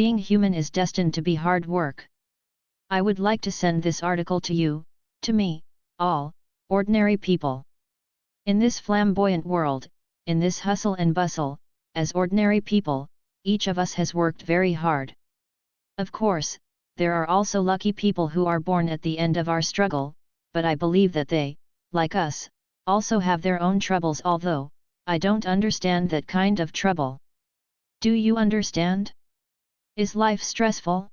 Being human is destined to be hard work. I would like to send this article to you, to me, all ordinary people. In this flamboyant world, in this hustle and bustle, as ordinary people, each of us has worked very hard. Of course, there are also lucky people who are born at the end of our struggle, but I believe that they, like us, also have their own troubles, although I don't understand that kind of trouble. Do you understand? Is life stressful?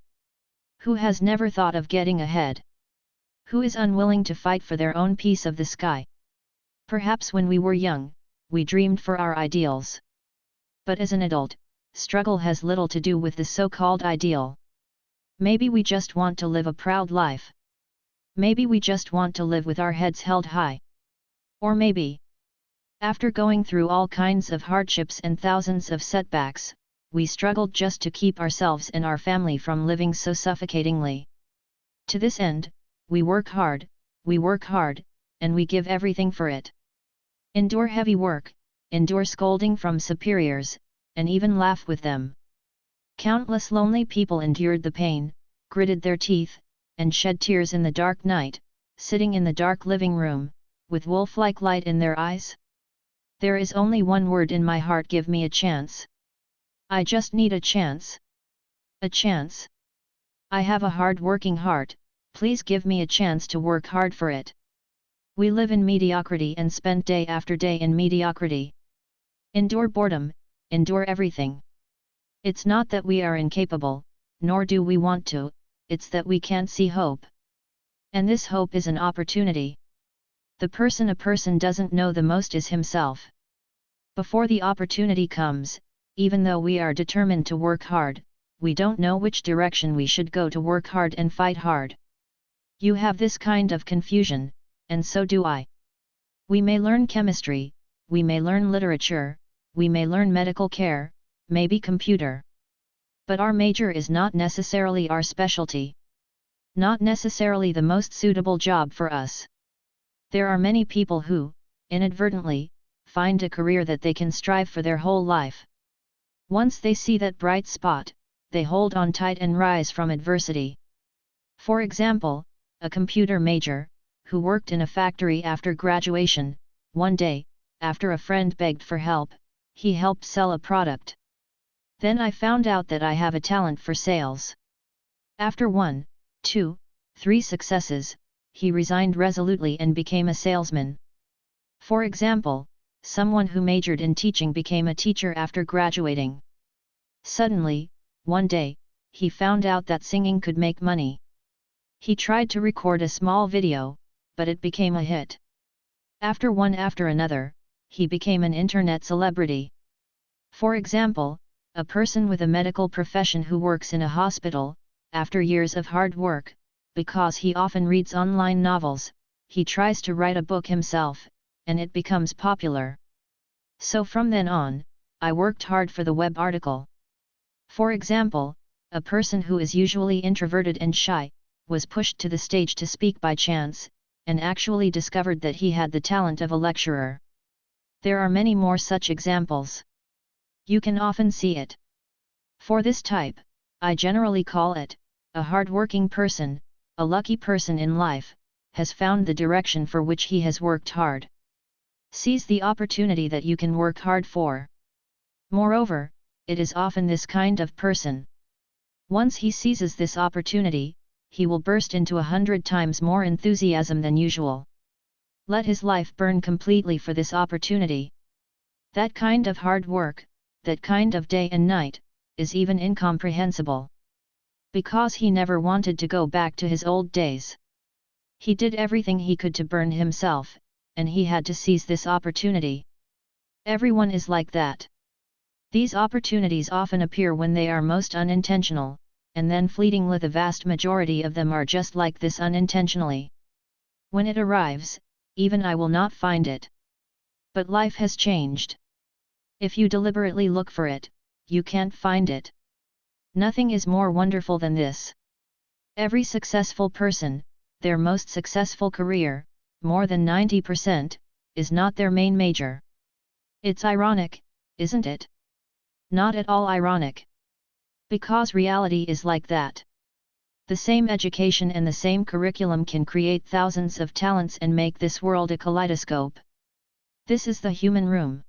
Who has never thought of getting ahead? Who is unwilling to fight for their own piece of the sky? Perhaps when we were young, we dreamed for our ideals. But as an adult, struggle has little to do with the so-called ideal. Maybe we just want to live a proud life. Maybe we just want to live with our heads held high. Or maybe, after going through all kinds of hardships and thousands of setbacks, we struggled just to keep ourselves and our family from living so suffocatingly. To this end, we work hard, and we give everything for it. Endure heavy work, endure scolding from superiors, and even laugh with them. Countless lonely people endured the pain, gritted their teeth, and shed tears in the dark night, sitting in the dark living room, with wolf-like light in their eyes. There is only one word in my heart: give me a chance. I just need a chance. A chance. I have a hard-working heart, please give me a chance to work hard for it. We live in mediocrity and spend day after day in mediocrity. Endure boredom, endure everything. It's not that we are incapable, nor do we want to, it's that we can't see hope. And this hope is an opportunity. The person a person doesn't know the most is himself. Before the opportunity comes, even though we are determined to work hard, we don't know which direction we should go to work hard and fight hard. You have this kind of confusion, and so do I. We may learn chemistry, we may learn literature, we may learn medical care, maybe computer. But our major is not necessarily our specialty. Not necessarily the most suitable job for us. There are many people who, inadvertently, find a career that they can strive for their whole life. Once they see that bright spot, they hold on tight and rise from adversity. For example, a computer major, who worked in a factory after graduation, one day, after a friend begged for help, he helped sell a product. Then I found out that I have a talent for sales. After 1, 2, 3 successes, he resigned resolutely and became a salesman. For example, someone who majored in teaching became a teacher after graduating. Suddenly, one day, he found out that singing could make money. He tried to record a small video, but it became a hit. After another, he became an internet celebrity. For example, a person with a medical profession who works in a hospital, after years of hard work, because he often reads online novels, he tries to write a book himself, and it becomes popular. So from then on, I worked hard for the web article. For example, a person who is usually introverted and shy, was pushed to the stage to speak by chance, and actually discovered that he had the talent of a lecturer. There are many more such examples. You can often see it. For this type, I generally call it, a hard-working person, a lucky person in life, has found the direction for which he has worked hard. Seize the opportunity that you can work hard for. Moreover, it is often this kind of person. Once he seizes this opportunity, he will burst into 100 times more enthusiasm than usual. Let his life burn completely for this opportunity. That kind of hard work, that kind of day and night, is even incomprehensible. Because he never wanted to go back to his old days. He did everything he could to burn himself, and he had to seize this opportunity. Everyone is like that. These opportunities often appear when they are most unintentional, and then fleetingly the vast majority of them are just like this unintentionally. When it arrives, even I will not find it. But life has changed. If you deliberately look for it, you can't find it. Nothing is more wonderful than this. Every successful person, their most successful career, more than 90%, is not their main major. It's ironic, isn't it? Not at all ironic. Because reality is like that. The same education and the same curriculum can create thousands of talents and make this world a kaleidoscope. This is the human room.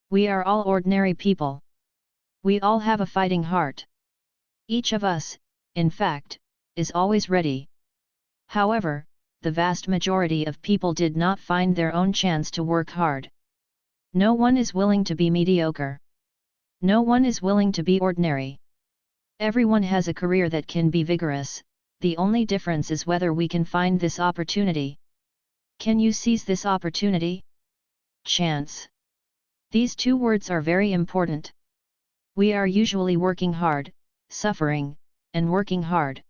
We are all ordinary people. We all have a fighting heart. Each of us, in fact, is always ready. However, the vast majority of people did not find their own chance to work hard. No one is willing to be mediocre. No one is willing to be ordinary. Everyone has a career that can be vigorous, the only difference is whether we can find this opportunity. Can you seize this opportunity? Chance. These two words are very important. We are usually working hard, suffering, and working hard.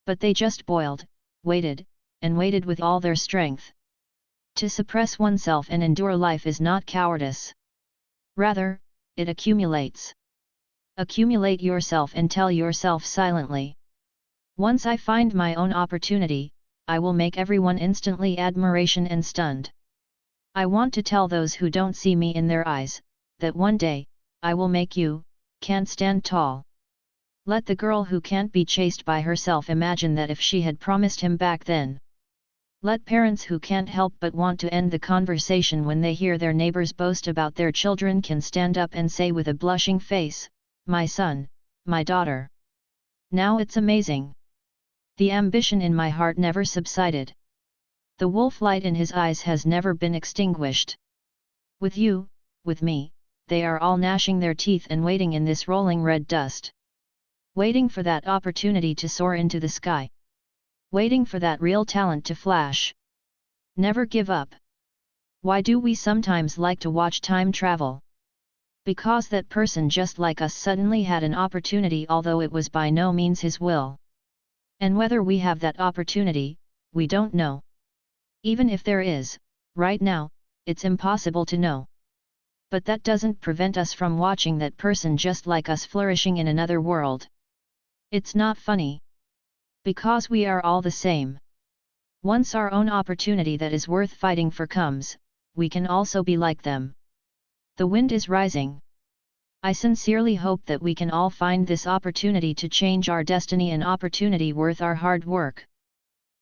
But they just boiled, waited, and waited with all their strength. To suppress oneself and endure life is not cowardice. Rather, it accumulates. Accumulate yourself and tell yourself silently. Once I find my own opportunity, I will make everyone instantly admiration and stunned. I want to tell those who don't see me in their eyes, that one day, I will make you, can't stand tall. Let the girl who can't be chased by herself imagine that if she had promised him back then. Let parents who can't help but want to end the conversation when they hear their neighbors boast about their children can stand up and say with a blushing face, my son, my daughter. Now it's amazing. The ambition in my heart never subsided. The wolf light in his eyes has never been extinguished. With you, with me, they are all gnashing their teeth and waiting in this rolling red dust. Waiting for that opportunity to soar into the sky. Waiting for that real talent to flash. Never give up. Why do we sometimes like to watch time travel? Because that person just like us suddenly had an opportunity although it was by no means his will. And whether we have that opportunity, we don't know. Even if there is, right now, it's impossible to know. But that doesn't prevent us from watching that person just like us flourishing in another world. It's not funny. Because we are all the same. Once our own opportunity that is worth fighting for comes, we can also be like them. The wind is rising. I sincerely hope that we can all find this opportunity to change our destiny, an opportunity worth our hard work.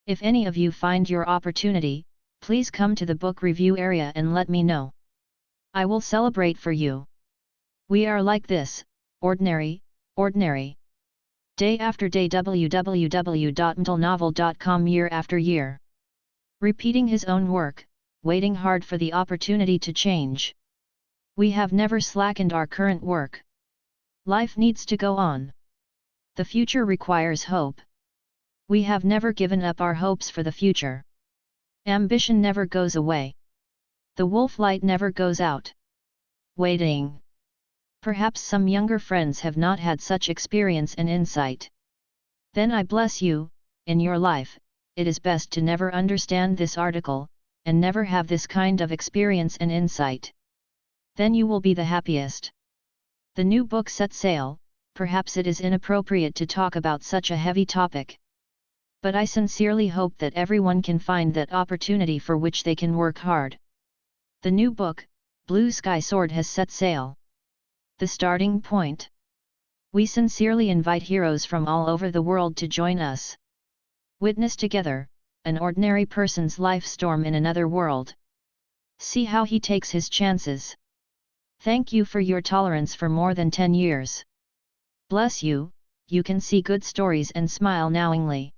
If any of you find your opportunity, please come to the book review area and let me know. I will celebrate for you. We are like this, ordinary, ordinary. Day after day www.mtlnovel.com year after year. Repeating his own work, waiting hard for the opportunity to change. We have never slackened our current work. Life needs to go on. The future requires hope. We have never given up our hopes for the future. Ambition never goes away. The wolf light never goes out. Waiting. Perhaps some younger friends have not had such experience and insight. Then I bless you, in your life, it is best to never understand this article, and never have this kind of experience and insight. Then you will be the happiest. The new book set sail, perhaps it is inappropriate to talk about such a heavy topic. But I sincerely hope that everyone can find that opportunity for which they can work hard. The new book, Blue Sky Sword, has set sail. The starting point. We sincerely invite heroes from all over the world to join us. Witness together, an ordinary person's life storm in another world. See how he takes his chances. Thank you for your tolerance for more than 10 years. Bless you, you can see good stories and smile knowingly.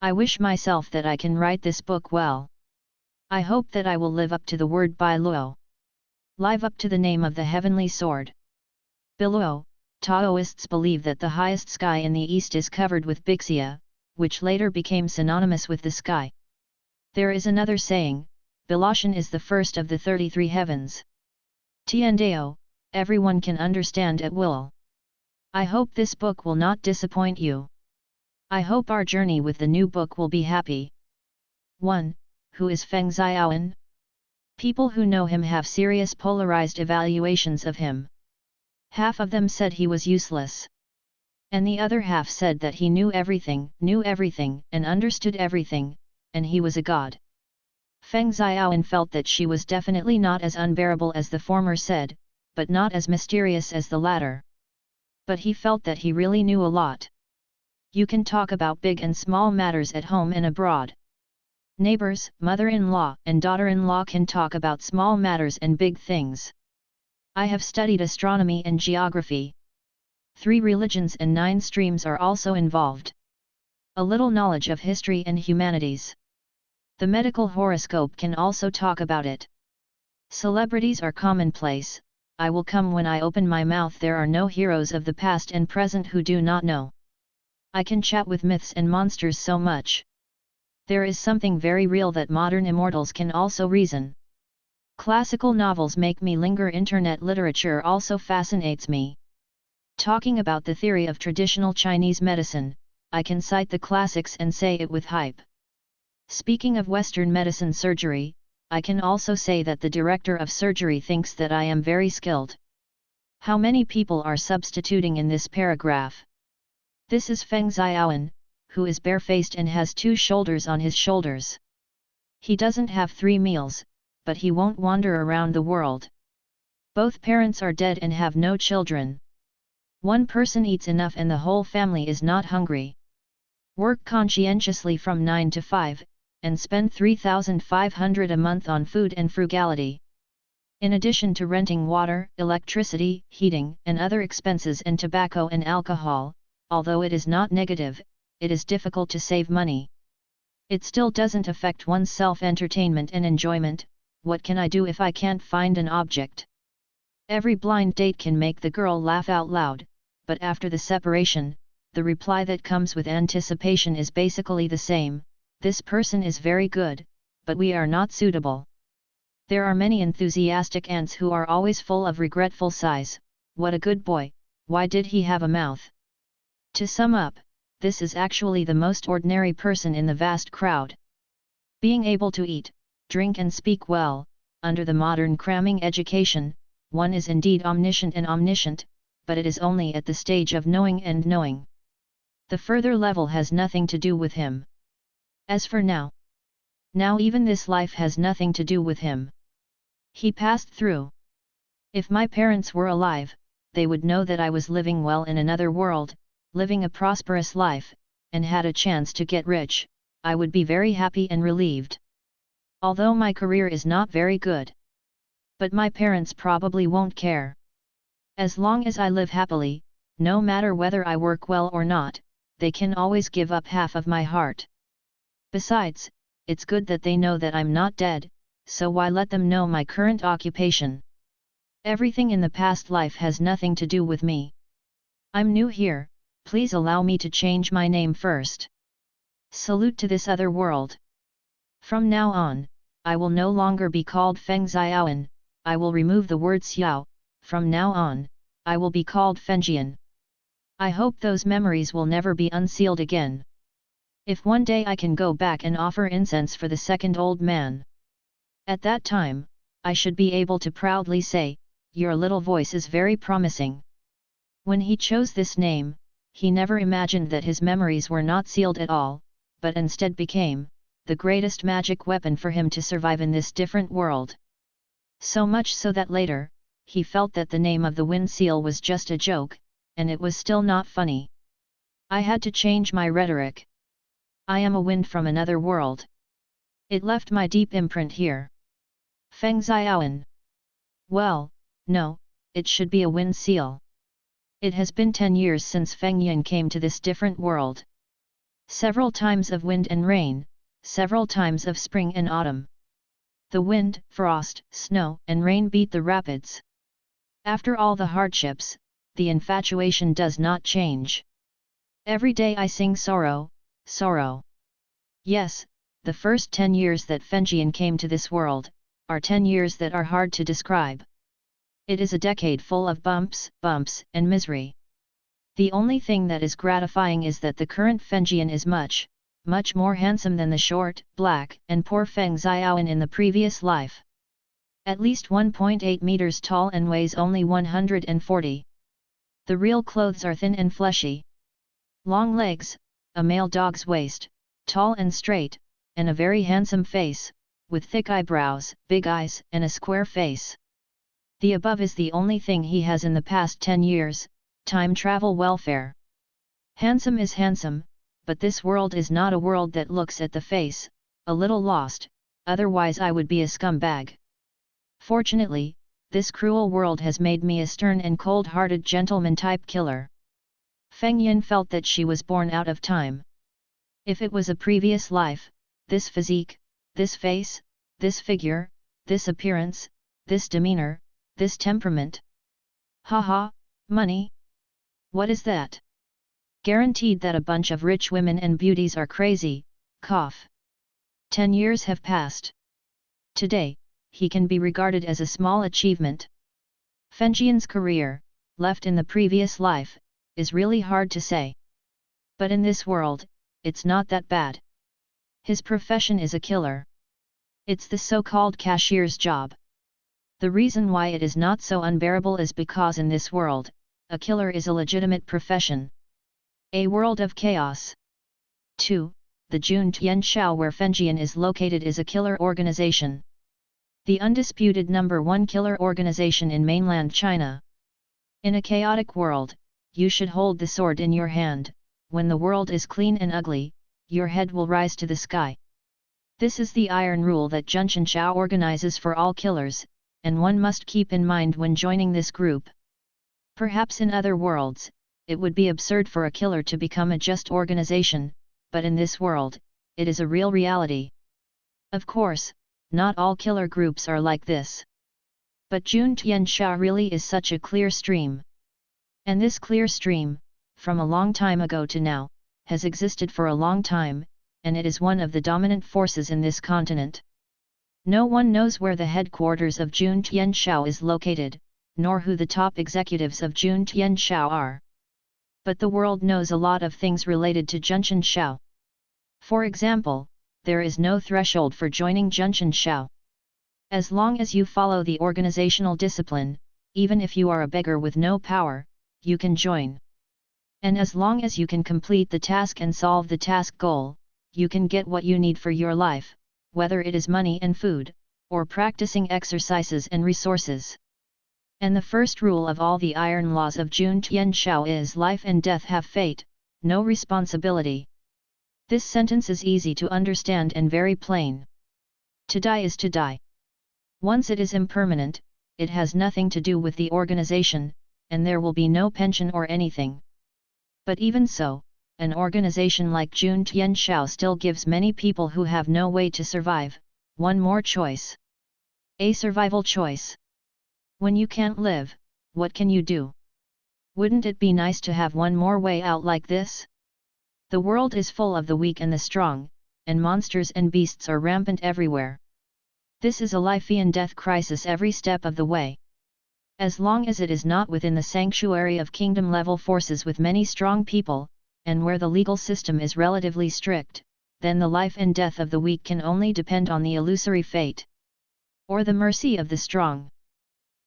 I wish myself that I can write this book well. I hope that I will live up to the word by Luo. Live up to the name of the heavenly sword. Below, Taoists believe that the highest sky in the east is covered with Bixia, which later became synonymous with the sky. There is another saying, Bilashan is the first of the 33 heavens. Tiandeo, everyone can understand at will. I hope this book will not disappoint you. I hope our journey with the new book will be happy. 1. Who is Feng Xiaoan? People who know him have serious polarized evaluations of him. Half of them said he was useless. And the other half said that he knew everything, and understood everything, and he was a god. Feng Xiaoan felt that she was definitely not as unbearable as the former said, but not as mysterious as the latter. But he felt that he really knew a lot. You can talk about big and small matters at home and abroad. Neighbors, mother-in-law and daughter-in-law can talk about small matters and big things. I have studied astronomy and geography. 3 religions and 9 streams are also involved. A little knowledge of history and humanities. The medical horoscope can also talk about it. Celebrities are commonplace. I will come when I open my mouth. There are no heroes of the past and present who do not know. I can chat with myths and monsters so much. There is something very real that modern immortals can also reason. Classical novels make me linger. Internet literature also fascinates me. Talking about the theory of traditional Chinese medicine, I can cite the classics and say it with hype. Speaking of Western medicine surgery, I can also say that the director of surgery thinks that I am very skilled. How many people are substituting in this paragraph? This is Feng Xiaoan, who is barefaced and has 2 shoulders on his shoulders. He doesn't have 3 meals, but he won't wander around the world. Both parents are dead and have no children. One person eats enough and the whole family is not hungry. Work conscientiously from 9 to 5, and spend 3,500 a month on food and frugality. In addition to renting water, electricity, heating, and other expenses and tobacco and alcohol, although it is not negative, it is difficult to save money. It still doesn't affect one's self-entertainment and enjoyment. What can I do if I can't find an object? Every blind date can make the girl laugh out loud, but after the separation, the reply that comes with anticipation is basically the same: this person is very good, but we are not suitable. There are many enthusiastic aunts who are always full of regretful sighs. What a good boy, why did he have a mouth? To sum up, this is actually the most ordinary person in the vast crowd. Being able to eat, drink and speak well, under the modern cramming education, one is indeed omniscient, but it is only at the stage of knowing and knowing. The further level has nothing to do with him. As for now even this life has nothing to do with him. He passed through. If my parents were alive, they would know that I was living well in another world, living a prosperous life, and had a chance to get rich. I would be very happy and relieved. Although my career is not very good. But my parents probably won't care. As long as I live happily, no matter whether I work well or not, they can always give up half of my heart. Besides, it's good that they know that I'm not dead, so why let them know my current occupation? Everything in the past life has nothing to do with me. I'm new here, please allow me to change my name first. Salute to this other world. From now on, I will no longer be called Feng Xiaoan, I will remove the word Xiao. From now on, I will be called Fengjian. I hope those memories will never be unsealed again. If one day I can go back and offer incense for the second old man, at that time, I should be able to proudly say, your little voice is very promising. When he chose this name, he never imagined that his memories were not sealed at all, but instead became the greatest magic weapon for him to survive in this different world. So much so that later, he felt that the name of the wind seal was just a joke, and it was still not funny. I had to change my rhetoric. I am a wind from another world. It left my deep imprint here. Feng Xiaoan. Well, no, it should be a wind seal. It has been 10 years since Feng Yan came to this different world. Several times of wind and rain, several times of spring and autumn. The wind, frost, snow and rain beat the rapids. After all the hardships, the infatuation does not change. Every day I sing sorrow, sorrow. Yes, the first 10 years that Fengjian came to this world, are 10 years that are hard to describe. It is a decade full of bumps, and misery. The only thing that is gratifying is that the current Fengjian is much more handsome than the short, black, and poor Feng Xiaoan in the previous life. At least 1.8 meters tall and weighs only 140. The real clothes are thin and fleshy. Long legs, a male dog's waist, tall and straight, and a very handsome face, with thick eyebrows, big eyes, and a square face. The above is the only thing he has in the past 10 years, Time travel welfare. Handsome is handsome, but this world is not a world that looks at the face, a little lost, otherwise I would be a scumbag. Fortunately, this cruel world has made me a stern and cold-hearted gentleman-type killer. Feng Yin felt that she was born out of time. If it was a previous life, this physique, this face, this figure, this appearance, this demeanor, this temperament. Haha, money? What is that? Guaranteed that a bunch of rich women and beauties are crazy, cough. 10 years have passed. Today, he can be regarded as a small achievement. Fengjian's career, left in the previous life, is really hard to say. But in this world, it's not that bad. His profession is a killer. It's the so-called cashier's job. The reason why it is not so unbearable is because in this world, a killer is a legitimate profession. A world of chaos. 2. The Jun Tian Shao where Fengjian is located is a killer organization. The undisputed #1 killer organization in mainland China. In a chaotic world, you should hold the sword in your hand. When the world is clean and ugly, your head will rise to the sky. This is the iron rule that Junchen Shao organizes for all killers, and one must keep in mind when joining this group. Perhaps in other worlds, it would be absurd for a killer to become a just organization, but in this world, it is a real reality. Of course, not all killer groups are like this. But Jun Tian Shao really is such a clear stream. And this clear stream, from a long time ago to now, has existed for a long time, and it is one of the dominant forces in this continent. No one knows where the headquarters of Jun Tian Shao is located, nor who the top executives of Jun Tian Shao are. But the world knows a lot of things related to Junchen Shao. For example, there is no threshold for joining Junchen Shao. As long as you follow the organizational discipline, even if you are a beggar with no power, you can join. And as long as you can complete the task and solve the task goal, you can get what you need for your life, whether it is money and food, or practicing exercises and resources. And the first rule of all the iron laws of Jun Tian Shao is life and death have fate, no responsibility. This sentence is easy to understand and very plain. To die is to die. Once it is impermanent, it has nothing to do with the organization, and there will be no pension or anything. But even so, an organization like Jun Tian Shao still gives many people who have no way to survive, one more choice. A survival choice. When you can't live, what can you do? Wouldn't it be nice to have one more way out like this? The world is full of the weak and the strong, and monsters and beasts are rampant everywhere. This is a life and death crisis every step of the way. As long as it is not within the sanctuary of kingdom-level forces with many strong people, and where the legal system is relatively strict, then the life and death of the weak can only depend on the illusory fate. Or the mercy of the strong.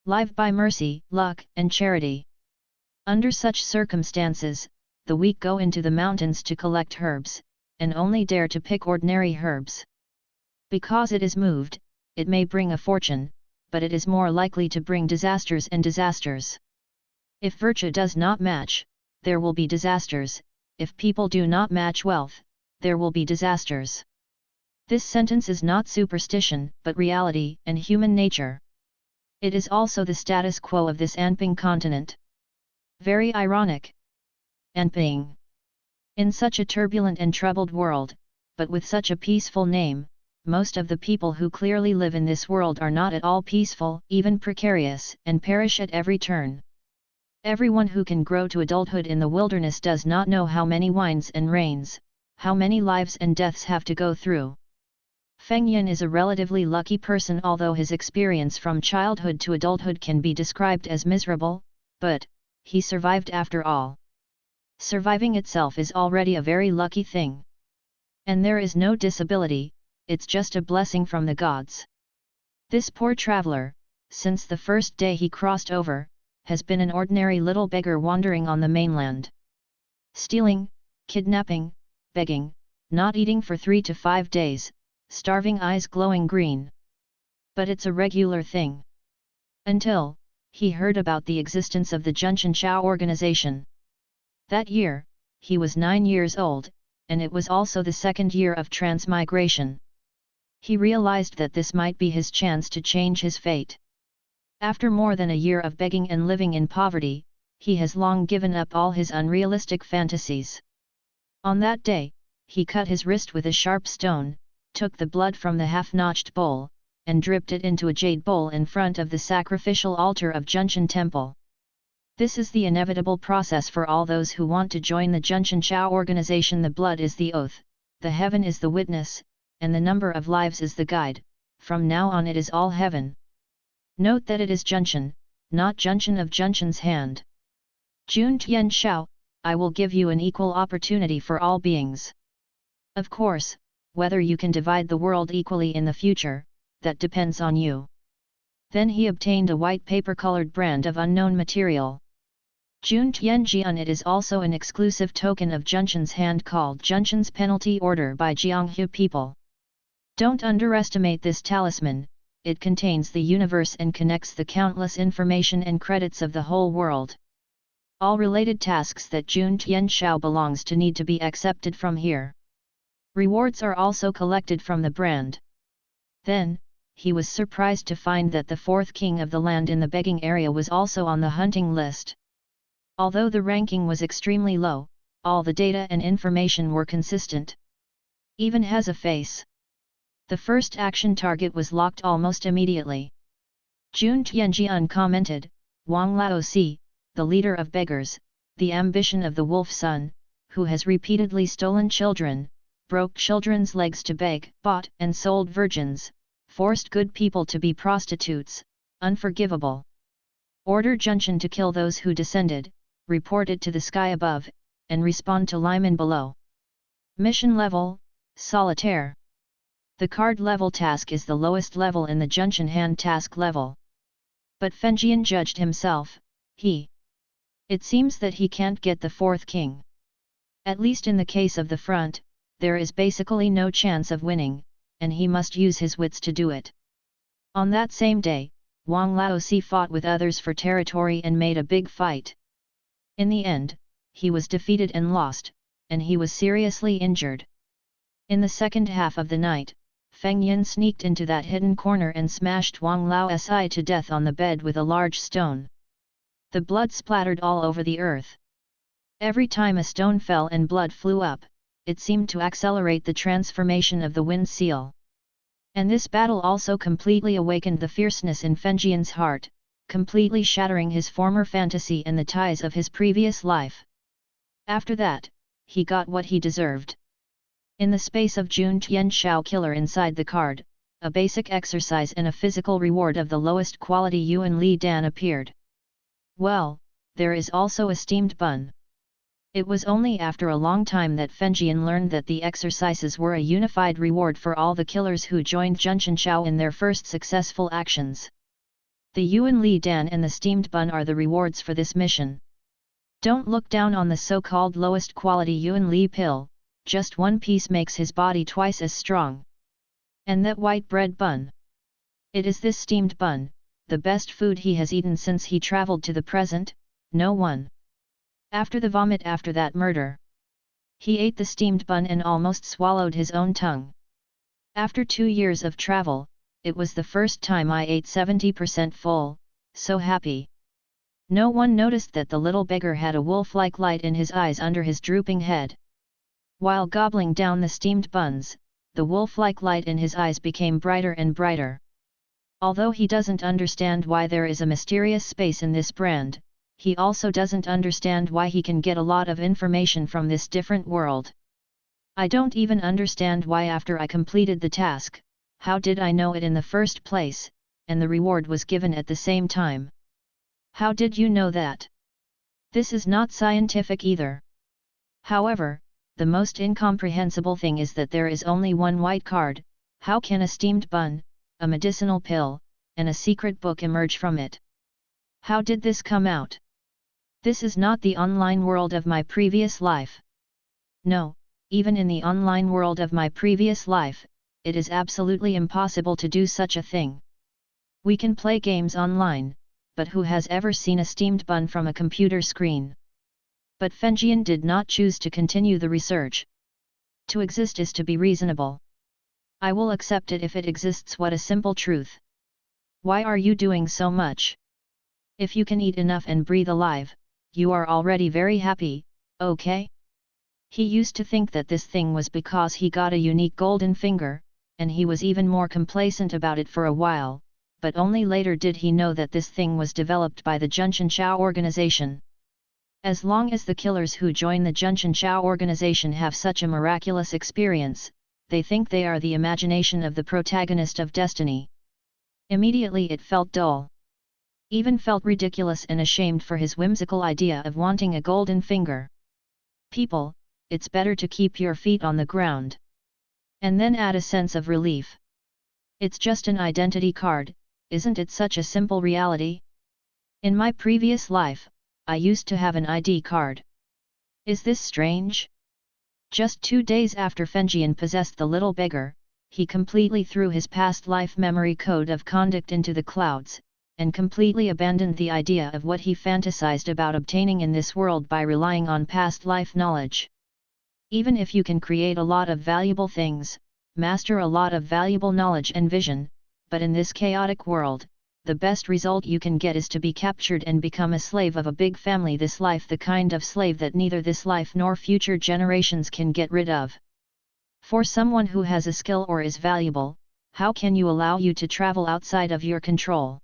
Live by mercy, luck, and charity. Under such circumstances, the weak go into the mountains to collect herbs, and only dare to pick ordinary herbs. Because it is moved, it may bring a fortune, but it is more likely to bring disasters and disasters. If virtue does not match, there will be disasters. If people do not match wealth, there will be disasters. This sentence is not superstition, but reality and human nature. It is also the status quo of this Anping continent. Very ironic. Anping. In such a turbulent and troubled world, but with such a peaceful name, most of the people who clearly live in this world are not at all peaceful, even precarious, and perish at every turn. Everyone who can grow to adulthood in the wilderness does not know how many winds and rains, how many lives and deaths have to go through. Feng Yin is a relatively lucky person, although his experience from childhood to adulthood can be described as miserable, but he survived after all. Surviving itself is already a very lucky thing. And there is no disability, it's just a blessing from the gods. This poor traveler, since the first day he crossed over, has been an ordinary little beggar wandering on the mainland. Stealing, kidnapping, begging, not eating for 3 to 5 days, starving, eyes glowing green. But it's a regular thing. Until, he heard about the existence of the Junshan Chao organization. That year, he was 9 years old, and it was also the second year of transmigration. He realized that this might be his chance to change his fate. After more than a year of begging and living in poverty, he has long given up all his unrealistic fantasies. On that day, he cut his wrist with a sharp stone, took the blood from the half-notched bowl, and dripped it into a jade bowl in front of the sacrificial altar of Junshan Temple. This is the inevitable process for all those who want to join the Junshan Chao organization. The blood is the oath, the heaven is the witness, and the number of lives is the guide. From now on it is all heaven. Note that it is Junshan, not Junshan of Junshan's hand. Jun Tian Shao, I will give you an equal opportunity for all beings. Of course, whether you can divide the world equally in the future, that depends on you. Then he obtained a white paper-colored brand of unknown material. Jun Tian Jian. It is also an exclusive token of Junshan's hand called Junshan's Penalty Order by Jianghu people. Don't underestimate this talisman, it contains the universe and connects the countless information and credits of the whole world. All related tasks that Jun Tian Shao belongs to need to be accepted from here. Rewards are also collected from the brand. Then, he was surprised to find that the fourth king of the land in the begging area was also on the hunting list. Although the ranking was extremely low, all the data and information were consistent. Even has a face. The first action target was locked almost immediately. Jun Tianjian commented, Wang Laozi, the leader of beggars, the ambition of the wolf son, who has repeatedly stolen children, broke children's legs to beg, bought and sold virgins, forced good people to be prostitutes, unforgivable. Order Junshan to kill those who descended, report it to the sky above, and respond to Lyman below. Mission level, Solitaire. The card level task is the lowest level in the Junshan hand task level. But Fenjian judged himself, it seems that he can't get the fourth king. At least in the case of the front, there is basically no chance of winning, and he must use his wits to do it. On that same day, Wang Laozi fought with others for territory and made a big fight. In the end, he was defeated and lost, and he was seriously injured. In the second half of the night, Feng Yin sneaked into that hidden corner and smashed Wang Laozi to death on the bed with a large stone. The blood splattered all over the earth. Every time a stone fell and blood flew up, it seemed to accelerate the transformation of the wind seal. And this battle also completely awakened the fierceness in Fenjian's heart, completely shattering his former fantasy and the ties of his previous life. After that, he got what he deserved. In the space of Jun Tian Shao killer inside the card, a basic exercise and a physical reward of the lowest quality Yuan Li Dan appeared. Well, there is also a steamed bun. It was only after a long time that Fenjian learned that the exercises were a unified reward for all the killers who joined Junshan Chao in their first successful actions. The Yuan Li Dan and the steamed bun are the rewards for this mission. Don't look down on the so-called lowest quality Yuan Li pill, just one piece makes his body twice as strong. And that white bread bun. It is this steamed bun, the best food he has eaten since he traveled to the present, no one. After the vomit after that murder, he ate the steamed bun and almost swallowed his own tongue. After 2 years of travel, it was the first time I ate 70% full, so happy. No one noticed that the little beggar had a wolf-like light in his eyes under his drooping head. While gobbling down the steamed buns, the wolf-like light in his eyes became brighter and brighter. Although he doesn't understand why there is a mysterious space in this brand, he also doesn't understand why he can get a lot of information from this different world. I don't even understand why after I completed the task, how did I know it in the first place, and the reward was given at the same time? How did you know that? This is not scientific either. However, the most incomprehensible thing is that there is only one white card. How can a steamed bun, a medicinal pill, and a secret book emerge from it? How did this come out? This is not the online world of my previous life. No, even in the online world of my previous life, it is absolutely impossible to do such a thing. We can play games online, but who has ever seen a steamed bun from a computer screen? But Fenjian did not choose to continue the research. To exist is to be reasonable. I will accept it if it exists. What a simple truth. Why are you doing so much? If you can eat enough and breathe alive, you are already very happy, okay? He used to think that this thing was because he got a unique golden finger, and he was even more complacent about it for a while, but only later did he know that this thing was developed by the Junshan Chao organization. As long as the killers who join the Junshan Chao organization have such a miraculous experience, they think they are the imagination of the protagonist of destiny. Immediately it felt dull. Even felt ridiculous and ashamed for his whimsical idea of wanting a golden finger. People, it's better to keep your feet on the ground. And then add a sense of relief. It's just an identity card, isn't it such a simple reality? In my previous life, I used to have an ID card. Is this strange? Just 2 days after Fenjian possessed the little beggar, he completely threw his past life memory code of conduct into the clouds, and completely abandoned the idea of what he fantasized about obtaining in this world by relying on past life knowledge. Even if you can create a lot of valuable things, master a lot of valuable knowledge and vision, but in this chaotic world, the best result you can get is to be captured and become a slave of a big family. This life, the kind of slave that neither this life nor future generations can get rid of. For someone who has a skill or is valuable, how can you allow you to travel outside of your control?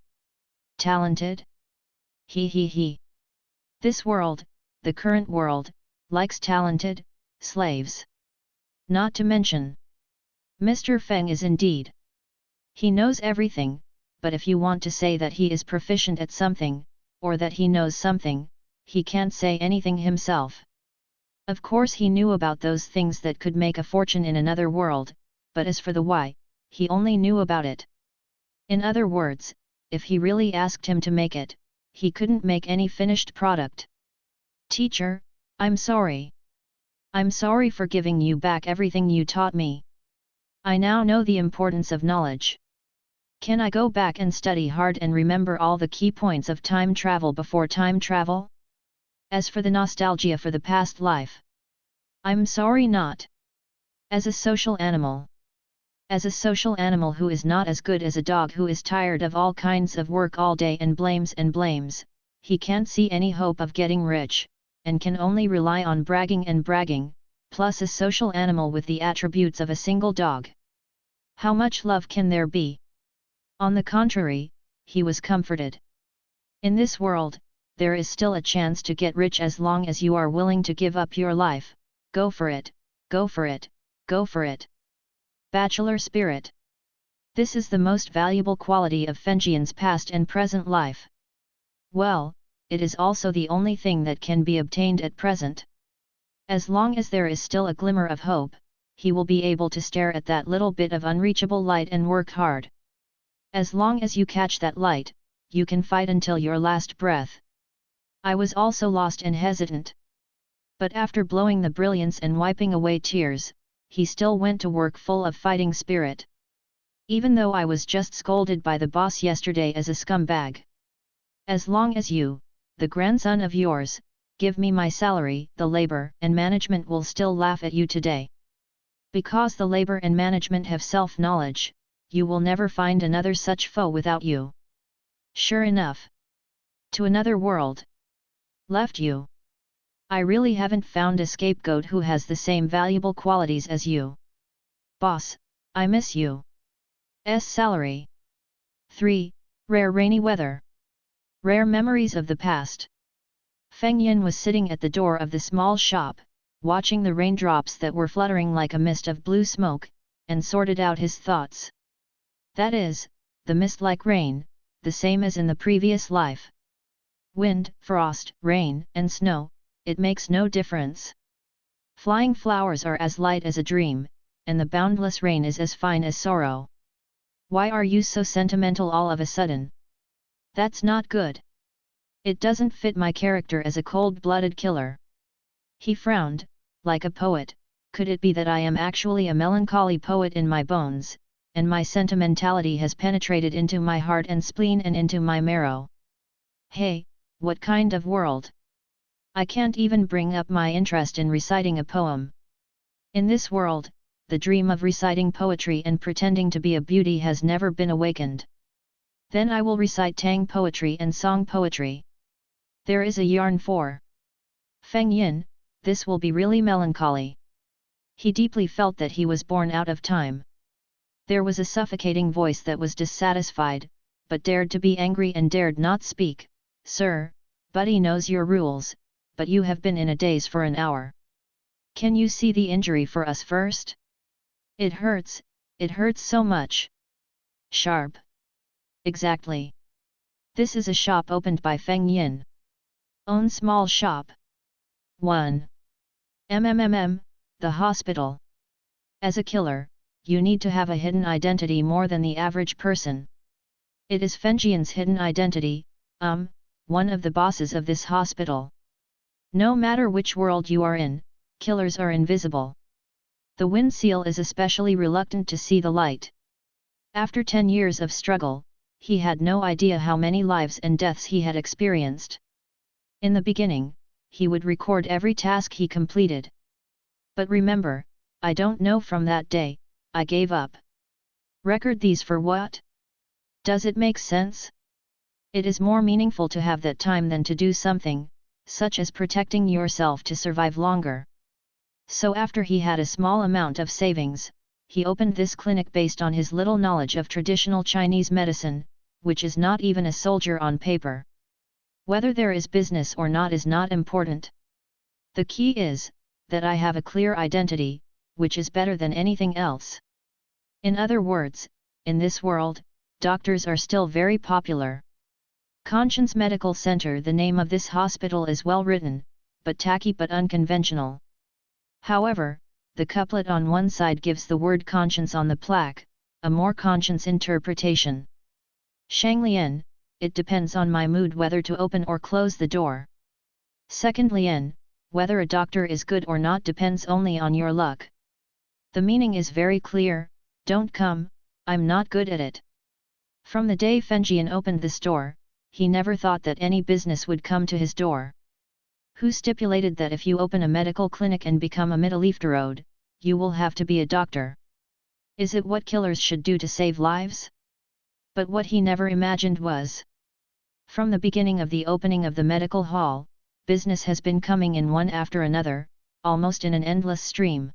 Talented? He. This world, the current world, likes talented slaves. Not to mention, Mr. Feng is indeed. He knows everything, but if you want to say that he is proficient at something, or that he knows something, he can't say anything himself. Of course he knew about those things that could make a fortune in another world, but as for the why, he only knew about it. In other words, if he really asked him to make it, he couldn't make any finished product. Teacher, I'm sorry. I'm sorry for giving you back everything you taught me. I now know the importance of knowledge. Can I go back and study hard and remember all the key points of time travel before time travel? As for the nostalgia for the past life, I'm sorry not. As a social animal. As a social animal who is not as good as a dog who is tired of all kinds of work all day and blames, he can't see any hope of getting rich, and can only rely on bragging, plus a social animal with the attributes of a single dog. How much love can there be? On the contrary, he was comforted. In this world, there is still a chance to get rich as long as you are willing to give up your life. Go for it, go for it, go for it. Bachelor spirit. This is the most valuable quality of Fenjian's past and present life. Well, it is also the only thing that can be obtained at present. As long as there is still a glimmer of hope, he will be able to stare at that little bit of unreachable light and work hard. As long as you catch that light, you can fight until your last breath. I was also lost and hesitant. But after blowing the brilliance and wiping away tears, he still went to work full of fighting spirit. Even though I was just scolded by the boss yesterday as a scumbag. As long as you, the grandson of yours, give me my salary, the labor and management will still laugh at you today. Because the labor and management have self-knowledge, you will never find another such foe without you. Sure enough. To another world. Left you. I really haven't found a scapegoat who has the same valuable qualities as you. Boss, I miss you. Salary. 3. Rare rainy weather. Rare memories of the past. Feng Yin was sitting at the door of the small shop, watching the raindrops that were fluttering like a mist of blue smoke, and sorted out his thoughts. That is, the mist like rain, the same as in the previous life. Wind, frost, rain, and snow, it makes no difference. Flying flowers are as light as a dream, and the boundless rain is as fine as sorrow. Why are you so sentimental all of a sudden? That's not good. It doesn't fit my character as a cold-blooded killer. He frowned, like a poet. Could it be that I am actually a melancholy poet in my bones, and my sentimentality has penetrated into my heart and spleen and into my marrow? Hey, what kind of world? I can't even bring up my interest in reciting a poem. In this world, the dream of reciting poetry and pretending to be a beauty has never been awakened. Then I will recite tang poetry and song poetry. There is a yarn for Feng Yin, this will be really melancholy. He deeply felt that he was born out of time. There was a suffocating voice that was dissatisfied, but dared to be angry and dared not speak. Sir, Buddy knows your rules, but you have been in a daze for an hour. Can you see the injury for us first? It hurts so much. Sharp. Exactly. This is a shop opened by Feng Yin. Own small shop. 1. The hospital. As a killer, you need to have a hidden identity more than the average person. It is Feng Jian's hidden identity, one of the bosses of this hospital. No matter which world you are in, killers are invisible. The wind seal is especially reluctant to see the light. After 10 years of struggle, he had no idea how many lives and deaths he had experienced. In the beginning, he would record every task he completed. But remember, I don't know, from that day, I gave up. Record these for what? Does it make sense? It is more meaningful to have that time than to do something, such as protecting yourself to survive longer. So after he had a small amount of savings, he opened this clinic based on his little knowledge of traditional Chinese medicine, which is not even a soldier on paper. Whether there is business or not is not important. The key is, that I have a clear identity, which is better than anything else. In other words, in this world, doctors are still very popular. Conscience Medical Center. The name of this hospital is well written, but tacky but unconventional. However, the couplet on one side gives the word conscience on the plaque, a more conscience interpretation. Shanglian, it depends on my mood whether to open or close the door. Second Lian, whether a doctor is good or not depends only on your luck. The meaning is very clear, don't come, I'm not good at it. From the day Feng Jian opened the store, he never thought that any business would come to his door. Who stipulated that if you open a medical clinic and become a middleifterode, you will have to be a doctor? Is it what killers should do to save lives? But what he never imagined was, from the beginning of the opening of the medical hall, business has been coming in one after another, almost in an endless stream.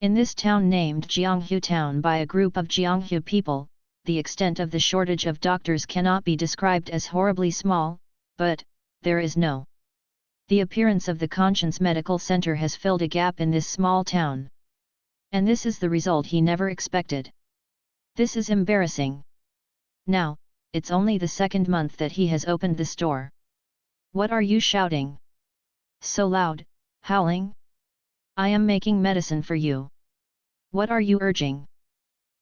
In this town named Jianghu Town by a group of Jianghu people, the extent of the shortage of doctors cannot be described as horribly small, but there is no. The appearance of the Conscience Medical Center has filled a gap in this small town. And this is the result he never expected. This is embarrassing. Now, it's only the second month that he has opened the store. What are you shouting? So loud, howling? I am making medicine for you. What are you urging?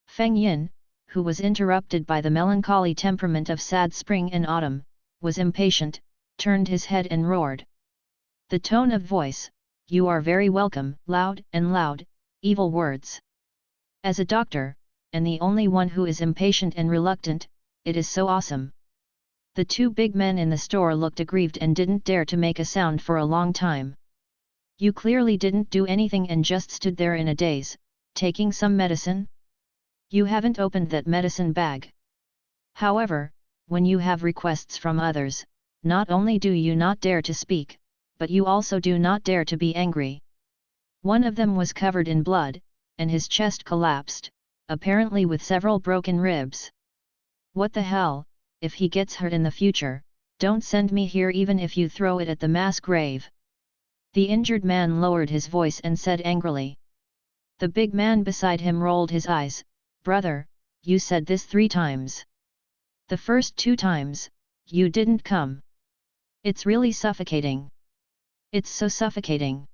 Feng Yin, who was interrupted by the melancholy temperament of sad spring and autumn, was impatient, turned his head and roared. The tone of voice, you are very welcome, loud and loud, evil words. As a doctor, and the only one who is impatient and reluctant, it is so awesome. The two big men in the store looked aggrieved and didn't dare to make a sound for a long time. You clearly didn't do anything and just stood there in a daze, taking some medicine? You haven't opened that medicine bag. However, when you have requests from others, not only do you not dare to speak, but you also do not dare to be angry. One of them was covered in blood, and his chest collapsed, apparently with several broken ribs. What the hell, if he gets hurt in the future, don't send me here even if you throw it at the mass grave. The injured man lowered his voice and said angrily. The big man beside him rolled his eyes. Brother, you said this 3 times. The first 2 times, you didn't come. It's really suffocating. It's so suffocating.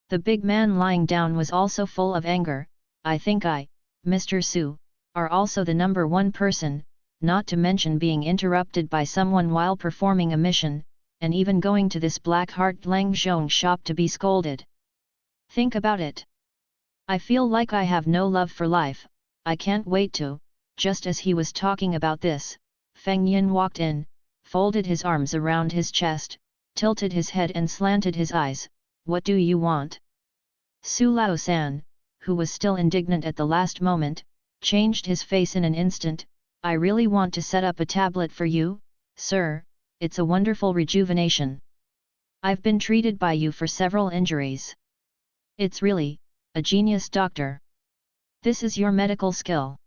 The big man lying down was also full of anger. I think I, Mr. Su, are also the number 1 person, not to mention being interrupted by someone while performing a mission, and even going to this Black Heart Langzhong shop to be scolded. Think about it. I feel like I have no love for life, I can't wait to. Just as he was talking about this, Feng Yin walked in, folded his arms around his chest, tilted his head and slanted his eyes. What do you want? Su Lao-san, who was still indignant at the last moment, changed his face in an instant. I really want to set up a tablet for you, sir, it's a wonderful rejuvenation. I've been treated by you for several injuries. It's really, a genius doctor. This is your medical skill.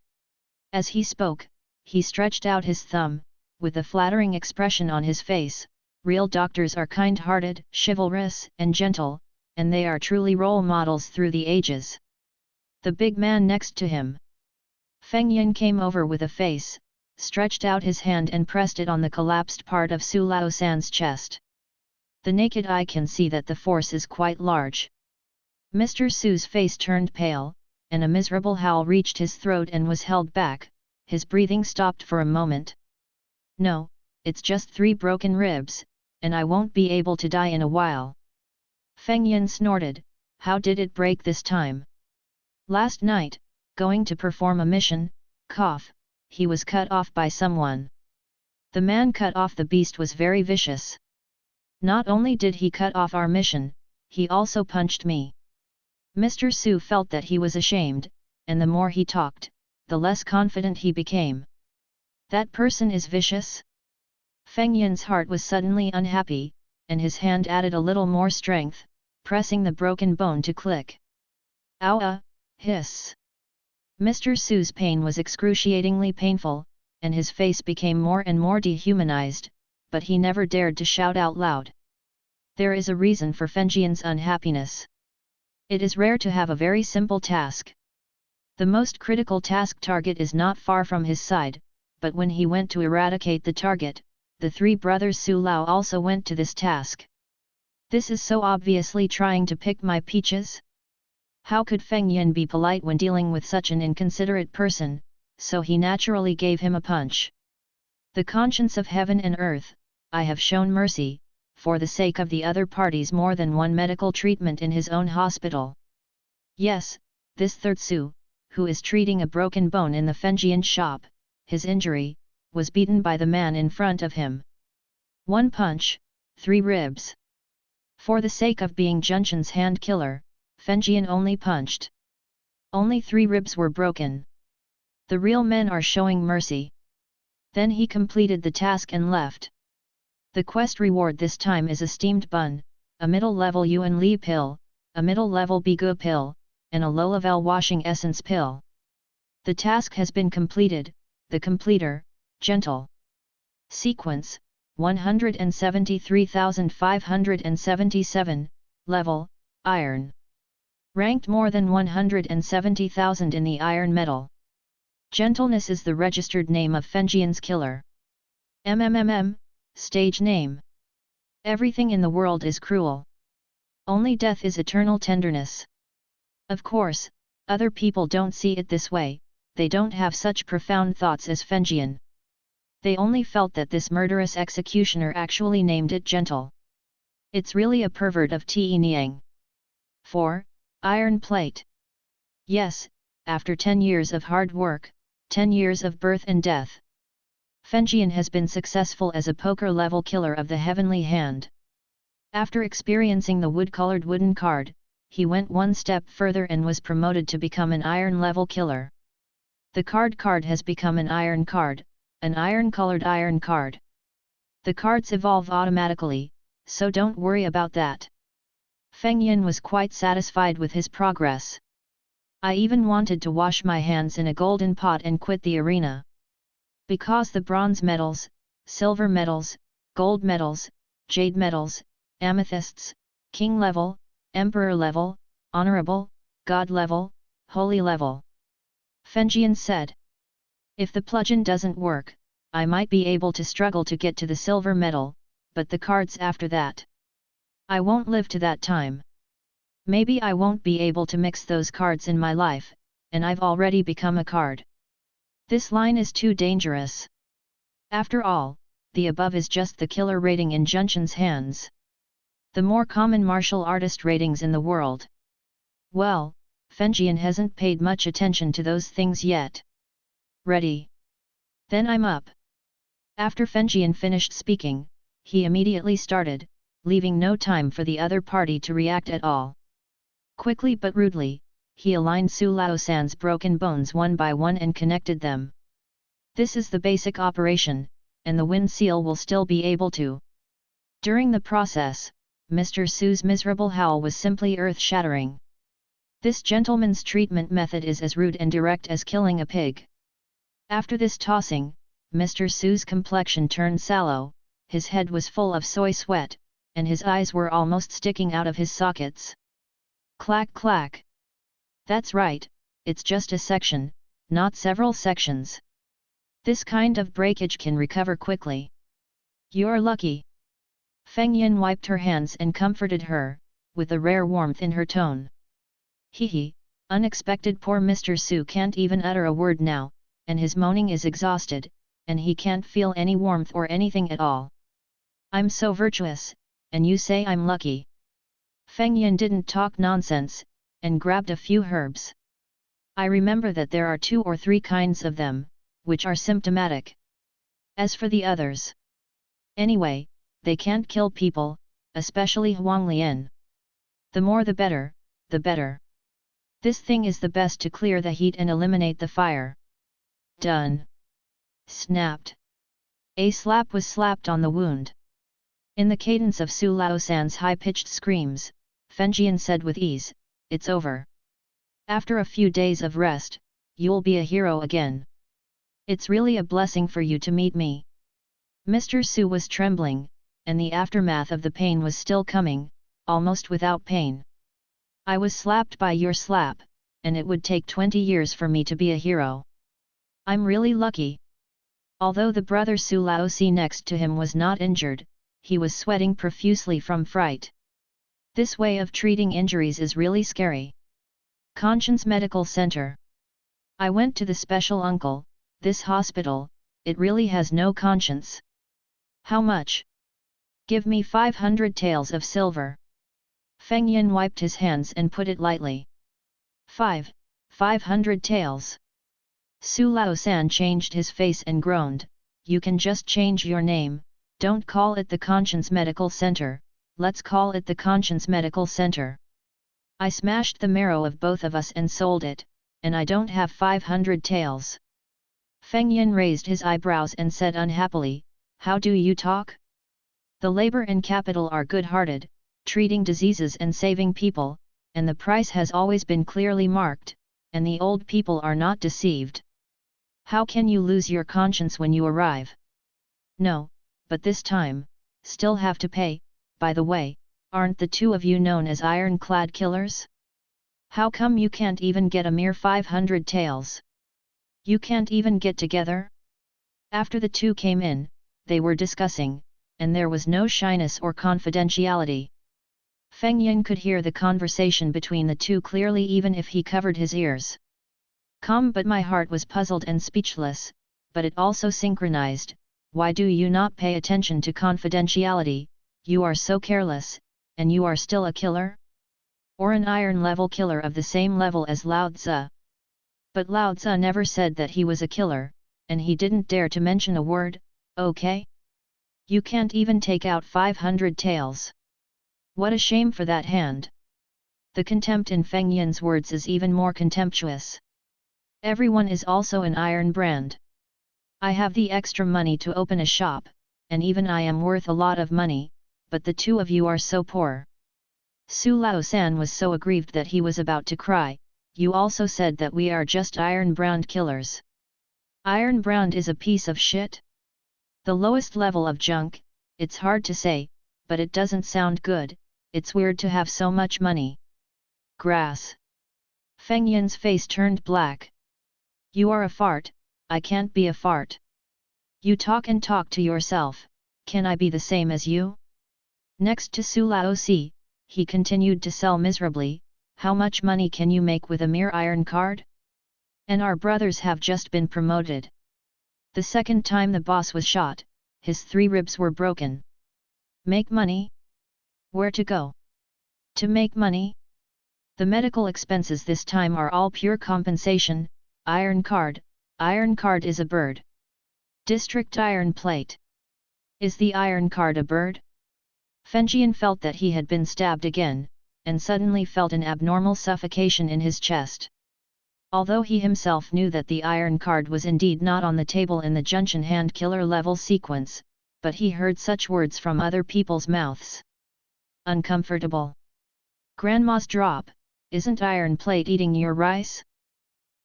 As he spoke, he stretched out his thumb, with a flattering expression on his face. Real doctors are kind-hearted, chivalrous, and gentle, and they are truly role models through the ages. The big man next to him, Feng Yin, came over with a face, stretched out his hand and pressed it on the collapsed part of Su Lao-san's chest. The naked eye can see that the force is quite large. Mr. Su's face turned pale, and a miserable howl reached his throat and was held back. His breathing stopped for a moment. No, it's just 3 broken ribs, and I won't be able to die in a while. Feng Yin snorted. How did it break this time? Last night, going to perform a mission, cough, he was cut off by someone. The man cut off the beast was very vicious. Not only did he cut off our mission, he also punched me. Mr. Su felt that he was ashamed, and the more he talked, the less confident he became. That person is vicious? Feng Yin's heart was suddenly unhappy, and his hand added a little more strength, pressing the broken bone to click. Ow! Hiss! Mr. Su's pain was excruciatingly painful, and his face became more and more dehumanized, but he never dared to shout out loud. There is a reason for Feng Yin's unhappiness. It is rare to have a very simple task. The most critical task target is not far from his side, but when he went to eradicate the target, the 3 brothers Su Lao also went to this task. This is so obviously trying to pick my peaches. How could Feng Yin be polite when dealing with such an inconsiderate person, so he naturally gave him a punch. The conscience of heaven and earth, I have shown mercy, for the sake of the other parties, more than one medical treatment in his own hospital. Yes, this 3rd Su, who is treating a broken bone in the Fengjian shop, his injury, was beaten by the man in front of him. 1 punch, 3 ribs. For the sake of being Junshan's hand killer, Fengjian only punched. Only 3 ribs were broken. The real men are showing mercy. Then he completed the task and left. The quest reward this time is a steamed bun, a middle-level Yuan Li pill, a middle-level Bigu pill, and a low-level washing essence pill. The task has been completed, the completer, gentle. Sequence, 173,577, level, iron. Ranked more than 170,000 in the iron metal. Gentleness is the registered name of Fengjian's killer. Stage name. Everything in the world is cruel. Only death is eternal tenderness. Of course, other people don't see it this way, they don't have such profound thoughts as Fengjian. They only felt that this murderous executioner actually named it gentle. It's really a pervert of Te Niang. 4. Iron plate. Yes, after 10 years of hard work, 10 years of birth and death, Fengjian has been successful as a poker-level killer of the heavenly hand. After experiencing the wood-colored wooden card, he went one step further and was promoted to become an iron-level killer. The card has become an iron card, an iron-colored iron card. The cards evolve automatically, so don't worry about that. Feng Yin was quite satisfied with his progress. I even wanted to wash my hands in a golden pot and quit the arena. Because the bronze medals, silver medals, gold medals, jade medals, amethysts, king level, emperor level, honorable, god level, holy level. Fengjian said. If the plugin doesn't work, I might be able to struggle to get to the silver medal, but the cards after that. I won't live to that time. Maybe I won't be able to mix those cards in my life, and I've already become a card. This line is too dangerous. After all, the above is just the killer rating in Junshan's hands. The more common martial artist ratings in the world. Well, Fengjian hasn't paid much attention to those things yet. Ready? Then I'm up. After Fengjian finished speaking, he immediately started, leaving no time for the other party to react at all. Quickly but rudely, he aligned Su Laosan's broken bones one by one and connected them. This is the basic operation, and the wind seal will still be able to. During the process, Mr. Su's miserable howl was simply earth-shattering. This gentleman's treatment method is as rude and direct as killing a pig. After this tossing, Mr. Su's complexion turned sallow, his head was full of soy sweat, and his eyes were almost sticking out of his sockets. Clack clack. That's right, it's just a section, not several sections. This kind of breakage can recover quickly. You're lucky. Feng Yin wiped her hands and comforted her, with a rare warmth in her tone. Hee, unexpected, poor Mr. Su can't even utter a word now, and his moaning is exhausted, and he can't feel any warmth or anything at all. I'm so virtuous, and you say I'm lucky. Feng Yin didn't talk nonsense, and grabbed a few herbs. I remember that there are 2 or 3 kinds of them, which are symptomatic. As for the others, anyway, they can't kill people, especially Huang Lian. The more the better, the better. This thing is the best to clear the heat and eliminate the fire. Done. Snapped. A slap was slapped on the wound. In the cadence of Su Laosan's high-pitched screams, Fengjian said with ease, "It's over. After a few days of rest, you'll be a hero again. It's really a blessing for you to meet me." Mr. Su was trembling, and the aftermath of the pain was still coming, almost without pain. I was slapped by your slap, and it would take 20 years for me to be a hero. I'm really lucky. Although the brother Su Laosi next to him was not injured, he was sweating profusely from fright. This way of treating injuries is really scary. Conscience Medical Center. I went to the special uncle, this hospital, it really has no conscience. How much? Give me 500 taels of silver. Feng Yin wiped his hands and put it lightly. 500 taels. Su Laosan changed his face and groaned, "You can just change your name, don't call it the Conscience Medical Center, let's call it the Conscience Medical Center. I smashed the marrow of both of us and sold it, and I don't have 500 taels." Feng Yin raised his eyebrows and said unhappily, "How do you talk? The labor and capital are good-hearted, treating diseases and saving people, and the price has always been clearly marked, and the old people are not deceived. How can you lose your conscience when you arrive? No, but this time, still have to pay. By the way, aren't the 2 of you known as ironclad killers? How come you can't even get a mere 500 taels? You can't even get together?" After the 2 came in, they were discussing, and there was no shyness or confidentiality. Feng Yin could hear the conversation between the 2 clearly even if he covered his ears. Calm, but my heart was puzzled and speechless, but it also synchronized. Why do you not pay attention to confidentiality? You are so careless, and you are still a killer? Or an iron-level killer of the same level as Lao Tzu? But Lao Tzu never said that he was a killer, and he didn't dare to mention a word, okay? You can't even take out 500 taels. What a shame for that hand. The contempt in Feng Yin's words is even more contemptuous. Everyone is also an iron brand. I have the extra money to open a shop, and even I am worth a lot of money, but the 2 of you are so poor. Su Laosan was so aggrieved that he was about to cry. You also said that we are just iron-browned killers. Iron-browned is a piece of shit? The lowest level of junk, it's hard to say, but it doesn't sound good, it's weird to have so much money. Grass. Feng Yin's face turned black. You are a fart, I can't be a fart. You talk and talk to yourself, can I be the same as you? Next to Su Laosi, he continued to sell miserably. How much money can you make with a mere iron card? And our brothers have just been promoted. The second time the boss was shot, his 3 ribs were broken. Make money? Where to go? To make money? The medical expenses this time are all pure compensation. Iron card is a bird. District iron plate. Is the iron card a bird? Fengjian felt that he had been stabbed again, and suddenly felt an abnormal suffocation in his chest. Although he himself knew that the iron card was indeed not on the table in the Junshin hand killer level sequence, but he heard such words from other people's mouths. Uncomfortable. Grandma's drop, isn't iron plate eating your rice?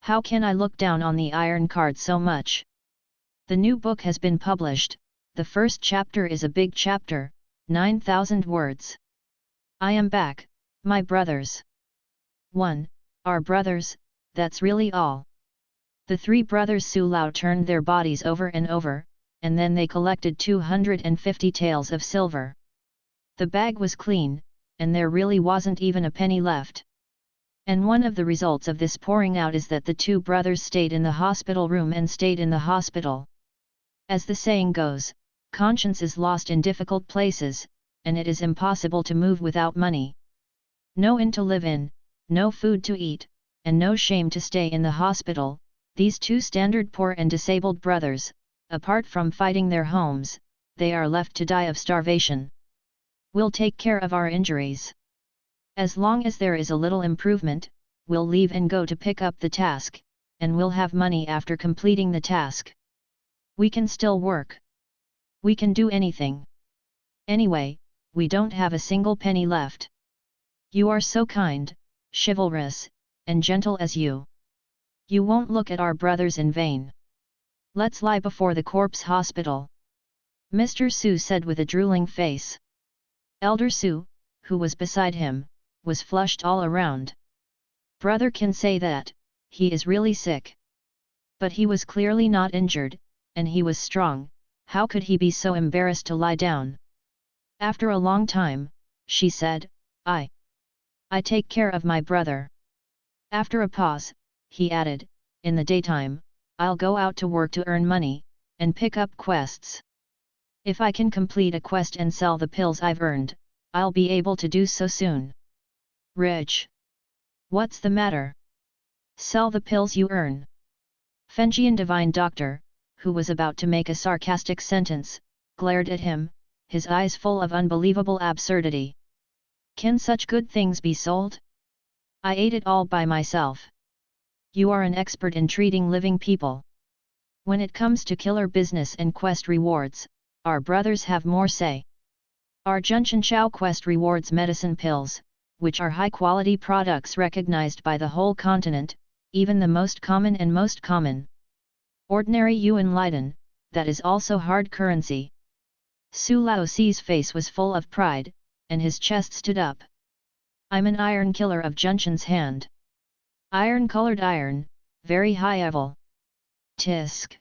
How can I look down on the iron card so much? The new book has been published, the first chapter is a big chapter, 9,000 words. I am back, my brothers. 1. Our brothers, that's really all. The three brothers Su Lao turned their bodies over and over, and then they collected 250 taels of silver. The bag was clean, and there really wasn't even a penny left. And one of the results of this pouring out is that the two brothers stayed in the hospital room and stayed in the hospital. As the saying goes, conscience is lost in difficult places, and it is impossible to move without money. No inn to live in, no food to eat, and no shame to stay in the hospital. These two standard poor and disabled brothers, apart from fighting their homes, they are left to die of starvation. We'll take care of our injuries. As long as there is a little improvement, we'll leave and go to pick up the task, and we'll have money after completing the task. We can still work. We can do anything. Anyway, we don't have a single penny left. You are so kind, chivalrous, and gentle as you. You won't look at our brothers in vain. Let's lie before the corpse hospital. Mr. Su said with a drooling face. Elder Su, who was beside him, was flushed all around. Brother can say that, he is really sick. But he was clearly not injured, and he was strong, how could he be so embarrassed to lie down? After a long time, she said, I take care of my brother. After a pause, he added, in the daytime, I'll go out to work to earn money, and pick up quests. If I can complete a quest and sell the pills I've earned, I'll be able to do so soon. Rich. What's the matter? Sell the pills you earn. Fengjian Divine Doctor, who was about to make a sarcastic sentence, glared at him, his eyes full of unbelievable absurdity. Can such good things be sold? I ate it all by myself. You are an expert in treating living people. When it comes to killer business and quest rewards, our brothers have more say. Our Junshin Chao quest rewards medicine pills, which are high-quality products recognized by the whole continent, even the most common. Ordinary yuan Leiden, that is also hard currency. Su Laoxi's face was full of pride, and his chest stood up. I'm an iron killer of Junshin's hand. Iron-colored iron, very high level. Tisk.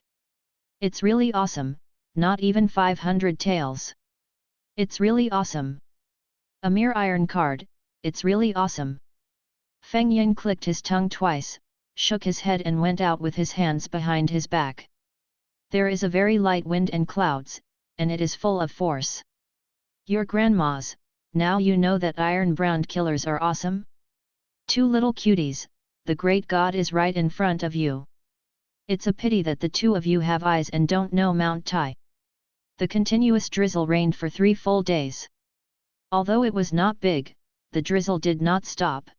It's really awesome, not even 500 taels. It's really awesome. A mere iron card, it's really awesome. Feng Yin clicked his tongue twice, shook his head and went out with his hands behind his back. There is a very light wind and clouds, and it is full of force. Your grandmas, now you know that iron-browned killers are awesome? Two little cuties, the great god is right in front of you. It's a pity that the two of you have eyes and don't know Mount Tai. The continuous drizzle rained for 3 full days. Although it was not big, the drizzle did not stop.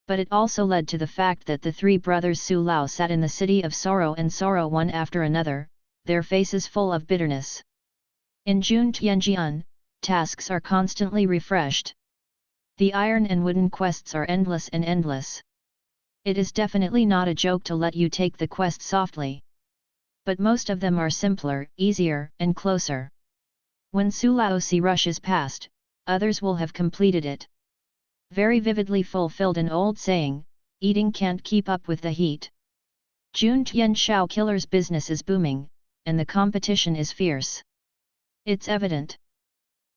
But it also led to the fact that the three brothers Su Lao sat in the city of sorrow and sorrow one after another, their faces full of bitterness. In June Tianjian, tasks are constantly refreshed. The iron and wooden quests are endless and endless. It is definitely not a joke to let you take the quest softly. But most of them are simpler, easier, and closer. When Su Laoxi rushes past, others will have completed it. Very vividly fulfilled an old saying, eating can't keep up with the heat. Jun Tian Shao Killer's business is booming, and the competition is fierce. It's evident.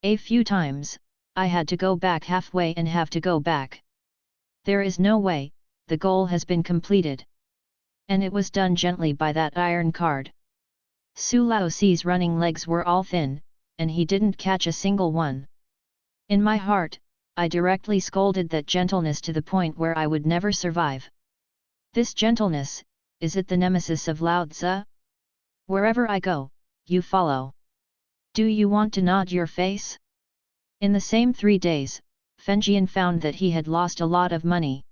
A few times, I had to go back halfway and have to go back. There is no way, the goal has been completed. And it was done gently by that iron card. Su Laoxi's running legs were all thin, and he didn't catch a single one. In my heart, I directly scolded that gentleness to the point where I would never survive. This gentleness, is it the nemesis of Lao Tzu? Wherever I go, you follow. Do you want to nod your face? In the same 3 days, Fenjian found that he had lost a lot of money.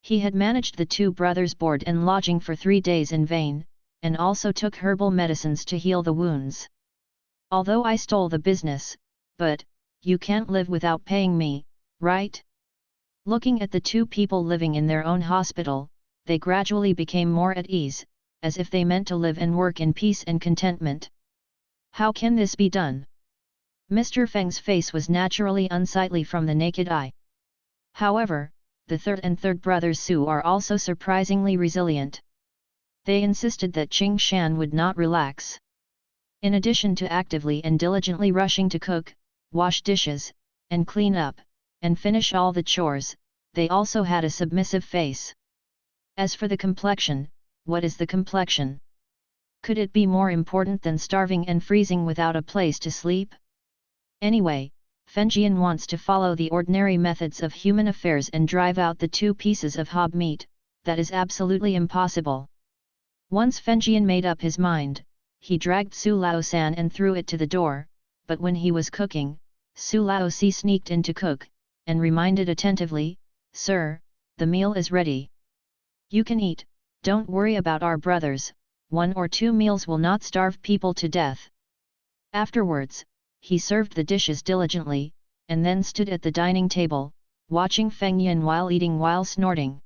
He had managed the two brothers' board and lodging for 3 days in vain, and also took herbal medicines to heal the wounds. Although I stole the business, but, you can't live without paying me, right? Looking at the two people living in their own hospital, they gradually became more at ease, as if they meant to live and work in peace and contentment. How can this be done? Mr. Feng's face was naturally unsightly from the naked eye. However, the third brothers Su are also surprisingly resilient. They insisted that Qing Shan would not relax. In addition to actively and diligently rushing to cook, wash dishes, and clean up, and finish all the chores, they also had a submissive face. As for the complexion, what is the complexion? Could it be more important than starving and freezing without a place to sleep? Anyway, Fenjian wants to follow the ordinary methods of human affairs and drive out the 2 pieces of hob meat. That is absolutely impossible. Once Fenjian made up his mind, he dragged Su Laosan and threw it to the door, but when he was cooking, Su Laosi sneaked in to cook, and reminded attentively, "Sir, the meal is ready. You can eat, don't worry about our brothers, 1 or 2 meals will not starve people to death." Afterwards, he served the dishes diligently, and then stood at the dining table, watching Feng Yin while snorting.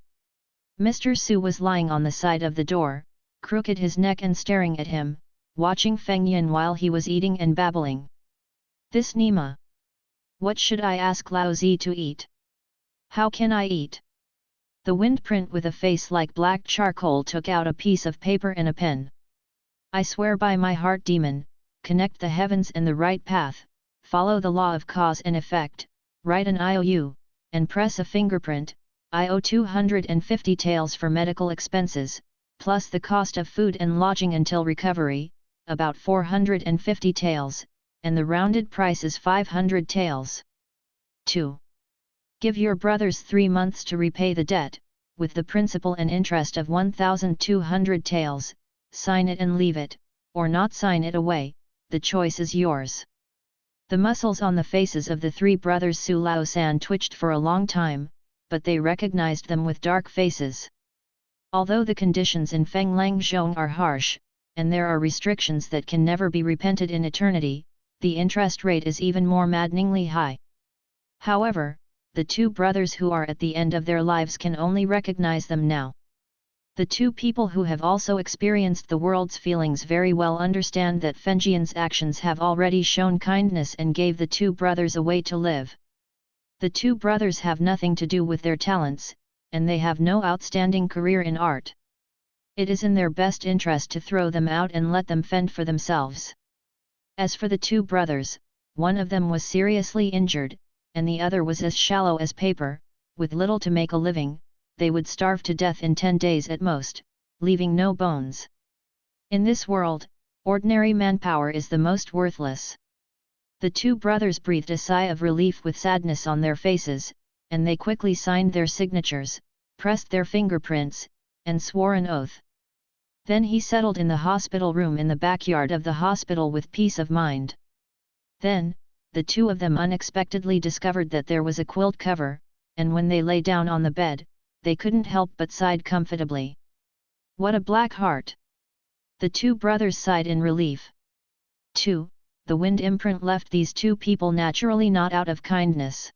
Mr. Su was lying on the side of the door, crooked his neck and staring at him, watching Feng Yin while he was eating and babbling. "This Nima. What should I ask Lao Zi to eat? How can I eat?" The windprint with a face like black charcoal took out a piece of paper and a pen. "I swear by my heart demon, connect the heavens and the right path, follow the law of cause and effect, write an IOU, and press a fingerprint, I owe 250 taels for medical expenses, plus the cost of food and lodging until recovery, about 450 taels, and the rounded price is 500 taels. 2. Give your brothers 3 months to repay the debt, with the principal and interest of 1,200 taels, sign it and leave it, or not sign it away, the choice is yours." The muscles on the faces of the 3 brothers Su Laosan twitched for a long time, but they recognized them with dark faces. Although the conditions in Feng Langzhong are harsh, and there are restrictions that can never be repented in eternity, the interest rate is even more maddeningly high. However, the 2 brothers who are at the end of their lives can only recognize them now. The 2 people who have also experienced the world's feelings very well understand that Fenjian's actions have already shown kindness and gave the 2 brothers a way to live. The 2 brothers have nothing to do with their talents, and they have no outstanding career in art. It is in their best interest to throw them out and let them fend for themselves. As for the 2 brothers, one of them was seriously injured, and the other was as shallow as paper, with little to make a living. They would starve to death in 10 days at most, leaving no bones. In this world, ordinary manpower is the most worthless. The 2 brothers breathed a sigh of relief with sadness on their faces, and they quickly signed their signatures, pressed their fingerprints, and swore an oath. Then he settled in the hospital room in the backyard of the hospital with peace of mind. Then, the 2 of them unexpectedly discovered that there was a quilt cover, and when they lay down on the bed, they couldn't help but sighed comfortably. "What a black heart!" The 2 brothers sighed in relief. 2. The wind imprint left these 2 people naturally not out of kindness.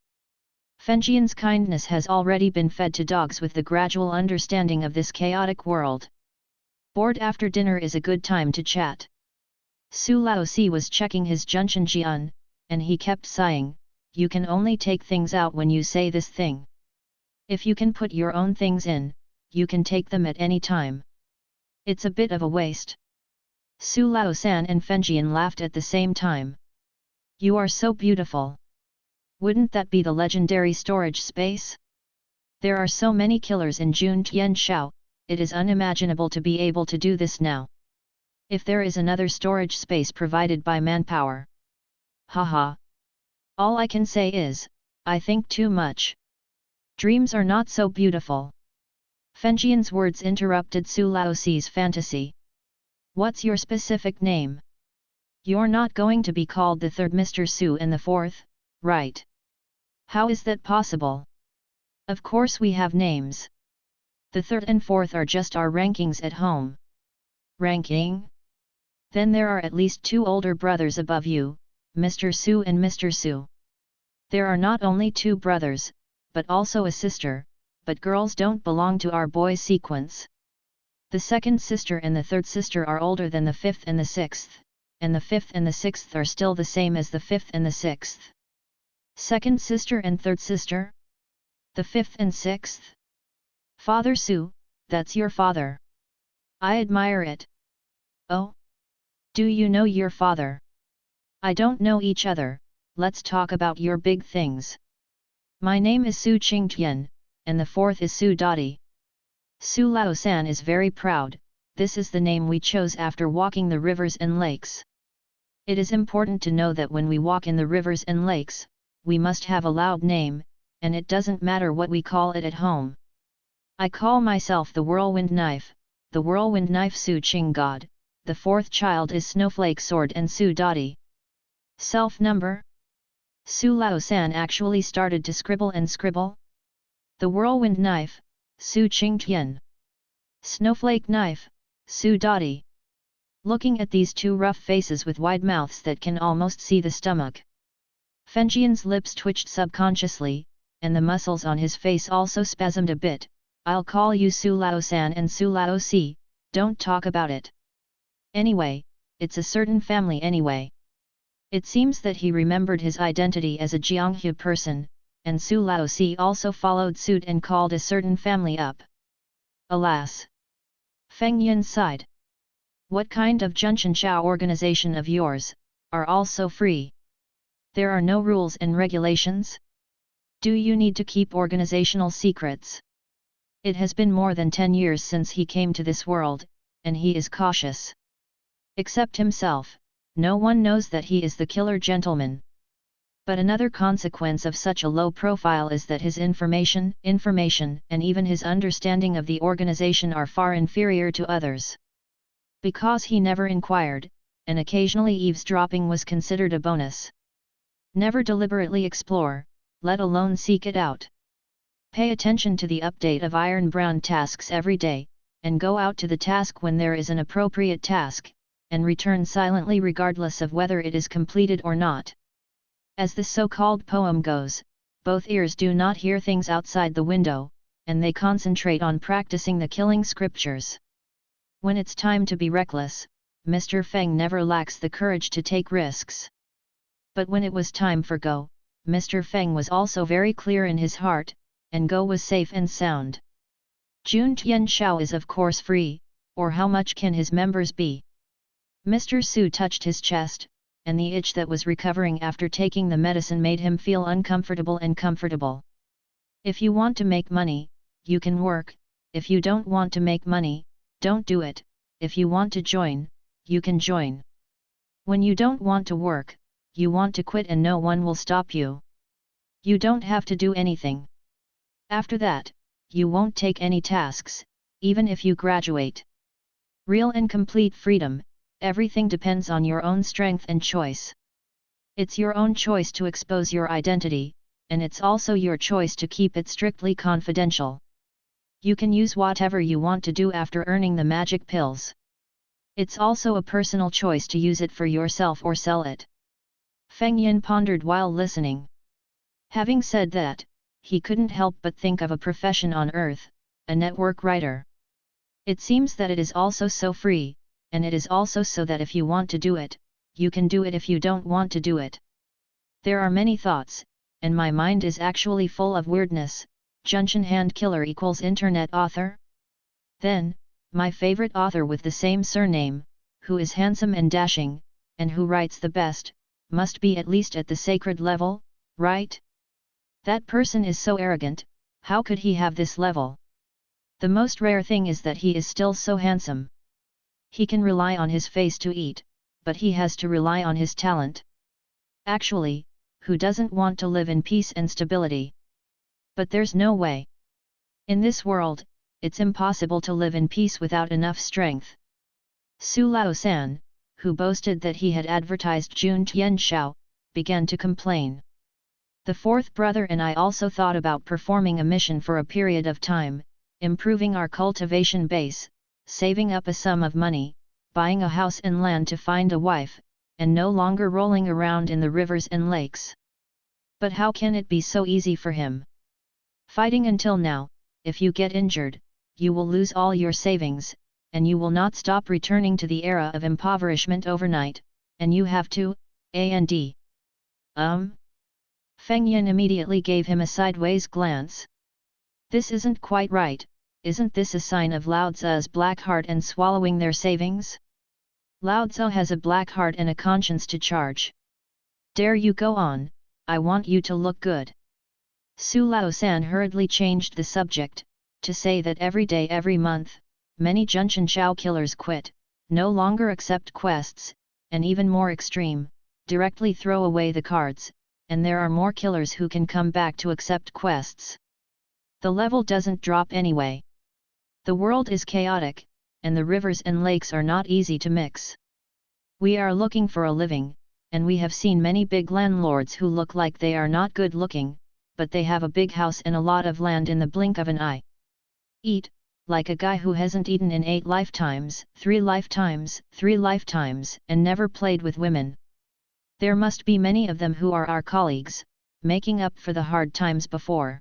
Fenjian's kindness has already been fed to dogs with the gradual understanding of this chaotic world. Bored after dinner is a good time to chat. Su Laosi was checking his Junchen, and he kept sighing, "You can only take things out when you say this thing. If you can put your own things in, you can take them at any time. It's a bit of a waste." Su Laosan and Fenjian laughed at the same time. "You are so beautiful. Wouldn't that be the legendary storage space? There are so many killers in Juntian Shao, it is unimaginable to be able to do this now. If there is another storage space provided by manpower. Haha. All I can say is, I think too much. Dreams are not so beautiful." Fenjian's words interrupted Su Laosi's fantasy. What's your specific name? You're not going to be called the third Mr. Su and the fourth, right? How is that possible? Of course we have names. The third and fourth are just our rankings at home. Ranking? Then there are at least 2 older brothers above you, Mr. Su and Mr. Su. There are not only 2 brothers, but also a sister, but girls don't belong to our boys sequence. The second sister and the third sister are older than the fifth and the sixth, and the fifth and the sixth are still the same as the fifth and the sixth. Second sister and third sister? The fifth and sixth? Father Su, that's your father. I admire it. Oh? Do you know your father? I don't know each other, let's talk about your big things. My name is Su Qingtian, and the fourth is Su Dadi. Su Lao-san is very proud, this is the name we chose after walking the rivers and lakes. It is important to know that when we walk in the rivers and lakes, we must have a loud name, and it doesn't matter what we call it at home. I call myself the Whirlwind Knife, the Whirlwind Knife Su Qing God. The fourth child is Snowflake Sword and Su Dadi. Self number? Su Lao-san actually started to scribble and scribble. The Whirlwind Knife, Su Qingtian. Snowflake Knife, Su Dadi. Looking at these 2 rough faces with wide mouths that can almost see the stomach. Fengjian's lips twitched subconsciously, and the muscles on his face also spasmed a bit. I'll call you Su Lao-san and Su Lao-si, don't talk about it. Anyway, it's a certain family anyway. It seems that he remembered his identity as a Jianghu person, and Su Lao-si also followed suit and called a certain family up. Alas! Feng Yin sighed. What kind of Junqianshao organization of yours, are all so free? There are no rules and regulations? Do you need to keep organizational secrets? It has been more than 10 years since he came to this world, and he is cautious. Except himself, no one knows that he is the killer gentleman. But another consequence of such a low profile is that his information, and even his understanding of the organization are far inferior to others. Because he never inquired, and occasionally eavesdropping was considered a bonus. Never deliberately explore, let alone seek it out. Pay attention to the update of Iron Brown tasks every day, and go out to the task when there is an appropriate task, and return silently regardless of whether it is completed or not. As the so-called poem goes, both ears do not hear things outside the window, and they concentrate on practicing the killing scriptures. When it's time to be reckless, Mr. Feng never lacks the courage to take risks. But when it was time for go, Mr. Feng was also very clear in his heart, and go was safe and sound. Jun Tianshao is of course free, or how much can his members be? Mr. Su touched his chest, and the itch that was recovering after taking the medicine made him feel uncomfortable and comfortable. If you want to make money, you can work, if you don't want to make money, don't do it, if you want to join, you can join. When you don't want to work, you want to quit and no one will stop you. You don't have to do anything. After that, you won't take any tasks, even if you graduate. Real and complete freedom, everything depends on your own strength and choice. It's your own choice to expose your identity, and it's also your choice to keep it strictly confidential. You can use whatever you want to do after earning the magic pills. It's also a personal choice to use it for yourself or sell it. Feng Yin pondered while listening. Having said that, he couldn't help but think of a profession on Earth, a network writer. It seems that it is also so free, and it is also so that if you want to do it, you can do it if you don't want to do it. There are many thoughts, and my mind is actually full of weirdness. Junqian Hand Killer equals internet author? Then, my favorite author with the same surname, who is handsome and dashing, and who writes the best, must be at least at the sacred level, right? That person is so arrogant, how could he have this level? The most rare thing is that he is still so handsome. He can rely on his face to eat, but he has to rely on his talent. Actually, who doesn't want to live in peace and stability? But there's no way. In this world, it's impossible to live in peace without enough strength. Su Lao-san, who boasted that he had advertised Jun Tianshao, began to complain. The fourth brother and I also thought about performing a mission for a period of time, improving our cultivation base, saving up a sum of money, buying a house and land to find a wife, and no longer rolling around in the rivers and lakes. But how can it be so easy for him? Fighting until now, if you get injured, you will lose all your savings, and you will not stop returning to the era of impoverishment overnight, and you have to, and. Feng Yin immediately gave him a sideways glance. This isn't quite right, isn't this a sign of Lao Tzu's black heart and swallowing their savings? Lao Tzu has a black heart and a conscience to charge. Dare you go on, I want you to look good. Su Lao-san hurriedly changed the subject, to say that every day every month, many Junshan Chao killers quit, no longer accept quests, and even more extreme, directly throw away the cards, and there are more killers who can come back to accept quests. The level doesn't drop anyway. The world is chaotic, and the rivers and lakes are not easy to mix. We are looking for a living, and we have seen many big landlords who look like they are not good looking, but they have a big house and a lot of land in the blink of an eye. Eat, like a guy who hasn't eaten in 8 lifetimes, 3 lifetimes, 3 lifetimes, and never played with women. There must be many of them who are our colleagues, making up for the hard times before.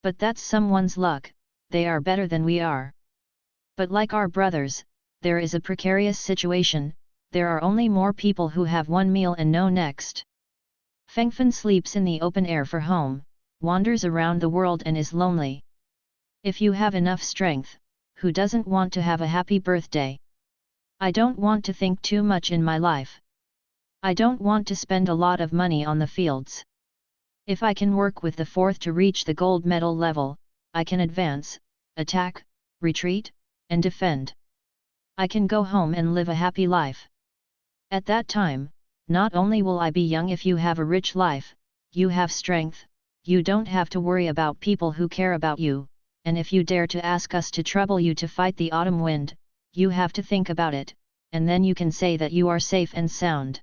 But that's someone's luck, they are better than we are. But like our brothers, there is a precarious situation, there are only more people who have one meal and no next. Fengfen sleeps in the open air for home, wanders around the world and is lonely. If you have enough strength, who doesn't want to have a happy birthday? I don't want to think too much in my life. I don't want to spend a lot of money on the fields. If I can work with the fourth to reach the gold medal level, I can advance, attack, retreat, and defend. I can go home and live a happy life. At that time, not only will I be young if you have a rich life, you have strength, you don't have to worry about people who care about you, and if you dare to ask us to trouble you to fight the autumn wind, you have to think about it, and then you can say that you are safe and sound.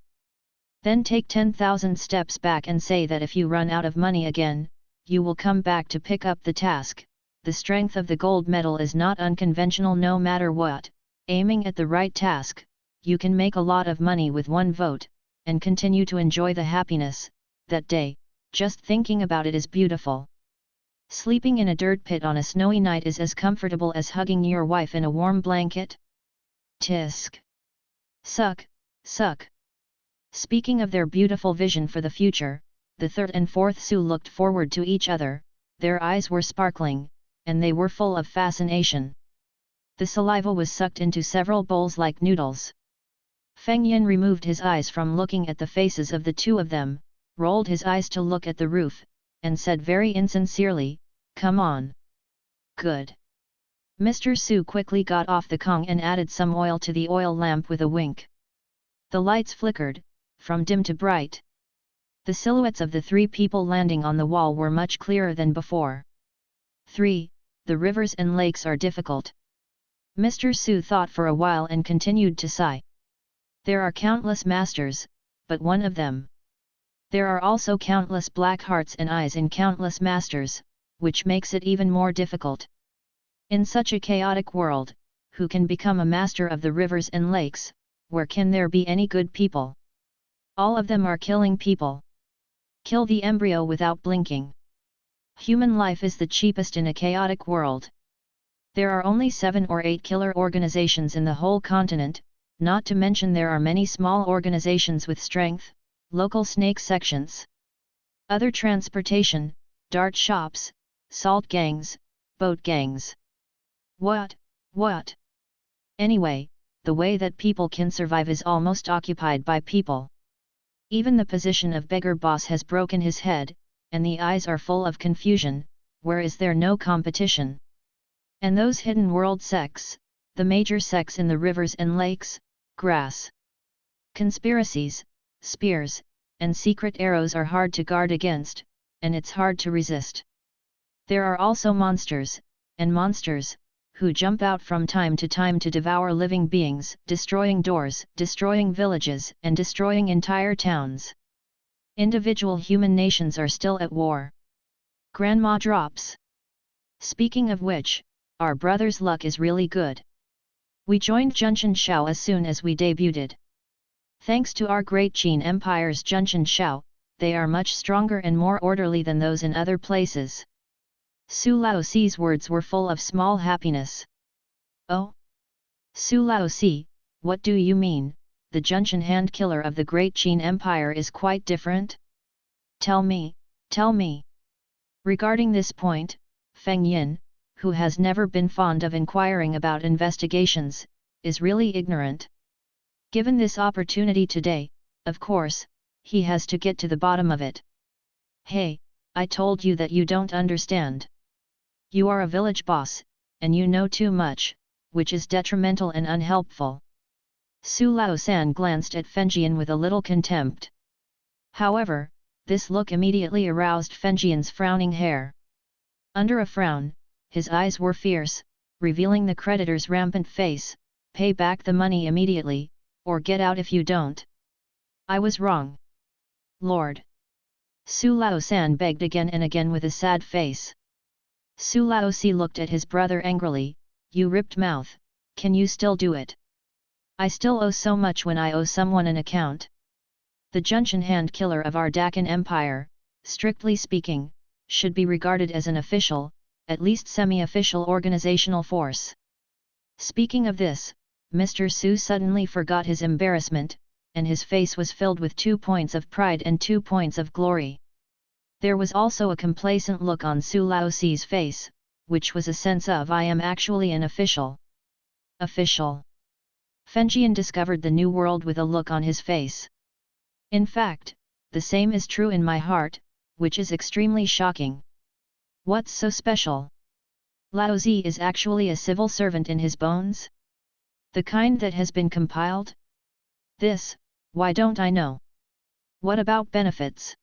Then take 10,000 steps back and say that if you run out of money again, you will come back to pick up the task. The strength of the gold medal is not unconventional no matter what, aiming at the right task, you can make a lot of money with one vote, and continue to enjoy the happiness, that day, just thinking about it is beautiful. Sleeping in a dirt pit on a snowy night is as comfortable as hugging your wife in a warm blanket. Tisk. Suck, suck. Speaking of their beautiful vision for the future, the third and fourth Su looked forward to each other, their eyes were sparkling, and they were full of fascination. The saliva was sucked into several bowls like noodles. Feng Yin removed his eyes from looking at the faces of the two of them, rolled his eyes to look at the roof, and said very insincerely, "Come on." "Good." Mr. Su quickly got off the Kong and added some oil to the oil lamp with a wink. The lights flickered, from dim to bright. The silhouettes of the 3 people landing on the wall were much clearer than before. 3. The rivers and lakes are difficult. Mr. Su thought for a while and continued to sigh. There are countless masters, but one of them. There are also countless black hearts and eyes in countless masters, which makes it even more difficult. In such a chaotic world, who can become a master of the rivers and lakes, where can there be any good people? All of them are killing people. Kill the embryo without blinking. Human life is the cheapest in a chaotic world. There are only 7 or 8 killer organizations in the whole continent, not to mention there are many small organizations with strength, local snake sections. Other transportation, dart shops, salt gangs, boat gangs. What? Anyway, the way that people can survive is almost occupied by people. Even the position of beggar boss has broken his head, and the eyes are full of confusion, where is there no competition? And those hidden world sects, the major sects in the rivers and lakes, grass. Conspiracies, spears, and secret arrows are hard to guard against, and it's hard to resist. There are also monsters, and monsters, who jump out from time to devour living beings, destroying doors, destroying villages, and destroying entire towns. Individual human nations are still at war. Grandma drops. Speaking of which, our brother's luck is really good. We joined Junshan Shao as soon as we debuted. Thanks to our great Qin Empire's Junshan Shao, they are much stronger and more orderly than those in other places. Su Laoxi's words were full of small happiness. Oh? Su Laoxi, what do you mean, the Junshan hand killer of the great Qin Empire is quite different? Tell me, tell me. Regarding this point, Feng Yin, who has never been fond of inquiring about investigations, is really ignorant. Given this opportunity today, of course, he has to get to the bottom of it. Hey, I told you that you don't understand. You are a village boss, and you know too much, which is detrimental and unhelpful. Su Laosan glanced at Fengjian with a little contempt. However, this look immediately aroused Fengjian's frowning hair. Under a frown, his eyes were fierce, revealing the creditor's rampant face. Pay back the money immediately, or get out if you don't. I was wrong. Lord. Su Laosan begged again and again with a sad face. Su Laosi looked at his brother angrily. You ripped mouth, can you still do it? I still owe so much when I owe someone an account. The Junshan hand killer of our Dakin Empire, strictly speaking, should be regarded as an official, at least semi-official organizational force. Speaking of this, Mr. Su suddenly forgot his embarrassment, and his face was filled with 2 points of pride and 2 points of glory. There was also a complacent look on Su Laoxi's face, which was a sense of I am actually an official. Official. Fengjian discovered the new world with a look on his face. In fact, the same is true in my heart, which is extremely shocking. What's so special? Laozi is actually a civil servant in his bones? The kind that has been compiled? This, why don't I know? What about benefits?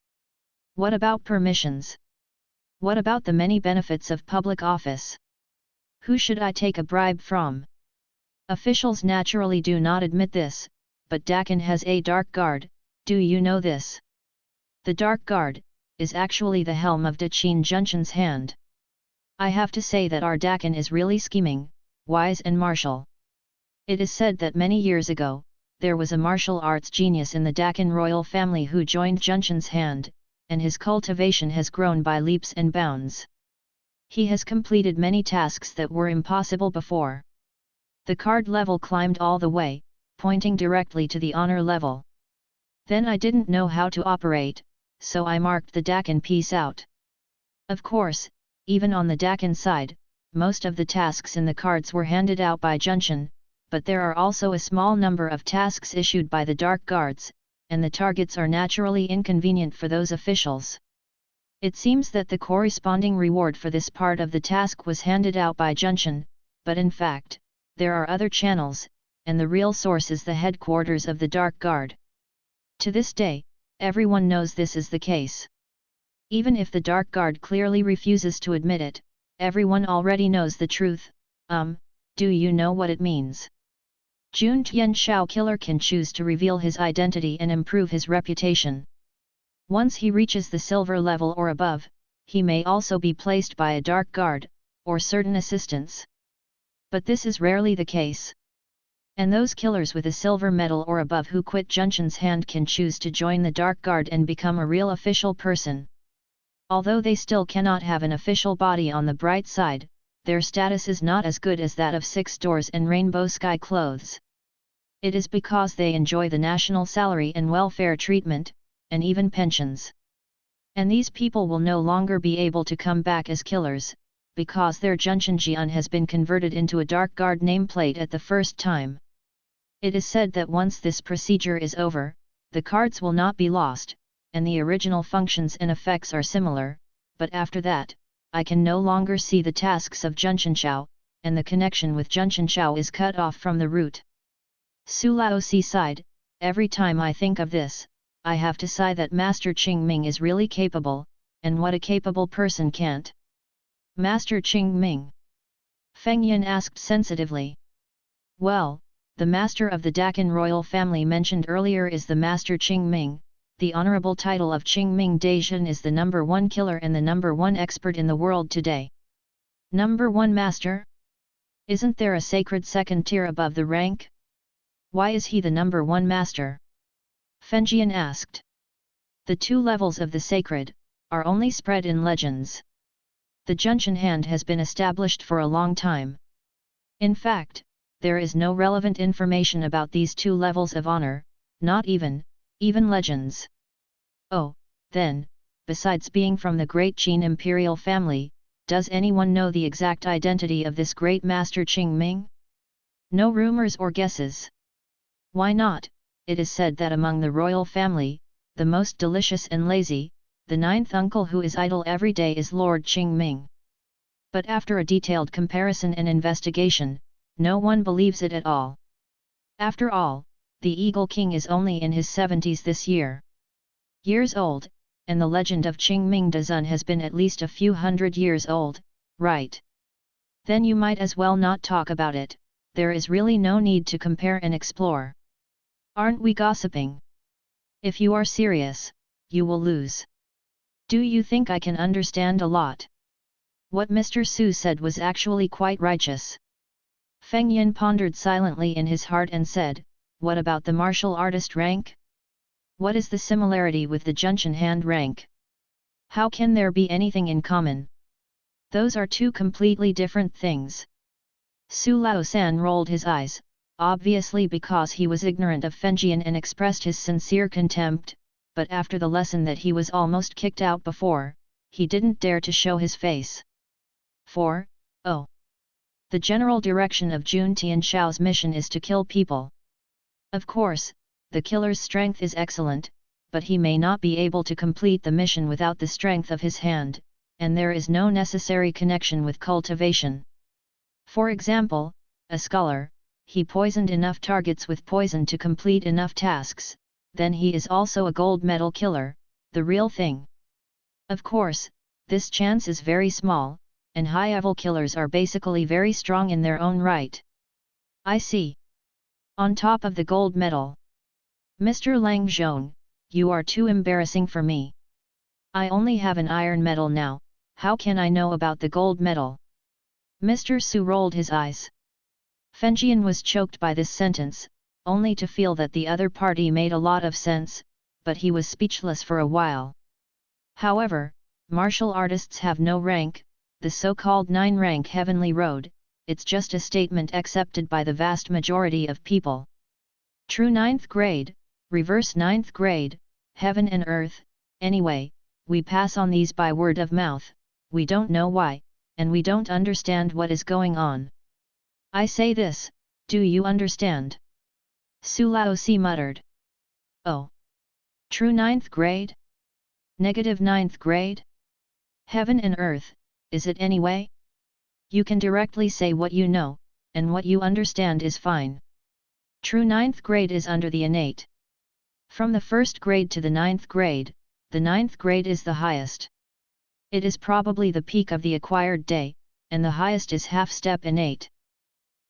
What about permissions? What about the many benefits of public office? Who should I take a bribe from? Officials naturally do not admit this, but Dakin has a dark guard, do you know this? The dark guard is actually the helm of Daqin Junshan's hand. I have to say that our Dakin is really scheming, wise and martial. It is said that many years ago, there was a martial arts genius in the Dakin royal family who joined Junshan's hand, and his cultivation has grown by leaps and bounds. He has completed many tasks that were impossible before. The card level climbed all the way, pointing directly to the honor level. Then I didn't know how to operate, so I marked the Dakin piece out. Of course, even on the Dakin side, most of the tasks in the cards were handed out by Junshan, but there are also a small number of tasks issued by the Dark Guards, and the targets are naturally inconvenient for those officials. It seems that the corresponding reward for this part of the task was handed out by Junshan, but in fact, there are other channels, and the real source is the headquarters of the Dark Guard. To this day, everyone knows this is the case. Even if the Dark Guard clearly refuses to admit it, everyone already knows the truth. Do you know what it means? Jun Tian Shao killer can choose to reveal his identity and improve his reputation. Once he reaches the silver level or above, he may also be placed by a Dark Guard, or certain assistants. But this is rarely the case. And those killers with a silver medal or above who quit Junshan's hand can choose to join the Dark Guard and become a real official person. Although they still cannot have an official body on the bright side, their status is not as good as that of Six Doors and Rainbow Sky Clothes. It is because they enjoy the national salary and welfare treatment, and even pensions. And these people will no longer be able to come back as killers, because their Junshanjian has been converted into a Dark Guard nameplate at the first time. It is said that once this procedure is over, the cards will not be lost, and the original functions and effects are similar, but after that, I can no longer see the tasks of Junshanshao, and the connection with Junshanshao is cut off from the root. Su Laoxi sighed, every time I think of this, I have to sigh that Master Qing Ming is really capable, and what a capable person can't. Master Qing Ming. Feng Yin asked sensitively. Well, the master of the Dakin royal family mentioned earlier is the Master Qing Ming. The honorable title of Qing Ming Daishan is the #1 killer and the #1 expert in the world today. #1 master? Isn't there a sacred second tier above the rank? Why is he the #1 master? Fengjian asked. The two levels of the sacred are only spread in legends. The Junshan hand has been established for a long time. In fact, there is no relevant information about these two levels of honor, not even legends. Oh, then, besides being from the great Qin imperial family, does anyone know the exact identity of this great master Qing Ming? No rumors or guesses. Why not? It is said that among the royal family, the most delicious and lazy, the ninth uncle who is idle every day is Lord Qing Ming. But after a detailed comparison and investigation, no one believes it at all. After all, the Eagle King is only in his 70s this years old, and the legend of Qing Ming Dazun has been at least a few hundred years old, right? Then you might as well not talk about it, there is really no need to compare and explore. Aren't we gossiping? If you are serious, you will lose. Do you think I can understand a lot? What Mr. Su said was actually quite righteous. Feng Yin pondered silently in his heart and said, what about the martial artist rank? What is the similarity with the Junshan hand rank? How can there be anything in common? Those are two completely different things. Su Laosan rolled his eyes, obviously because he was ignorant of Fengjian and expressed his sincere contempt, but after the lesson that he was almost kicked out before, he didn't dare to show his face. 4. Oh. The general direction of Jun Tianshao's mission is to kill people. Of course, the killer's strength is excellent, but he may not be able to complete the mission without the strength of his hand, and there is no necessary connection with cultivation. For example, a scholar, he poisoned enough targets with poison to complete enough tasks, then he is also a gold medal killer, the real thing. Of course, this chance is very small, and high-level killers are basically very strong in their own right. I see. On top of the gold medal. Mr. Lang Zhong, you are too embarrassing for me. I only have an iron medal now, how can I know about the gold medal? Mr. Su rolled his eyes. Fengjian was choked by this sentence, only to feel that the other party made a lot of sense, but he was speechless for a while. However, martial artists have no rank, the so-called 9-rank heavenly road, it's just a statement accepted by the vast majority of people. True 9th grade, reverse 9th grade, heaven and earth, anyway, we pass on these by word of mouth, we don't know why, and we don't understand what is going on. I say this, do you understand? Su Laosi muttered. Oh. True 9th grade? Negative 9th grade? Heaven and earth, is it anyway? You can directly say what you know, and what you understand is fine. True 9th grade is under the innate. From the 1st grade to the 9th grade, the 9th grade is the highest. It is probably the peak of the acquired day, and the highest is half-step innate.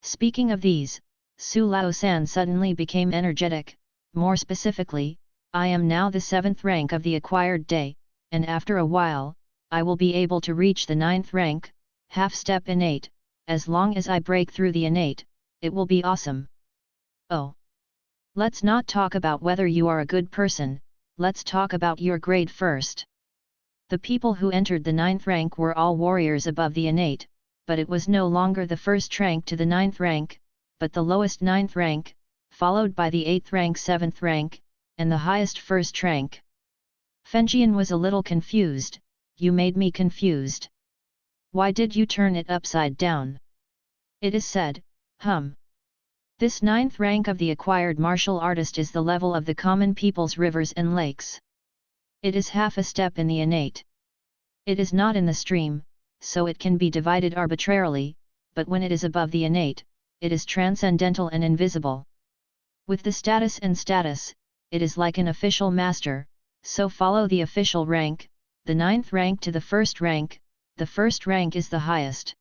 Speaking of these, Su Laosan suddenly became energetic, more specifically, I am now the 7th rank of the acquired day, and after a while, I will be able to reach the 9th rank, half-step innate, as long as I break through the innate, it will be awesome. Oh. Let's not talk about whether you are a good person, let's talk about your grade first. The people who entered the 9th rank were all warriors above the innate, but it was no longer the 1st rank to the 9th rank, but the lowest 9th rank, followed by the 8th rank 7th rank, and the highest 1st rank. Fengjian was a little confused, you made me confused. Why did you turn it upside down? It is said, This 9th rank of the acquired martial artist is the level of the common people's rivers and lakes. It is half a step in the innate. It is not in the stream, so it can be divided arbitrarily, but when it is above the innate, it is transcendental and invisible. With the status and status, it is like an official master, so follow the official rank, the 9th rank to the 1st rank, the 1st rank is the highest.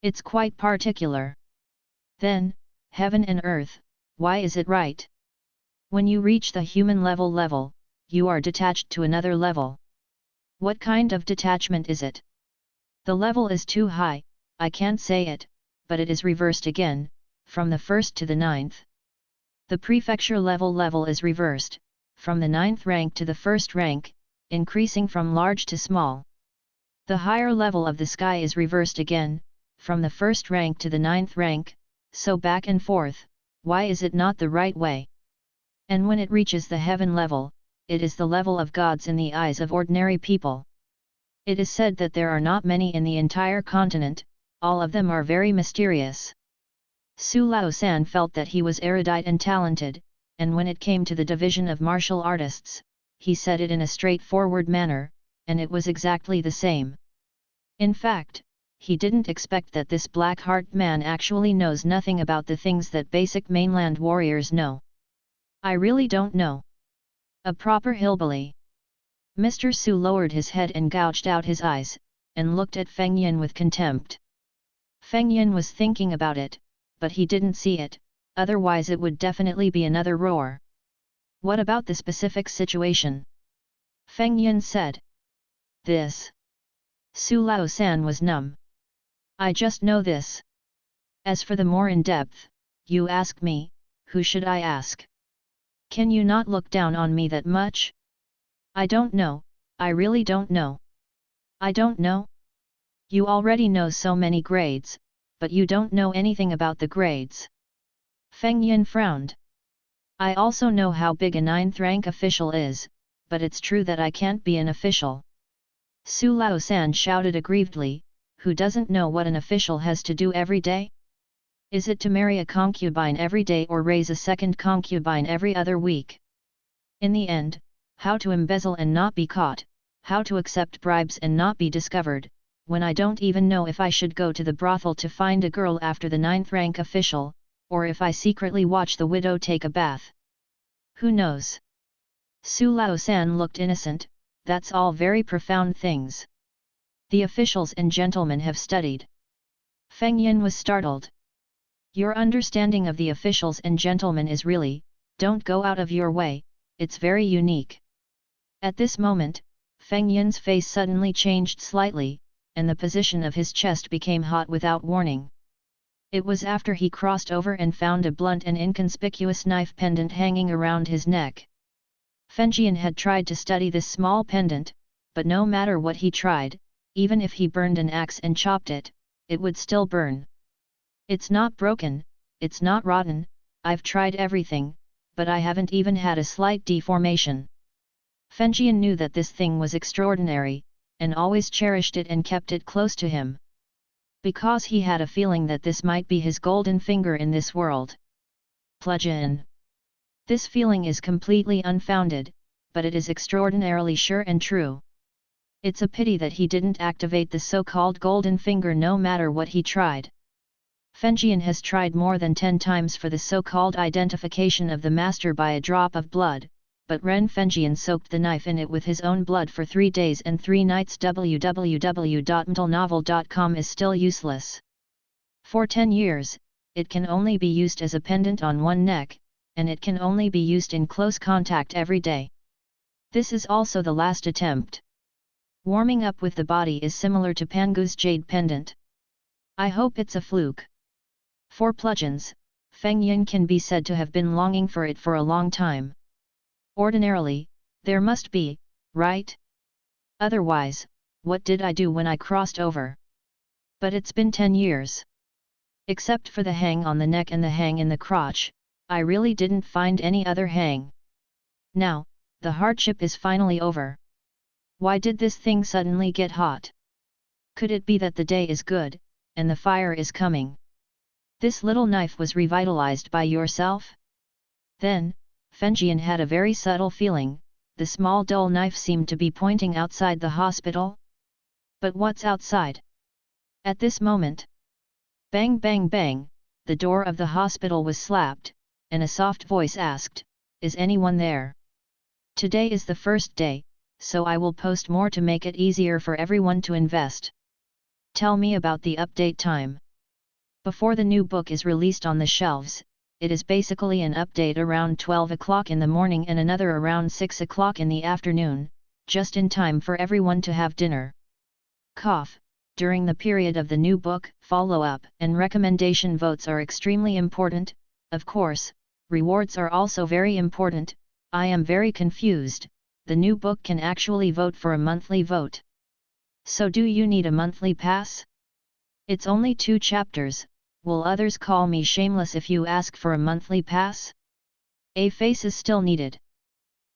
It's quite particular. Then, heaven and earth, why is it right? When you reach the human level, you are detached to another level. What kind of detachment is it? The level is too high, I can't say it, but it is reversed again, from the first to the ninth. The prefecture level is reversed, from the ninth rank to the first rank, increasing from large to small. The higher level of the sky is reversed again, from the first rank to the ninth rank, so back and forth. Why is it not the right way? And when it reaches the heaven level, it is the level of gods in the eyes of ordinary people. It is said that there are not many in the entire continent, all of them are very mysterious. Su Lao-san felt that he was erudite and talented, and when it came to the division of martial artists, he said it in a straightforward manner, and it was exactly the same. In fact, he didn't expect that this black-heart man actually knows nothing about the things that basic mainland warriors know. I really don't know. A proper hillbilly. Mr. Su lowered his head and gouged out his eyes, and looked at Feng Yin with contempt. Feng Yin was thinking about it, but he didn't see it, otherwise it would definitely be another roar. What about the specific situation? Feng Yin said. This. Su Lao-san was numb. I just know this. As for the more in-depth, you ask me, who should I ask? Can you not look down on me that much? I don't know, I really don't know. I don't know? You already know so many grades, but you don't know anything about the grades. Feng Yin frowned. I also know how big a 9th rank official is, but it's true that I can't be an official. Su Lao-san shouted aggrievedly, who doesn't know what an official has to do every day? Is it to marry a concubine every day or raise a second concubine every other week? In the end, how to embezzle and not be caught, how to accept bribes and not be discovered, when I don't even know if I should go to the brothel to find a girl after the 9th rank official, or if I secretly watch the widow take a bath. Who knows? Su Lao-san looked innocent, that's all very profound things. The officials and gentlemen have studied. Feng Yin was startled. Your understanding of the officials and gentlemen is really, don't go out of your way, it's very unique. At this moment, Feng Yin's face suddenly changed slightly, and the position of his chest became hot without warning. It was after he crossed over and found a blunt and inconspicuous knife pendant hanging around his neck. Feng Jian had tried to study this small pendant, but no matter what he tried, even if he burned an axe and chopped it, it would still burn. It's not broken, it's not rotten, I've tried everything, but I haven't even had a slight deformation. Feng Jian knew that this thing was extraordinary, and always cherished it and kept it close to him. Because he had a feeling that this might be his golden finger in this world. Plug-in. This feeling is completely unfounded, but it is extraordinarily sure and true. It's a pity that he didn't activate the so-called golden finger no matter what he tried. Feng Jian has tried more than 10 times for the so-called identification of the master by a drop of blood, but Ren Feng Jian soaked the knife in it with his own blood for 3 days and 3 nights. www.mentalnovel.com is still useless. For 10 years, it can only be used as a pendant on one neck, and it can only be used in close contact every day. This is also the last attempt. Warming up with the body is similar to Pangu's jade pendant. I hope it's a fluke. For plugins, Feng Yin can be said to have been longing for it for a long time. Ordinarily, there must be, right? Otherwise, what did I do when I crossed over? But it's been 10 years. Except for the hang on the neck and the hang in the crotch, I really didn't find any other hang. Now, the hardship is finally over. Why did this thing suddenly get hot? Could it be that the day is good, and the fire is coming? This little knife was revitalized by yourself? Then, Feng Jian had a very subtle feeling, the small dull knife seemed to be pointing outside the hospital? But what's outside? At this moment, bang bang bang, the door of the hospital was slapped, and a soft voice asked, "Is anyone there? Today is the first day, so I will post more to make it easier for everyone to invest. Tell me about the update time." before the new book is released on the shelves. It is basically an update around 12 o'clock in the morning and another around 6 o'clock in the afternoon, just in time for everyone to have dinner. Cough. During the period of the new book, follow-up and recommendation votes are extremely important. Of course, rewards are also very important. I am very confused. The new book can actually vote for a monthly vote. So do you need a monthly pass? It's only 2 chapters. Will others call me shameless if you ask for a monthly pass? A face is still needed.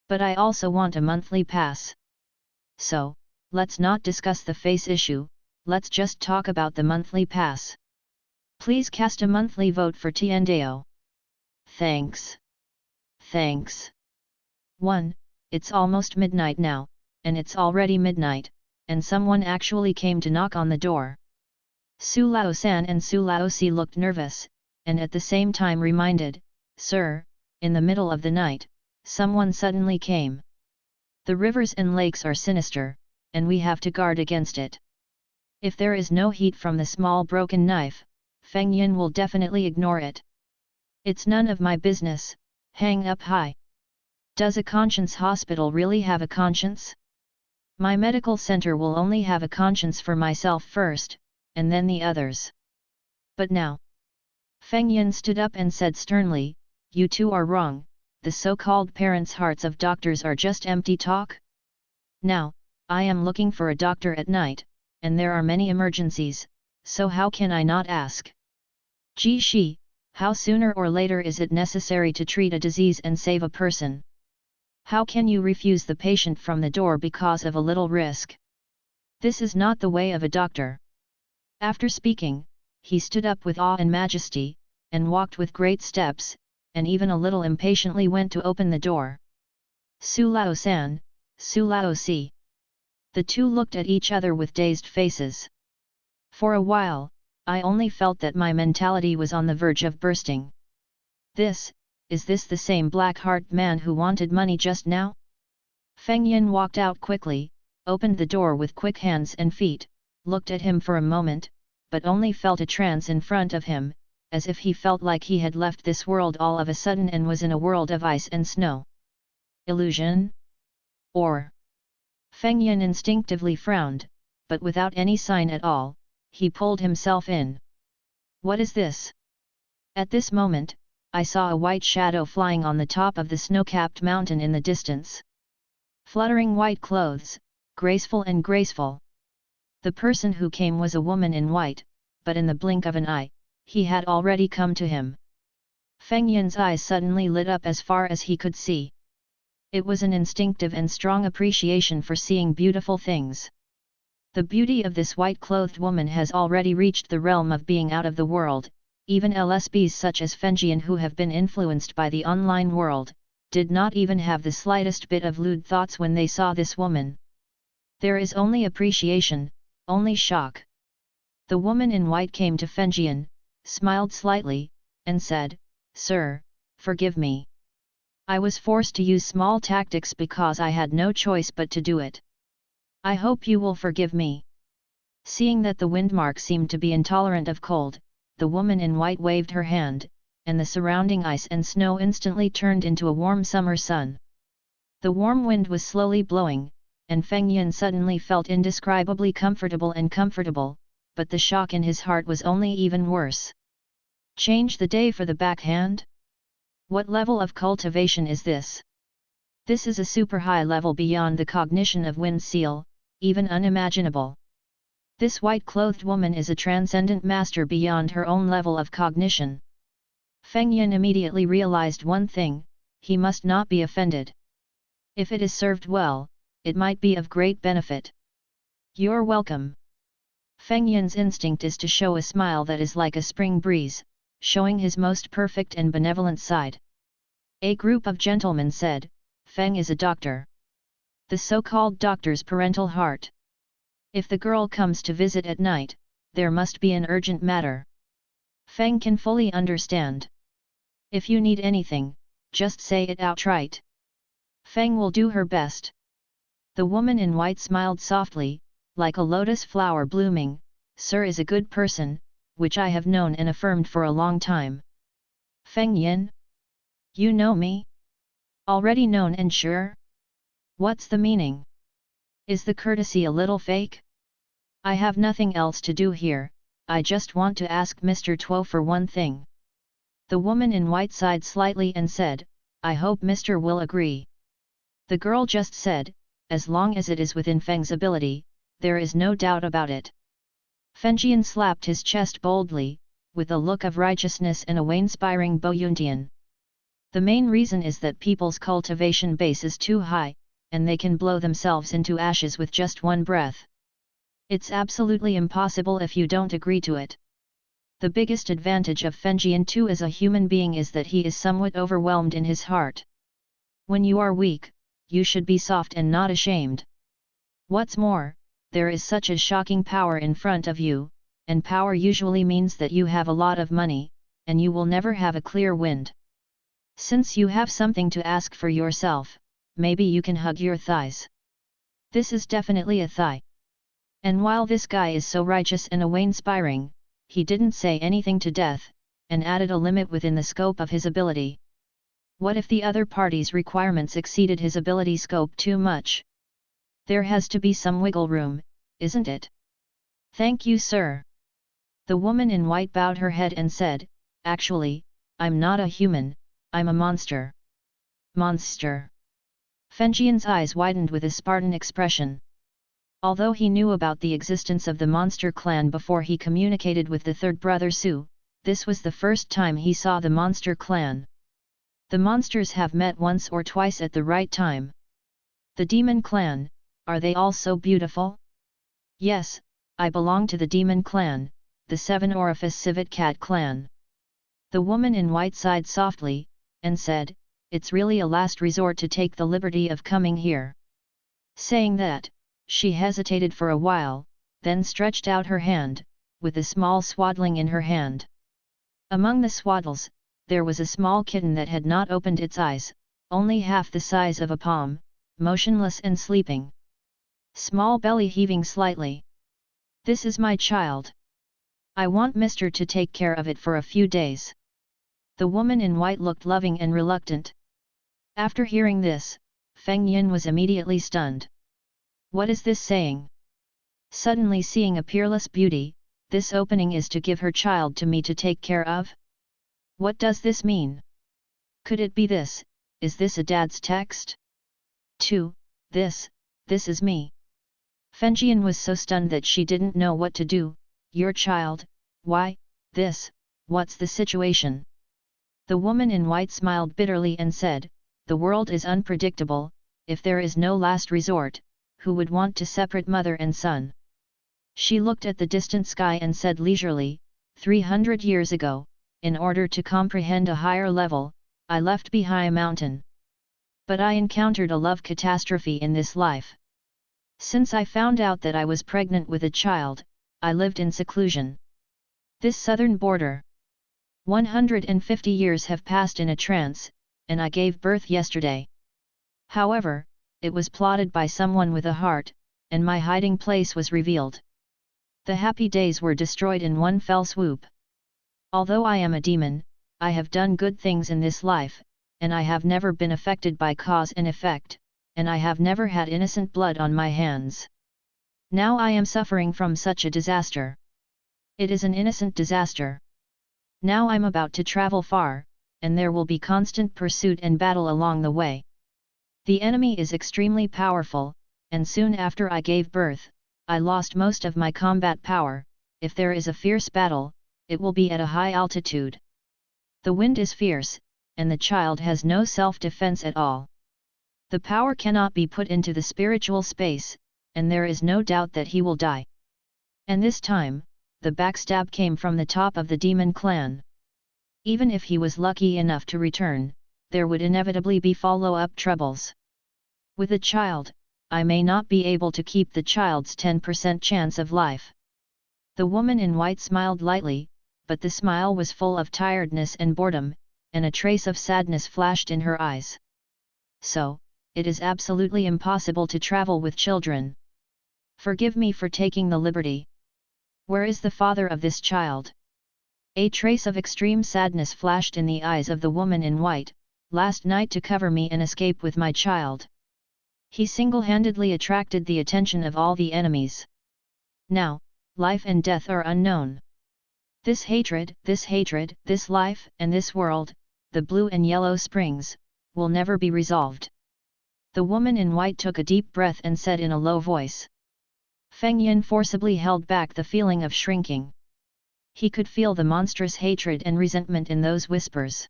But I also want a monthly pass. So, let's not discuss the face issue, let's just talk about the monthly pass. Please cast a monthly vote for Tiendeo. Thanks. Thanks. 1. It's almost midnight now, and it's already midnight, and someone actually came to knock on the door. Su Lao-san and Su Lao-si looked nervous, and at the same time reminded, "Sir, in the middle of the night, someone suddenly came. The rivers and lakes are sinister, and we have to guard against it. If there is no heat from the small broken knife, Feng Yin will definitely ignore it. It's none of my business, hang up high. Does a conscience hospital really have a conscience? My medical center will only have a conscience for myself first, and then the others. But now." Feng Yin stood up and said sternly, "You two are wrong, the so-called parents' hearts of doctors are just empty talk. Now, I am looking for a doctor at night, and there are many emergencies, so how can I not ask? Ji Shi, how sooner or later is it necessary to treat a disease and save a person? How can you refuse the patient from the door because of a little risk? This is not the way of a doctor." After speaking, he stood up with awe and majesty, and walked with great steps, and even a little impatiently went to open the door. "Su Lao-san, Su Lao-si." The two looked at each other with dazed faces. For a while, I only felt that my mentality was on the verge of bursting. Is this the same black-hearted man who wanted money just now? Feng Yin walked out quickly, opened the door with quick hands and feet, looked at him for a moment, but only felt a trance in front of him, as if he felt like he had left this world all of a sudden and was in a world of ice and snow. Illusion? Or? Feng Yin instinctively frowned, but without any sign at all, he pulled himself in. What is this? At this moment, I saw a white shadow flying on the top of the snow-capped mountain in the distance. Fluttering white clothes, graceful and graceful. The person who came was a woman in white, but in the blink of an eye, he had already come to him. Feng Yin's eyes suddenly lit up as far as he could see. It was an instinctive and strong appreciation for seeing beautiful things. The beauty of this white-clothed woman has already reached the realm of being out of the world. Even LSBs such as Fengjian who have been influenced by the online world, did not even have the slightest bit of lewd thoughts when they saw this woman. There is only appreciation, only shock. The woman in white came to Fengjian, smiled slightly, and said, "Sir, forgive me. I was forced to use small tactics because I had no choice but to do it. I hope you will forgive me." Seeing that the windmark seemed to be intolerant of cold, the woman in white waved her hand, and the surrounding ice and snow instantly turned into a warm summer sun. The warm wind was slowly blowing, and Feng Yin suddenly felt indescribably comfortable, but the shock in his heart was only even worse. Change the day for the backhand? What level of cultivation is this? This is a super high level beyond the cognition of Wind Seal, even unimaginable. This white-clothed woman is a transcendent master beyond her own level of cognition. Feng Yin immediately realized one thing: he must not be offended. If it is served well, it might be of great benefit. You're welcome. Feng Yin's instinct is to show a smile that is like a spring breeze, showing his most perfect and benevolent side. A group of gentlemen said, "Feng is a doctor. The so-called doctor's parental heart. If the girl comes to visit at night, there must be an urgent matter. Feng can fully understand. If you need anything, just say it outright. Feng will do her best." The woman in white smiled softly, like a lotus flower blooming. "Sir is a good person, which I have known and affirmed for a long time. Feng Yin? You know me? Already known and sure? What's the meaning? Is the courtesy a little fake? I have nothing else to do here, I just want to ask Mr. Tuo for one thing. The woman in white sighed slightly and said, I hope Mr. will agree. The girl just said, as long as it is within Feng's ability, there is no doubt about it. Fengjian slapped his chest boldly, with a look of righteousness and a awe-inspiring Boyuntian. The main reason is that people's cultivation base is too high, and they can blow themselves into ashes with just one breath. It's absolutely impossible if you don't agree to it. The biggest advantage of Fengjian too as a human being is that he is somewhat overwhelmed in his heart. When you are weak, you should be soft and not ashamed. What's more, there is such a shocking power in front of you, and power usually means that you have a lot of money, and you will never have a clear wind. Since you have something to ask for yourself, maybe you can hug your thighs. This is definitely a thigh. And while this guy is so righteous and awe-inspiring, he didn't say anything to death, and added a limit within the scope of his ability. What if the other party's requirements exceeded his ability scope too much? There has to be some wiggle room, isn't it? Thank you, sir. The woman in white bowed her head and said, actually, I'm not a human, I'm a monster. Monster. Fengjian's eyes widened with a Spartan expression. Although he knew about the existence of the monster clan before he communicated with the third brother Su, this was the first time he saw the monster clan. The monsters have met once or twice at the right time. The demon clan, are they all so beautiful? Yes, I belong to the demon clan, the Seven Orifice Civet Cat clan. The woman in white sighed softly, and said, it's really a last resort to take the liberty of coming here. Saying that, she hesitated for a while, then stretched out her hand, with a small swaddling in her hand. Among the swaddles, there was a small kitten that had not opened its eyes, only half the size of a palm, motionless and sleeping. Small belly heaving slightly. This is my child. I want Mr. to take care of it for a few days. The woman in white looked loving and reluctant. After hearing this, Feng Yin was immediately stunned. What is this saying? Suddenly seeing a peerless beauty, this opening is to give her child to me to take care of? What does this mean? Could it be this, is this a dad's text? 2. This is me. Fengjian was so stunned that she didn't know what to do. Your child, why, this, what's the situation? The woman in white smiled bitterly and said, the world is unpredictable, if there is no last resort, who would want to separate mother and son? She looked at the distant sky and said leisurely, 300 years ago, in order to comprehend a higher level, I left behind a mountain. But I encountered a love catastrophe in this life. Since I found out that I was pregnant with a child, I lived in seclusion. This southern border. 150 years have passed in a trance, and I gave birth yesterday. However, it was plotted by someone with a heart, and my hiding place was revealed. The happy days were destroyed in one fell swoop. Although I am a demon, I have done good things in this life, and I have never been affected by cause and effect, and I have never had innocent blood on my hands. Now I am suffering from such a disaster. It is an innocent disaster. Now I'm about to travel far, and there will be constant pursuit and battle along the way. The enemy is extremely powerful, and soon after I gave birth, I lost most of my combat power. If there is a fierce battle, it will be at a high altitude. The wind is fierce, and the child has no self-defense at all. The power cannot be put into the spiritual space, and there is no doubt that he will die. And this time, the backstab came from the top of the demon clan. Even if he was lucky enough to return, there would inevitably be follow-up troubles. With a child, I may not be able to keep the child's 10% chance of life. The woman in white smiled lightly, but the smile was full of tiredness and boredom, and a trace of sadness flashed in her eyes. So, it is absolutely impossible to travel with children. Forgive me for taking the liberty. Where is the father of this child? A trace of extreme sadness flashed in the eyes of the woman in white. Last night to cover me and escape with my child. He single-handedly attracted the attention of all the enemies. Now, life and death are unknown. This hatred, this life and this world, the blue and yellow springs, will never be resolved. The woman in white took a deep breath and said in a low voice. Feng Yin forcibly held back the feeling of shrinking. He could feel the monstrous hatred and resentment in those whispers.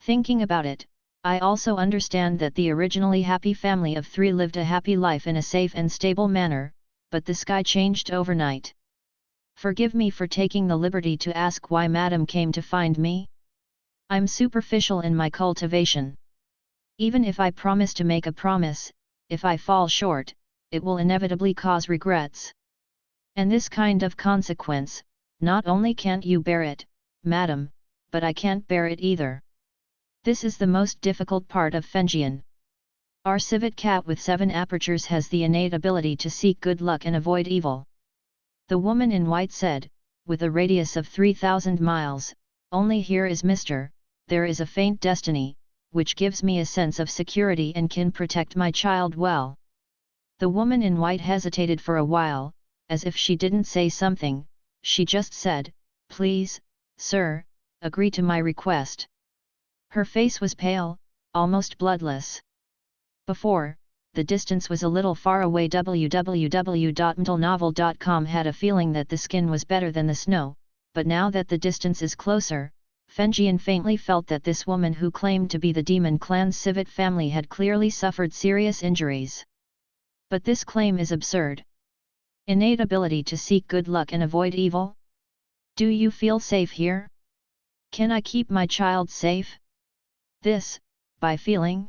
Thinking about it, I also understand that the originally happy family of three lived a happy life in a safe and stable manner, but the sky changed overnight. Forgive me for taking the liberty to ask why Madam came to find me? I'm superficial in my cultivation. Even if I promise to make a promise, if I fall short, it will inevitably cause regrets. And this kind of consequence, not only can't you bear it, Madam, but I can't bear it either. This is the most difficult part of Fengjian. Our civet cat with 7 apertures has the innate ability to seek good luck and avoid evil. The woman in white said, with a radius of 3,000 miles, only here is Mr. There is a faint destiny, which gives me a sense of security and can protect my child well. The woman in white hesitated for a while, as if she didn't say something, she just said, please, sir, agree to my request. Her face was pale, almost bloodless. Before, the distance was a little far away. www.mtlnovel.com had a feeling that the skin was better than the snow, but now that the distance is closer, Fengjian faintly felt that this woman who claimed to be the demon clan's civet family had clearly suffered serious injuries. But this claim is absurd. Innate ability to seek good luck and avoid evil? Do you feel safe here? Can I keep my child safe? This, by feeling?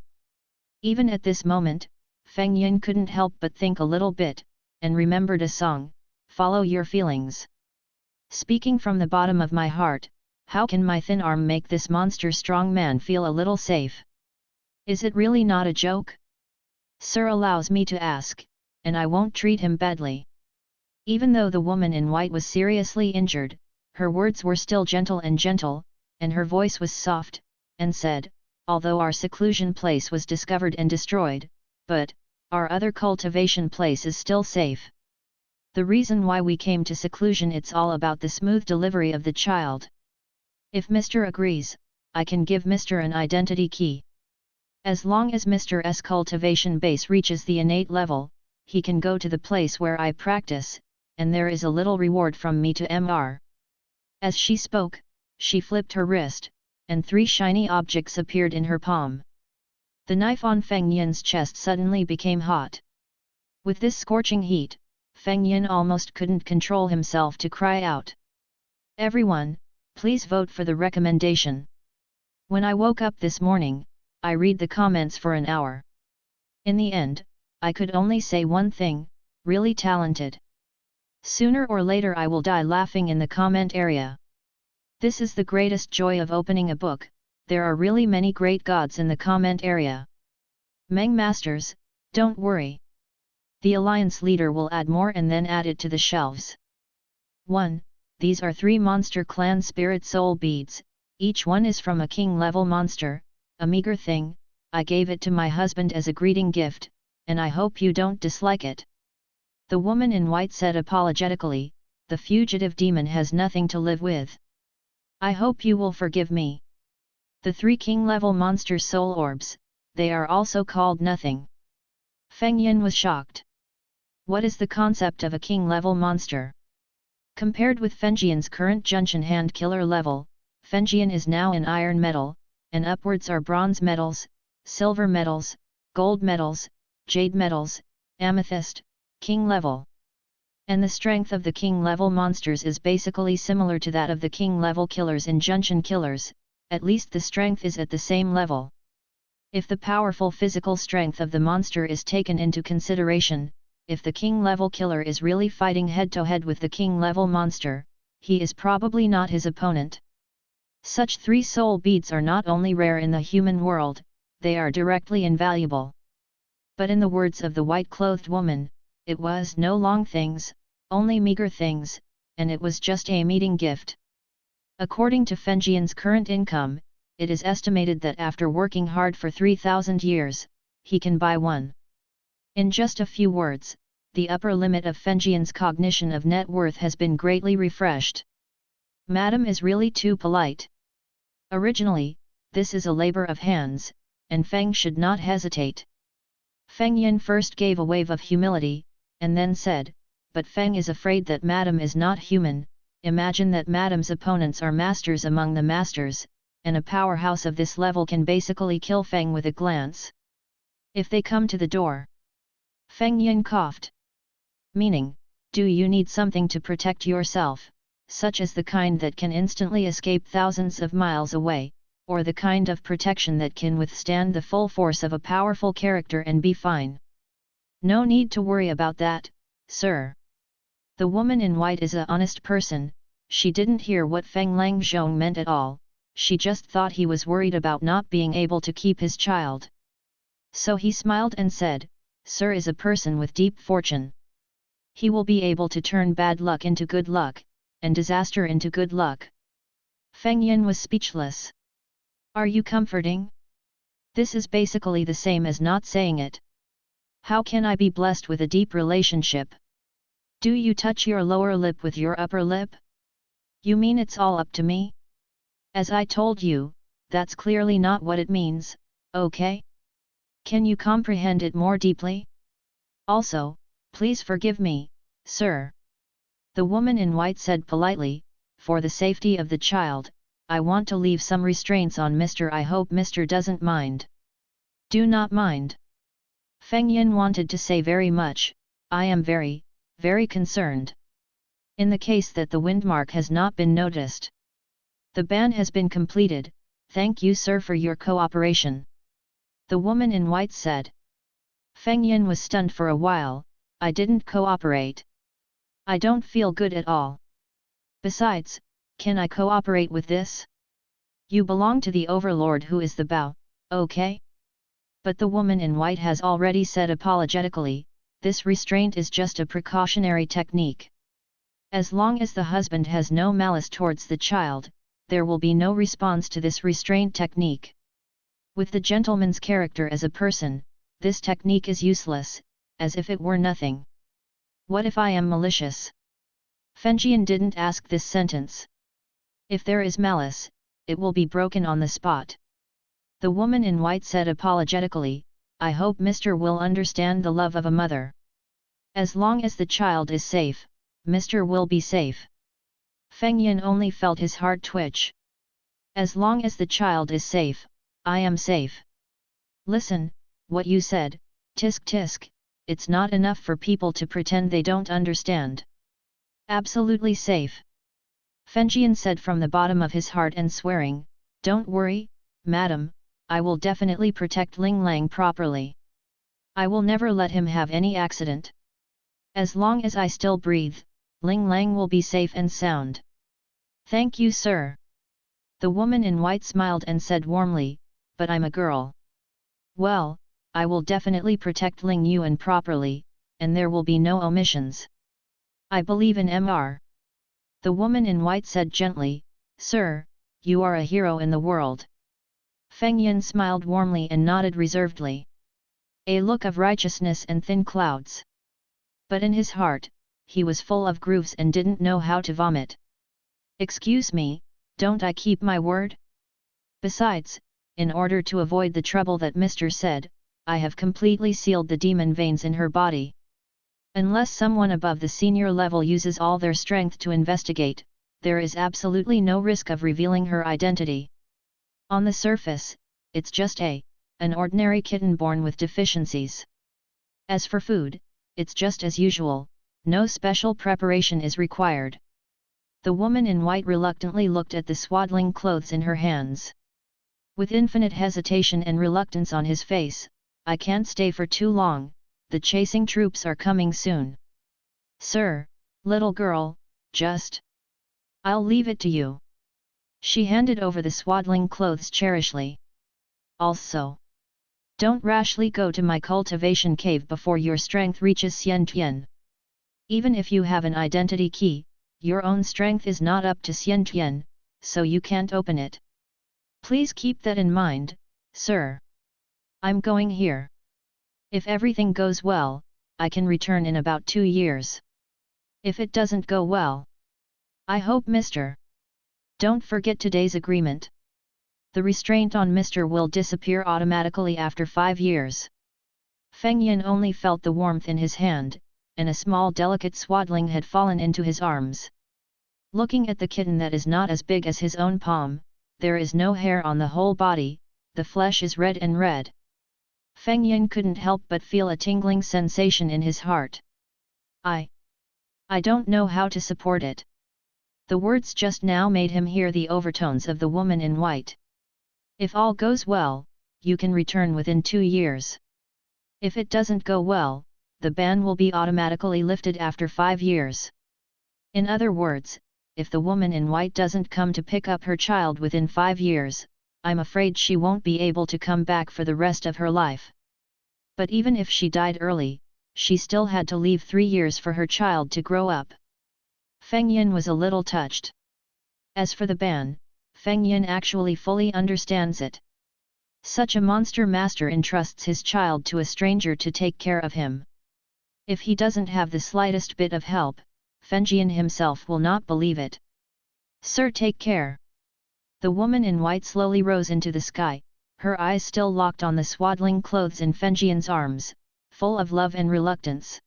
Even at this moment, Feng Yin couldn't help but think a little bit, and remembered a song, Follow Your Feelings. Speaking from the bottom of my heart, how can my thin arm make this monster strong man feel a little safe? Is it really not a joke? Sir allows me to ask, and I won't treat him badly. Even though the woman in white was seriously injured, her words were still gentle, and her voice was soft, and said, although our seclusion place was discovered and destroyed, but, our other cultivation place is still safe. The reason why we came to seclusion, it's all about the smooth delivery of the child. If Mr. agrees, I can give Mr. an identity key. As long as Mr. S cultivation base reaches the innate level, he can go to the place where I practice, and there is a little reward from me to Mr. As she spoke, she flipped her wrist, and 3 shiny objects appeared in her palm. The knife on Feng Yin's chest suddenly became hot. With this scorching heat, Feng Yin almost couldn't control himself to cry out. Everyone, please vote for the recommendation. When I woke up this morning, I read the comments for an hour. In the end, I could only say one thing, really talented. Sooner or later I will die laughing in the comment area. This is the greatest joy of opening a book, there are really many great gods in the comment area. Meng Masters, don't worry. The alliance leader will add more and then add it to the shelves. 1. These are 3 monster clan spirit soul beads, each one is from a king level monster, a meager thing, I gave it to my husband as a greeting gift, and I hope you don't dislike it. The woman in white said apologetically, the fugitive demon has nothing to live with. I hope you will forgive me. The 3 king-level monster soul orbs, they are also called nothing. Feng Yin was shocked. What is the concept of a king-level monster? Compared with Fengjian's current Junshan hand killer level, Fengjian is now in iron metal, and upwards are bronze metals, silver metals, gold metals, jade metals, amethyst, king level. And the strength of the king level monsters is basically similar to that of the king level killers in Junshan killers, at least the strength is at the same level. If the powerful physical strength of the monster is taken into consideration, if the king level killer is really fighting head to head with the king level monster, he is probably not his opponent. Such 3 soul beads are not only rare in the human world, they are directly invaluable. But in the words of the white-clothed woman, it was no long things, only meager things, and it was just a meeting gift. According to Fengjian's current income, it is estimated that after working hard for 3,000 years, he can buy one. In just a few words, the upper limit of Fengjian's cognition of net worth has been greatly refreshed. Madam is really too polite. Originally, this is a labor of hands, and Feng should not hesitate. Feng Yin first gave a wave of humility, and then said, but Feng is afraid that Madam is not human. Imagine that Madam's opponents are masters among the masters, and a powerhouse of this level can basically kill Feng with a glance. If they come to the door. Feng Yin coughed. Meaning, do you need something to protect yourself, such as the kind that can instantly escape thousands of miles away, or the kind of protection that can withstand the full force of a powerful character and be fine? No need to worry about that, sir. The woman in white is a honest person. She didn't hear what Feng Langzhong meant at all, she just thought he was worried about not being able to keep his child. So he smiled and said, Sir is a person with deep fortune. He will be able to turn bad luck into good luck, and disaster into good luck. Feng Yin was speechless. Are you comforting? This is basically the same as not saying it. How can I be blessed with a deep relationship? Do you touch your lower lip with your upper lip? You mean it's all up to me? As I told you, that's clearly not what it means, okay? Can you comprehend it more deeply? Also, please forgive me, sir. The woman in white said politely, for the safety of the child, I want to leave some restraints on Mr. I hope Mr. doesn't mind. Do not mind. Feng Yin wanted to say very much, I am very, very concerned. In the case that the windmark has not been noticed. The ban has been completed, thank you sir for your cooperation. The woman in white said. Feng Yin was stunned for a while, I didn't cooperate. I don't feel good at all. Besides, can I cooperate with this? You belong to the overlord who is the Bao, okay? But the woman in white has already said apologetically, this restraint is just a precautionary technique. As long as the husband has no malice towards the child, there will be no response to this restraint technique. With the gentleman's character as a person, this technique is useless, as if it were nothing. What if I am malicious? Fengjian didn't ask this sentence. If there is malice, it will be broken on the spot. The woman in white said apologetically, I hope Mr. will understand the love of a mother. As long as the child is safe, Mr. will be safe. Feng Yin only felt his heart twitch. As long as the child is safe, I am safe. Listen, what you said, tisk tisk, it's not enough for people to pretend they don't understand. Absolutely safe. Fengjian said from the bottom of his heart and swearing, don't worry, madam, I will definitely protect Ling Lang properly. I will never let him have any accident. As long as I still breathe, Ling Lang will be safe and sound. Thank you sir. The woman in white smiled and said warmly, but I'm a girl. Well, I will definitely protect Ling Yuan properly, and there will be no omissions. I believe in Mr. The woman in white said gently, Sir, you are a hero in the world. Feng Yin smiled warmly and nodded reservedly. A look of righteousness and thin clouds. But in his heart, he was full of grooves and didn't know how to vomit. Excuse me, don't I keep my word? Besides, in order to avoid the trouble that Mr. said, I have completely sealed the demon veins in her body. Unless someone above the senior level uses all their strength to investigate, there is absolutely no risk of revealing her identity. On the surface, it's just an ordinary kitten born with deficiencies. As for food, it's just as usual, no special preparation is required. The woman in white reluctantly looked at the swaddling clothes in her hands. With infinite hesitation and reluctance on his face, I can't stay for too long, the chasing troops are coming soon. Sir, little girl, I'll leave it to you. She handed over the swaddling clothes cherishly. Also, don't rashly go to my cultivation cave before your strength reaches Xiantian. Even if you have an identity key, your own strength is not up to Xiantian, so you can't open it. Please keep that in mind, sir. I'm going here. If everything goes well, I can return in about 2 years. If it doesn't go well, I hope Mr. Don't forget today's agreement. The restraint on Mr. will disappear automatically after 5 years. Feng Yin only felt the warmth in his hand, and a small delicate swaddling had fallen into his arms. Looking at the kitten that is not as big as his own palm, there is no hair on the whole body, the flesh is red and red. Feng Yin couldn't help but feel a tingling sensation in his heart. I don't know how to support it. The words just now made him hear the overtones of the woman in white. If all goes well, you can return within 2 years. If it doesn't go well, the ban will be automatically lifted after 5 years. In other words, if the woman in white doesn't come to pick up her child within 5 years, I'm afraid she won't be able to come back for the rest of her life. But even if she died early, she still had to leave 3 years for her child to grow up. Feng Yin was a little touched. As for the ban, Feng Yin actually fully understands it. Such a monster master entrusts his child to a stranger to take care of him. If he doesn't have the slightest bit of help, Feng Yin himself will not believe it. Sir, take care. The woman in white slowly rose into the sky, her eyes still locked on the swaddling clothes in Feng Jian's arms, full of love and reluctance.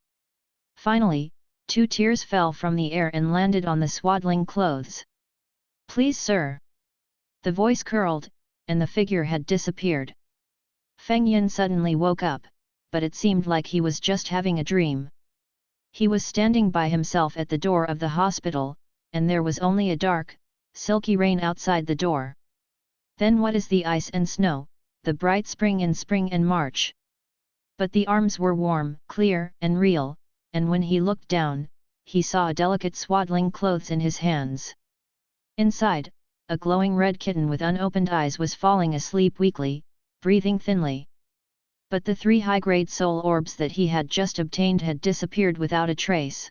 Finally, 2 tears fell from the air and landed on the swaddling clothes. Please, sir. The voice curled, and the figure had disappeared. Feng Yin suddenly woke up, but it seemed like he was just having a dream. He was standing by himself at the door of the hospital, and there was only a dark, silky rain outside the door. Then what is the ice and snow, the bright spring in spring and March? But the arms were warm, clear, and real, and when he looked down, he saw a delicate swaddling clothes in his hands. Inside, a glowing red kitten with unopened eyes was falling asleep weakly, breathing thinly. But the 3 high-grade soul orbs that he had just obtained had disappeared without a trace.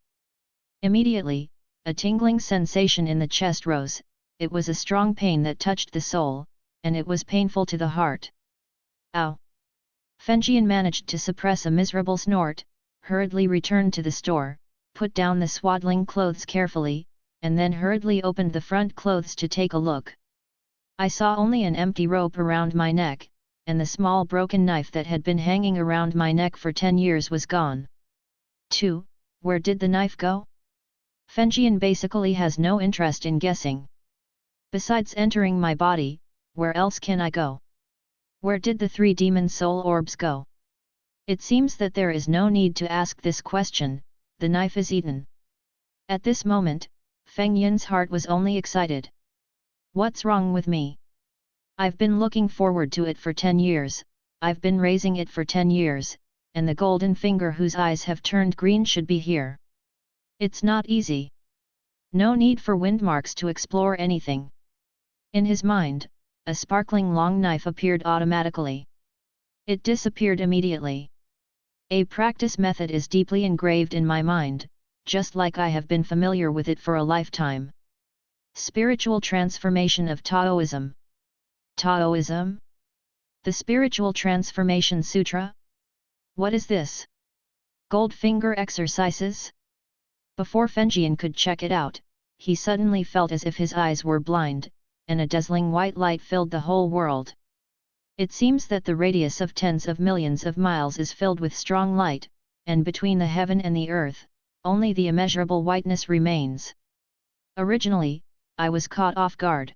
Immediately, a tingling sensation in the chest rose. It was a strong pain that touched the soul, and it was painful to the heart. Ow! Feng Jian managed to suppress a miserable snort, hurriedly returned to the store, put down the swaddling clothes carefully, and then hurriedly opened the front clothes to take a look. I saw only an empty rope around my neck, and the small broken knife that had been hanging around my neck for 10 years was gone. 2. Where did the knife go? Feng Jian basically has no interest in guessing. Besides entering my body, where else can I go? Where did the 3 demon soul orbs go? It seems that there is no need to ask this question, the knife is eaten. At this moment, Feng Yin's heart was only excited. What's wrong with me? I've been looking forward to it for 10 years, I've been raising it for 10 years, and the golden finger whose eyes have turned green should be here. It's not easy. No need for Windmarks to explore anything. In his mind, a sparkling long knife appeared automatically. It disappeared immediately. A practice method is deeply engraved in my mind, just like I have been familiar with it for a lifetime. Spiritual transformation of Taoism. Taoism? The Spiritual Transformation Sutra? What is this? Gold finger exercises? Before Feng Jian could check it out, he suddenly felt as if his eyes were blind, and a dazzling white light filled the whole world. It seems that the radius of tens of millions of miles is filled with strong light, and between the heaven and the earth, only the immeasurable whiteness remains. Originally, I was caught off guard.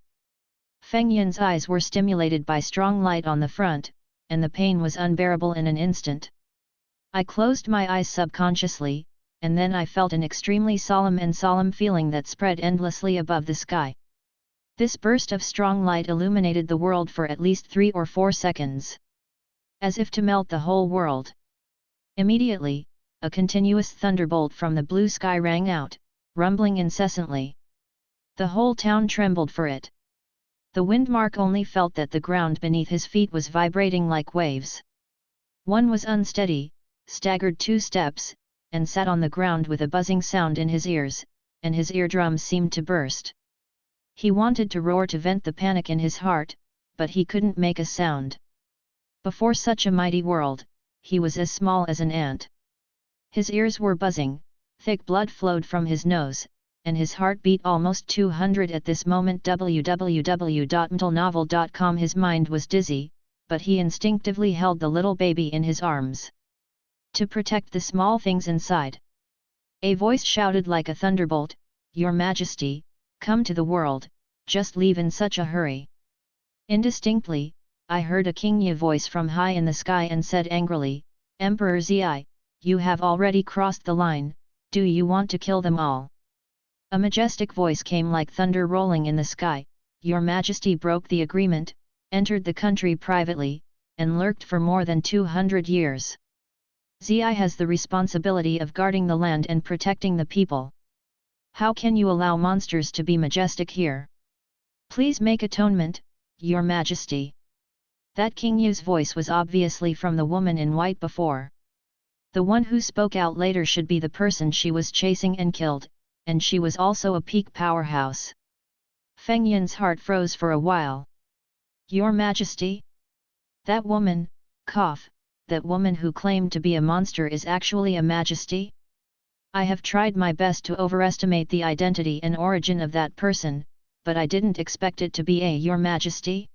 Feng Yin's eyes were stimulated by strong light on the front, and the pain was unbearable in an instant. I closed my eyes subconsciously, and then I felt an extremely solemn feeling that spread endlessly above the sky. This burst of strong light illuminated the world for at least 3 or 4 seconds. As if to melt the whole world. Immediately, a continuous thunderbolt from the blue sky rang out, rumbling incessantly. The whole town trembled for it. The Windmark only felt that the ground beneath his feet was vibrating like waves. One was unsteady, staggered 2 steps, and sat on the ground with a buzzing sound in his ears, and his eardrums seemed to burst. He wanted to roar to vent the panic in his heart, but he couldn't make a sound. Before such a mighty world, he was as small as an ant. His ears were buzzing, thick blood flowed from his nose, and his heart beat almost 200 at this moment. www.mtlnovel.com. His mind was dizzy, but he instinctively held the little baby in his arms. To protect the small things inside. A voice shouted like a thunderbolt, "Your Majesty, come to the world, just leave in such a hurry." Indistinctly, I heard a Kingya voice from high in the sky and said angrily, "Emperor Zi, you have already crossed the line, do you want to kill them all?" A majestic voice came like thunder rolling in the sky, "Your Majesty broke the agreement, entered the country privately, and lurked for more than 200 years. Zi has the responsibility of guarding the land and protecting the people. How can you allow monsters to be majestic here? Please make atonement, Your Majesty." That King Yu's voice was obviously from the woman in white before. The one who spoke out later should be the person she was chasing and killed, and she was also a peak powerhouse. Feng Yin's heart froze for a while. "Your Majesty? That woman, that woman who claimed to be a monster is actually a majesty? I have tried my best to overestimate the identity and origin of that person, but I didn't expect it to be a Your Majesty?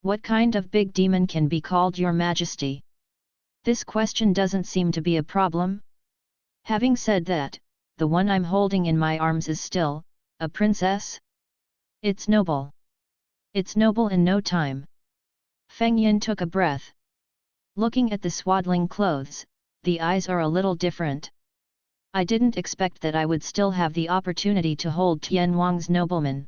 What kind of big demon can be called Your Majesty? This question doesn't seem to be a problem. Having said that, the one I'm holding in my arms is still a princess? It's noble. It's noble in no time." Feng Yin took a breath. Looking at the swaddling clothes, the eyes are a little different. I didn't expect that I would still have the opportunity to hold Tian Wang's nobleman.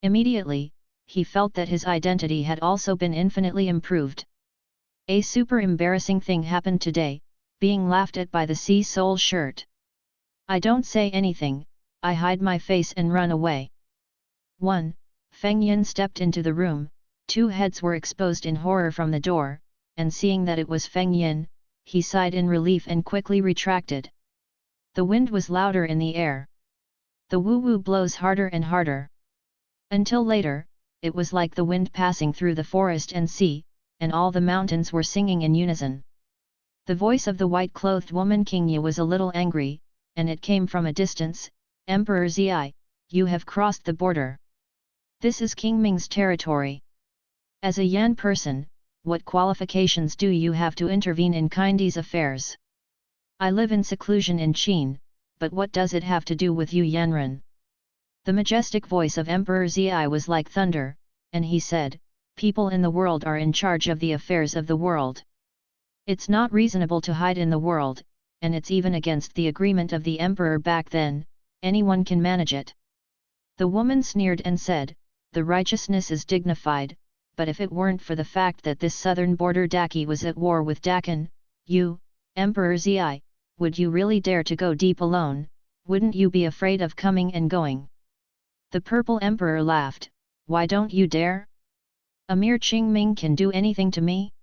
Immediately, he felt that his identity had also been infinitely improved. A super embarrassing thing happened today, being laughed at by the Sea Soul shirt. I don't say anything, I hide my face and run away. 1. Feng Yin stepped into the room, two heads were exposed in horror from the door, and seeing that it was Feng Yin, he sighed in relief and quickly retracted. The wind was louder in the air. The woo-woo blows harder and harder. Until later, it was like the wind passing through the forest and sea, and all the mountains were singing in unison. The voice of the white-clothed woman Kingya was a little angry, and it came from a distance, "Emperor Zi, you have crossed the border. This is King Ming's territory. As a Yan person, what qualifications do you have to intervene in Kindi's affairs? I live in seclusion in Qin, but what does it have to do with you Yanran?" The majestic voice of Emperor Zi was like thunder, and he said, "People in the world are in charge of the affairs of the world. It's not reasonable to hide in the world, and it's even against the agreement of the emperor back then, anyone can manage it." The woman sneered and said, "The righteousness is dignified, but if it weren't for the fact that this southern border Daki was at war with Dakan, you, Emperor Zi, would you really dare to go deep alone, wouldn't you be afraid of coming and going?" The purple emperor laughed, "Why don't you dare? A mere Qingming can do anything to me?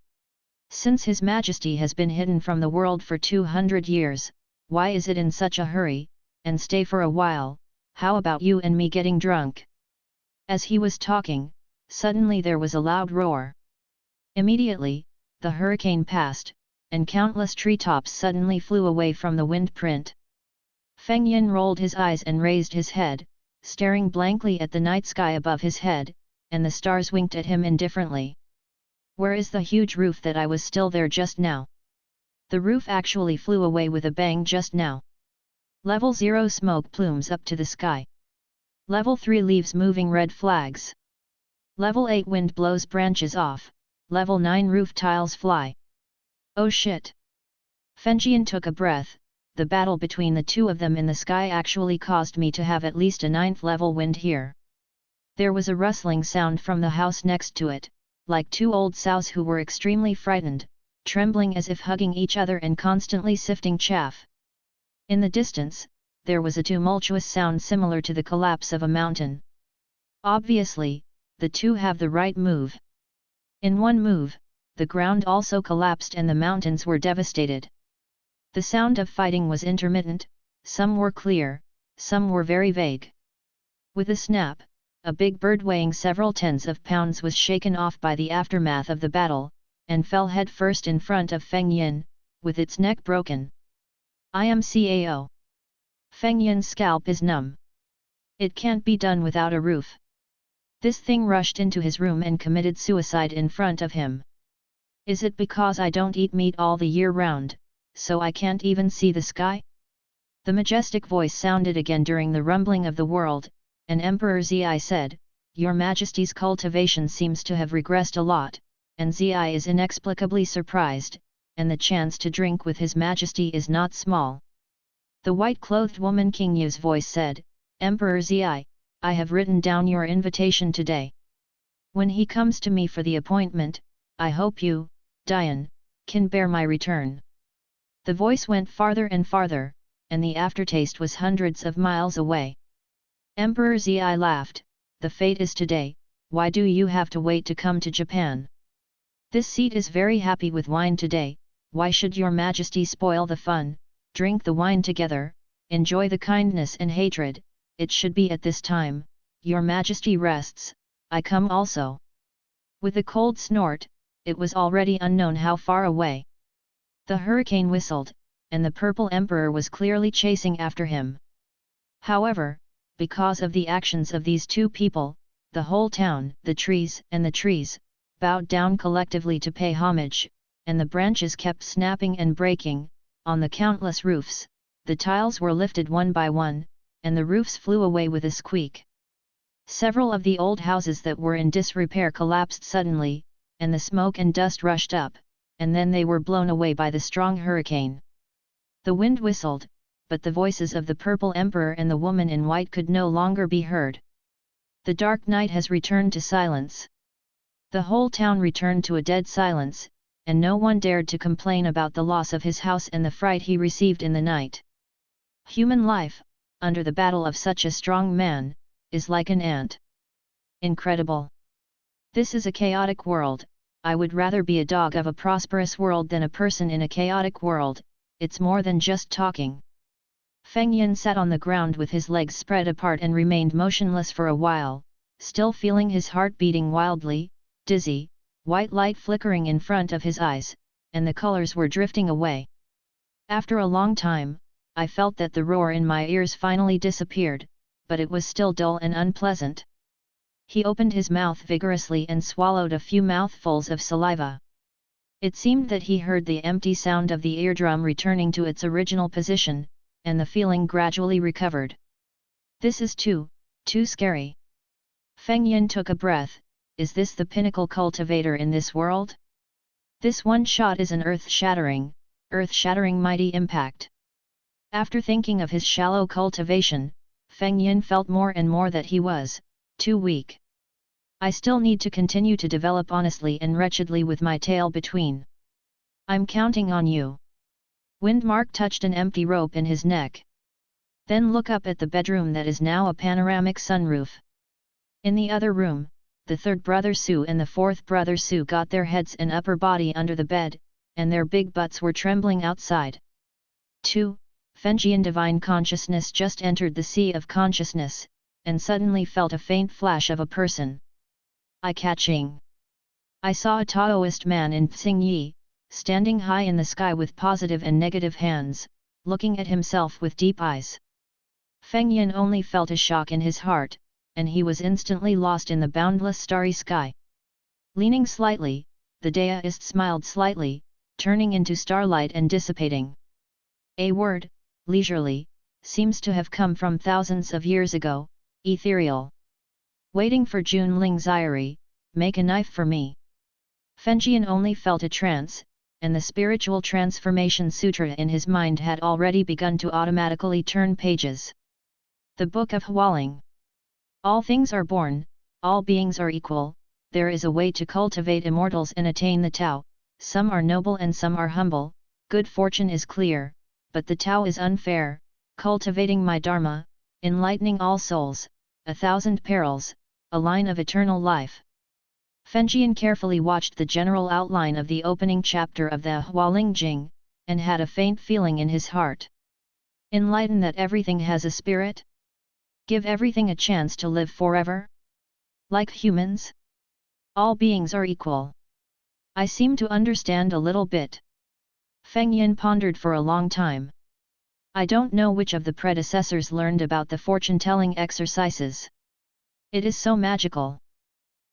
Since His Majesty has been hidden from the world for 200 years, why is it in such a hurry, and stay for a while, how about you and me getting drunk?" As he was talking, suddenly there was a loud roar. Immediately, the hurricane passed, and countless treetops suddenly flew away from the wind print. Feng Yin rolled his eyes and raised his head, staring blankly at the night sky above his head, and the stars winked at him indifferently. "Where is the huge roof that I was still there just now? The roof actually flew away with a bang just now. Level 0 smoke plumes up to the sky. Level 3 leaves moving red flags. Level 8 wind blows branches off, Level 9 roof tiles fly. Oh shit!" Fengjian took a breath. The battle between the two of them in the sky actually caused me to have at least a 9th level wind here. There was a rustling sound from the house next to it, like two old sows who were extremely frightened, trembling as if hugging each other and constantly sifting chaff. In the distance, there was a tumultuous sound similar to the collapse of a mountain. Obviously, the two have the right move. In one move, the ground also collapsed and the mountains were devastated. The sound of fighting was intermittent, some were clear, some were very vague. With a snap, a big bird weighing several tens of pounds was shaken off by the aftermath of the battle, and fell head first in front of Feng Yin, with its neck broken. I am Cao. Feng Yin's scalp is numb. It can't be done without a roof. This thing rushed into his room and committed suicide in front of him. Is it because I don't eat meat all the year round, so I can't even see the sky? The majestic voice sounded again during the rumbling of the world, and Emperor Zi said, Your Majesty's cultivation seems to have regressed a lot, and Zi is inexplicably surprised, and the chance to drink with His Majesty is not small. The white-clothed woman King Yu's voice said, Emperor Zi, I have written down your invitation today. When he comes to me for the appointment, I hope you, Dian, can bear my return. The voice went farther and farther, and the aftertaste was hundreds of miles away. Emperor Zi laughed, the fate is today, why do you have to wait to come to Japan? This seat is very happy with wine today, why should your Majesty spoil the fun? Drink the wine together, enjoy the kindness and hatred, it should be at this time, your Majesty rests, I come also. With a cold snort, it was already unknown how far away. The hurricane whistled, and the Purple Emperor was clearly chasing after him. However, because of the actions of these two people, the whole town, the trees, bowed down collectively to pay homage, and the branches kept snapping and breaking. On the countless roofs, the tiles were lifted one by one, and the roofs flew away with a squeak. Several of the old houses that were in disrepair collapsed suddenly, and the smoke and dust rushed up, and then they were blown away by the strong hurricane. The wind whistled, but the voices of the Purple Emperor and the woman in white could no longer be heard. The dark night has returned to silence. The whole town returned to a dead silence, and no one dared to complain about the loss of his house and the fright he received in the night. Human life, under the battle of such a strong man, is like an ant. Incredible. This is a chaotic world, I would rather be a dog of a prosperous world than a person in a chaotic world, it's more than just talking. Feng Yin sat on the ground with his legs spread apart and remained motionless for a while, still feeling his heart beating wildly, dizzy, white light flickering in front of his eyes, and the colors were drifting away. After a long time, I felt that the roar in my ears finally disappeared, but it was still dull and unpleasant. He opened his mouth vigorously and swallowed a few mouthfuls of saliva. It seemed that he heard the empty sound of the eardrum returning to its original position, and the feeling gradually recovered. This is too scary. Feng Yin took a breath. Is this the pinnacle cultivator in this world? This one shot is an earth-shattering mighty impact. After thinking of his shallow cultivation, Feng Yin felt more and more that he was too weak. I still need to continue to develop honestly and wretchedly with my tail between. I'm counting on you. Windmark touched an empty rope in his neck. Then look up at the bedroom that is now a panoramic sunroof. In the other room, the third brother Su and the fourth brother Su got their heads and upper body under the bed, and their big butts were trembling outside. 2. Fengjian divine consciousness just entered the sea of consciousness, and suddenly felt a faint flash of a person. Eye-catching. I saw a Taoist man in Xingyi, standing high in the sky with positive and negative hands, looking at himself with deep eyes. Feng Yin only felt a shock in his heart, and he was instantly lost in the boundless starry sky. Leaning slightly, the Daoist smiled slightly, turning into starlight and dissipating. A word, leisurely, seems to have come from thousands of years ago, ethereal. Waiting for Jun Ling's diary, make a knife for me. Fengjian only felt a trance, and the spiritual transformation sutra in his mind had already begun to automatically turn pages. The Book of Hualing. All things are born, all beings are equal, there is a way to cultivate immortals and attain the Tao, some are noble and some are humble, good fortune is clear, but the Tao is unfair, cultivating my Dharma, enlightening all souls, 1,000 perils, a line of eternal life. Fengjian carefully watched the general outline of the opening chapter of the Hualing Jing, and had a faint feeling in his heart. Enlighten that everything has a spirit? Give everything a chance to live forever? Like humans? All beings are equal. I seem to understand a little bit. Feng Yin pondered for a long time. I don't know which of the predecessors learned about the fortune-telling exercises. It is so magical.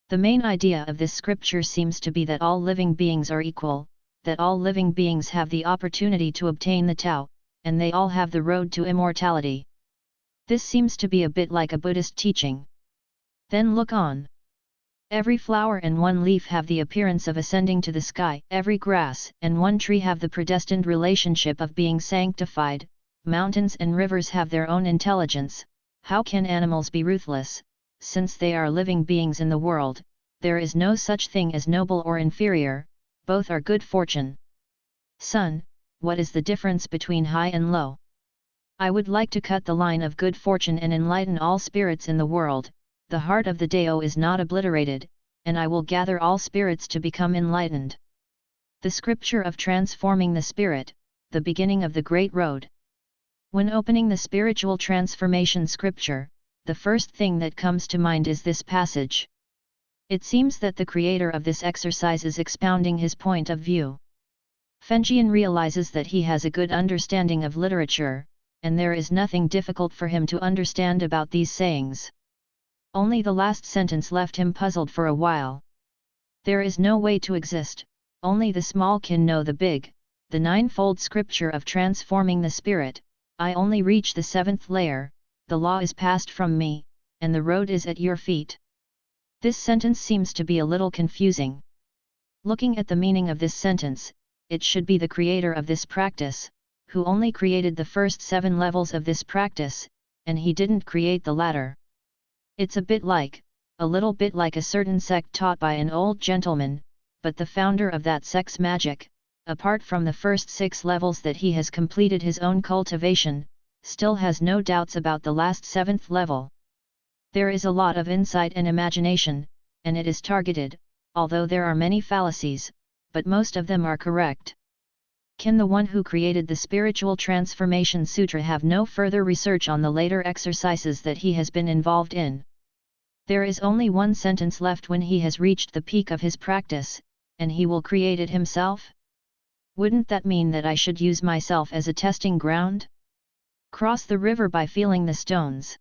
The main idea of this scripture seems to be that all living beings are equal, that all living beings have the opportunity to obtain the Tao, and they all have the road to immortality. This seems to be a bit like a Buddhist teaching. Then look on. Every flower and one leaf have the appearance of ascending to the sky, every grass and one tree have the predestined relationship of being sanctified, mountains and rivers have their own intelligence. How can animals be ruthless? Since they are living beings in the world, there is no such thing as noble or inferior, both are good fortune. Son, what is the difference between high and low? I would like to cut the line of good fortune and enlighten all spirits in the world. The heart of the Dao is not obliterated, and I will gather all spirits to become enlightened. The scripture of transforming the spirit, the beginning of the great road. When opening the spiritual transformation scripture, the first thing that comes to mind is this passage. It seems that the creator of this exercise is expounding his point of view. Fengjian realizes that he has a good understanding of literature, and there is nothing difficult for him to understand about these sayings. Only the last sentence left him puzzled for a while. There is no way to exist, only the small can know the big, the ninefold scripture of transforming the spirit. I only reach the seventh layer, the law is passed from me, and the road is at your feet. This sentence seems to be a little confusing. Looking at the meaning of this sentence, it should be the creator of this practice, who only created the first 7 levels of this practice, and he didn't create the latter. It's a little bit like a certain sect taught by an old gentleman, but the founder of that sect's magic, apart from the first 6 levels that he has completed his own cultivation, still has no doubts about the last 7th level. There is a lot of insight and imagination, and it is targeted, although there are many fallacies, but most of them are correct. Can the one who created the Spiritual Transformation Sutra have no further research on the later exercises that he has been involved in? There is only one sentence left when he has reached the peak of his practice, and he will create it himself? Wouldn't that mean that I should use myself as a testing ground? Cross the river by feeling the stones.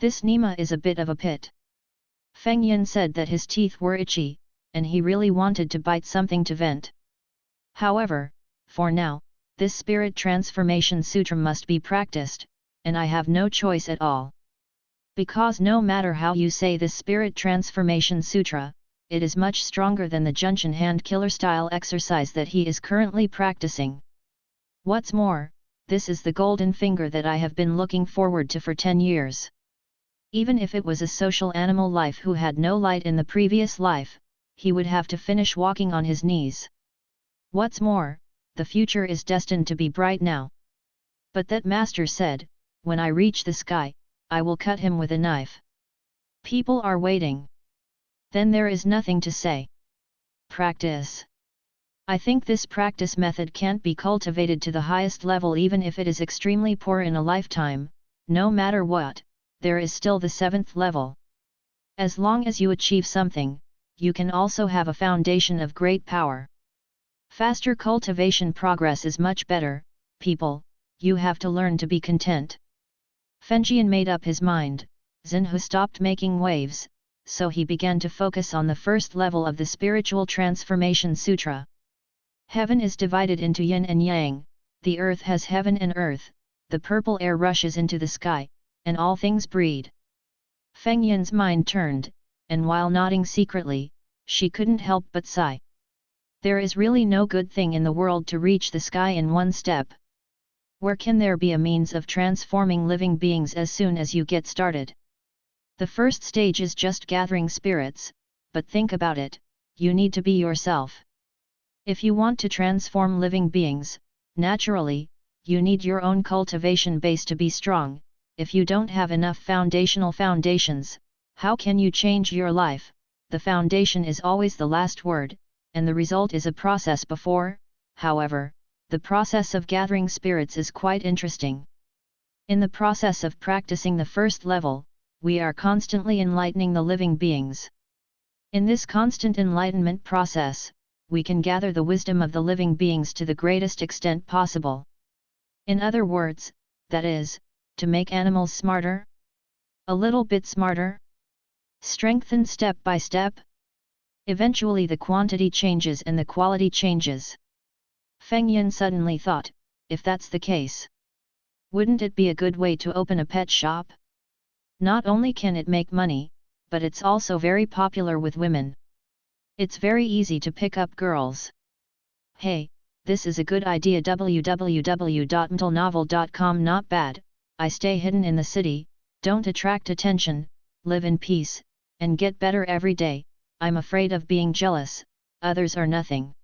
This Nima is a bit of a pit. Feng Yin said that his teeth were itchy, and he really wanted to bite something to vent. However, for now, this Spirit Transformation Sutra must be practiced, and I have no choice at all. Because no matter how you say this Spirit Transformation Sutra, it is much stronger than the Junshin hand killer style exercise that he is currently practicing. What's more, this is the golden finger that I have been looking forward to for 10 years. Even if it was a social animal life who had no light in the previous life, he would have to finish walking on his knees. What's more, the future is destined to be bright now. But that master said, when I reach the sky, I will cut him with a knife. People are waiting. Then there is nothing to say. Practice. I think this practice method can't be cultivated to the highest level even if it is extremely poor in a lifetime, no matter what, there is still the 7th level. As long as you achieve something, you can also have a foundation of great power. Faster cultivation progress is much better, people, you have to learn to be content. Fengjian made up his mind, Xinhu stopped making waves, so he began to focus on the first level of the Spiritual Transformation Sutra. Heaven is divided into yin and yang, the earth has heaven and earth, the purple air rushes into the sky, and all things breed. Feng Yin's mind turned, and while nodding secretly, she couldn't help but sigh. There is really no good thing in the world to reach the sky in one step. Where can there be a means of transforming living beings as soon as you get started? The first stage is just gathering spirits, but think about it, you need to be yourself. If you want to transform living beings, naturally, you need your own cultivation base to be strong. If you don't have enough foundations, how can you change your life? The foundation is always the last word, and the result is a process before. However, the process of gathering spirits is quite interesting. In the process of practicing the first level, we are constantly enlightening the living beings. In this constant enlightenment process, we can gather the wisdom of the living beings to the greatest extent possible. In other words, that is, to make animals smarter? A little bit smarter? Strengthen step by step? Eventually the quantity changes and the quality changes. Feng Yin suddenly thought, if that's the case, wouldn't it be a good way to open a pet shop? Not only can it make money, but it's also very popular with women. It's very easy to pick up girls. Hey, this is a good idea. www.mtlnovel.com. Not bad. I stay hidden in the city, don't attract attention, live in peace, and get better every day. I'm afraid of being jealous, others are nothing.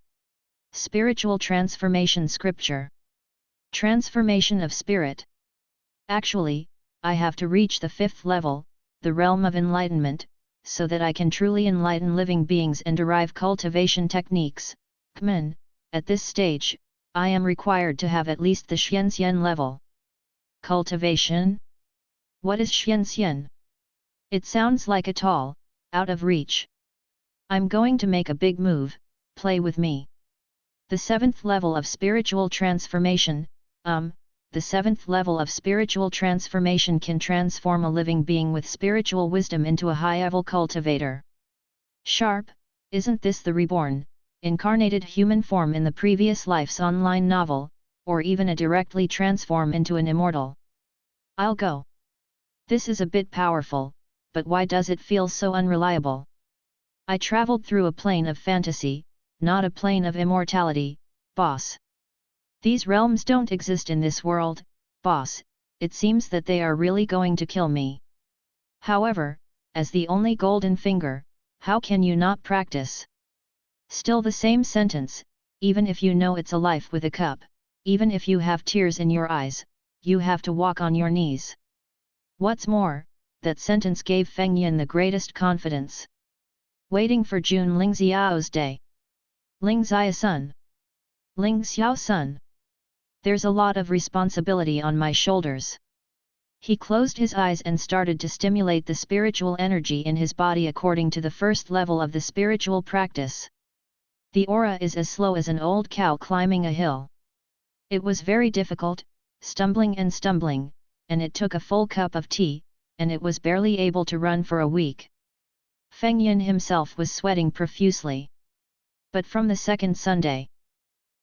Spiritual transformation scripture. Transformation of spirit. Actually, I have to reach the 5th level, the realm of enlightenment, so that I can truly enlighten living beings and derive cultivation techniques. Kmen, at this stage, I am required to have at least the Xianxian level. Cultivation? What is Xianxian? It sounds like a tall, out of reach. I'm going to make a big move, play with me. The 7th level of spiritual transformation, the 7th level of spiritual transformation can transform a living being with spiritual wisdom into a high-level cultivator. Sharp, isn't this the reborn, incarnated human form in the previous life's online novel, or even a directly transform into an immortal? I'll go. This is a bit powerful, but why does it feel so unreliable? I traveled through a plane of fantasy, not a plane of immortality, boss. These realms don't exist in this world, boss, it seems that they are really going to kill me. However, as the only golden finger, how can you not practice? Still the same sentence, even if you know it's a life with a cup, even if you have tears in your eyes, you have to walk on your knees. What's more, that sentence gave Feng Yin the greatest confidence. Waiting for Jun Lingxiao's day. Lingxia Sun. Lingxiao Sun. There's a lot of responsibility on my shoulders. He closed his eyes and started to stimulate the spiritual energy in his body according to the 1st level of the spiritual practice. The aura is as slow as an old cow climbing a hill. It was very difficult, stumbling, and it took a full cup of tea, and it was barely able to run for a week. Feng Yin himself was sweating profusely. But from the 2nd Sunday,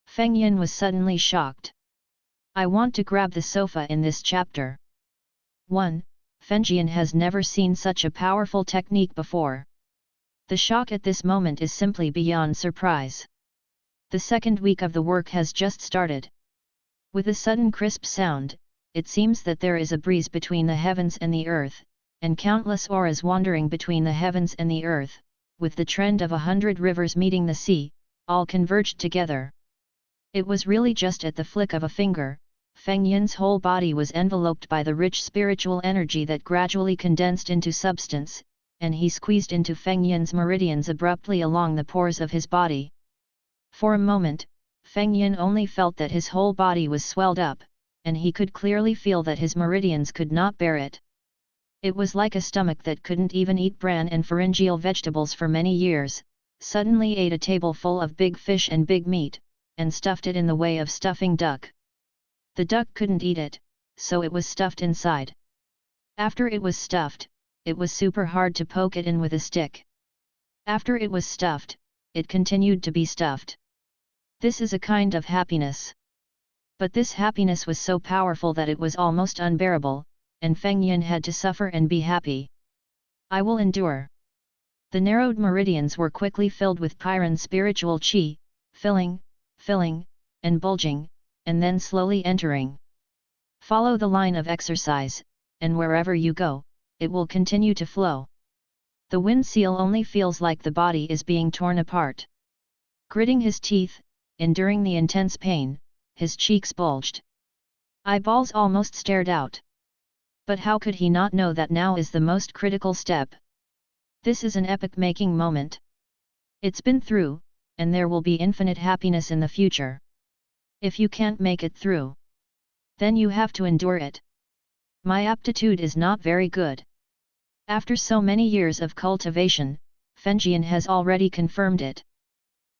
Feng Yin was suddenly shocked. I want to grab the sofa in this chapter. 1. Feng Yin has never seen such a powerful technique before. The shock at this moment is simply beyond surprise. The 2nd week of the work has just started. With a sudden crisp sound, it seems that there is a breeze between the heavens and the earth, and countless auras wandering between the heavens and the earth, with the trend of 100 rivers meeting the sea, all converged together. It was really just at the flick of a finger, Feng Yin's whole body was enveloped by the rich spiritual energy that gradually condensed into substance, and he squeezed into Feng Yin's meridians abruptly along the pores of his body. For a moment, Feng Yin only felt that his whole body was swelled up, and he could clearly feel that his meridians could not bear it. It was like a stomach that couldn't even eat bran and pharyngeal vegetables for many years, suddenly ate a table full of big fish and big meat, and stuffed it in the way of stuffing duck. The duck couldn't eat it, so it was stuffed inside. After it was stuffed, it was super hard to poke it in with a stick. After it was stuffed, it continued to be stuffed. This is a kind of happiness. But this happiness was so powerful that it was almost unbearable, and Feng Yin had to suffer and be happy. I will endure. The narrowed meridians were quickly filled with Pyrran spiritual qi, filling, and bulging, and then slowly entering. Follow the line of exercise, and wherever you go, it will continue to flow. The wind seal only feels like the body is being torn apart. Gritting his teeth, enduring the intense pain, his cheeks bulged. Eyeballs almost stared out. But how could he not know that now is the most critical step? This is an epoch-making moment. It's been through, and there will be infinite happiness in the future. If you can't make it through, then you have to endure it. My aptitude is not very good. After so many years of cultivation, Fengjian has already confirmed it.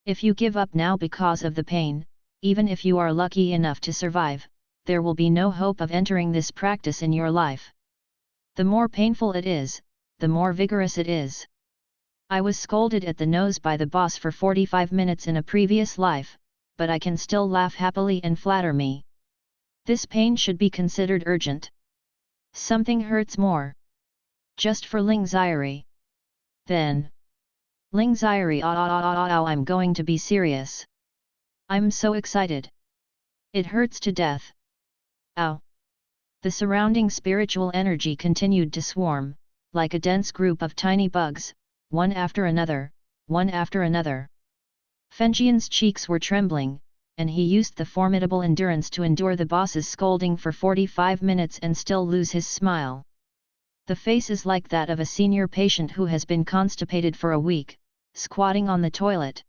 If you give up now because of the pain, even if you are lucky enough to survive, there will be no hope of entering this practice in your life. The more painful it is, the more vigorous it is. I was scolded at the nose by the boss for 45 minutes in a previous life, but I can still laugh happily and flatter me. This pain should be considered urgent. Something hurts more. Just for Ling Xieri. Then. Ling Xieri, I'm going to be serious. I'm so excited. It hurts to death. Ow. The surrounding spiritual energy continued to swarm, like a dense group of tiny bugs, one after another, one after another. Fengjian's cheeks were trembling, and he used the formidable endurance to endure the boss's scolding for 45 minutes and still lose his smile. The face is like that of a senior patient who has been constipated for a week, squatting on the toilet.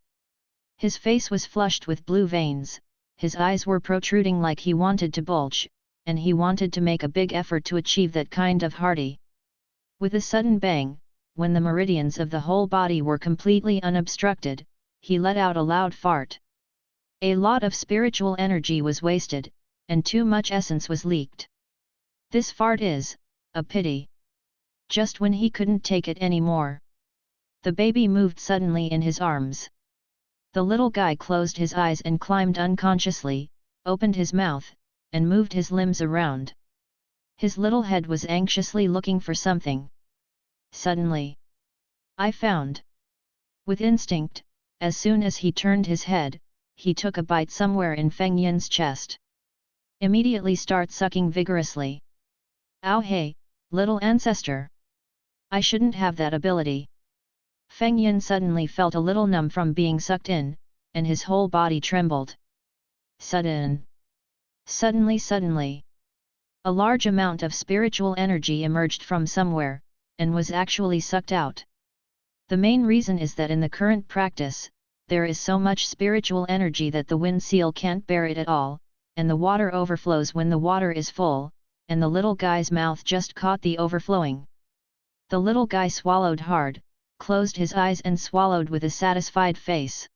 His face was flushed with blue veins, his eyes were protruding like he wanted to bulge, and he wanted to make a big effort to achieve that kind of hearty. With a sudden bang, when the meridians of the whole body were completely unobstructed, he let out a loud fart. A lot of spiritual energy was wasted, and too much essence was leaked. This fart is a pity. Just when he couldn't take it anymore, the baby moved suddenly in his arms. The little guy closed his eyes and climbed unconsciously, opened his mouth, and moved his limbs around. His little head was anxiously looking for something. Suddenly, I found. With instinct, as soon as he turned his head, he took a bite somewhere in Feng Yin's chest. Immediately start sucking vigorously. Ow hey, little ancestor! I shouldn't have that ability. Feng Yin suddenly felt a little numb from being sucked in, and his whole body trembled. Suddenly, a large amount of spiritual energy emerged from somewhere, and was actually sucked out. The main reason is that in the current practice, there is so much spiritual energy that the wind seal can't bear it at all, and the water overflows when the water is full, and the little guy's mouth just caught the overflowing. The little guy swallowed hard, closed his eyes and swallowed with a satisfied face.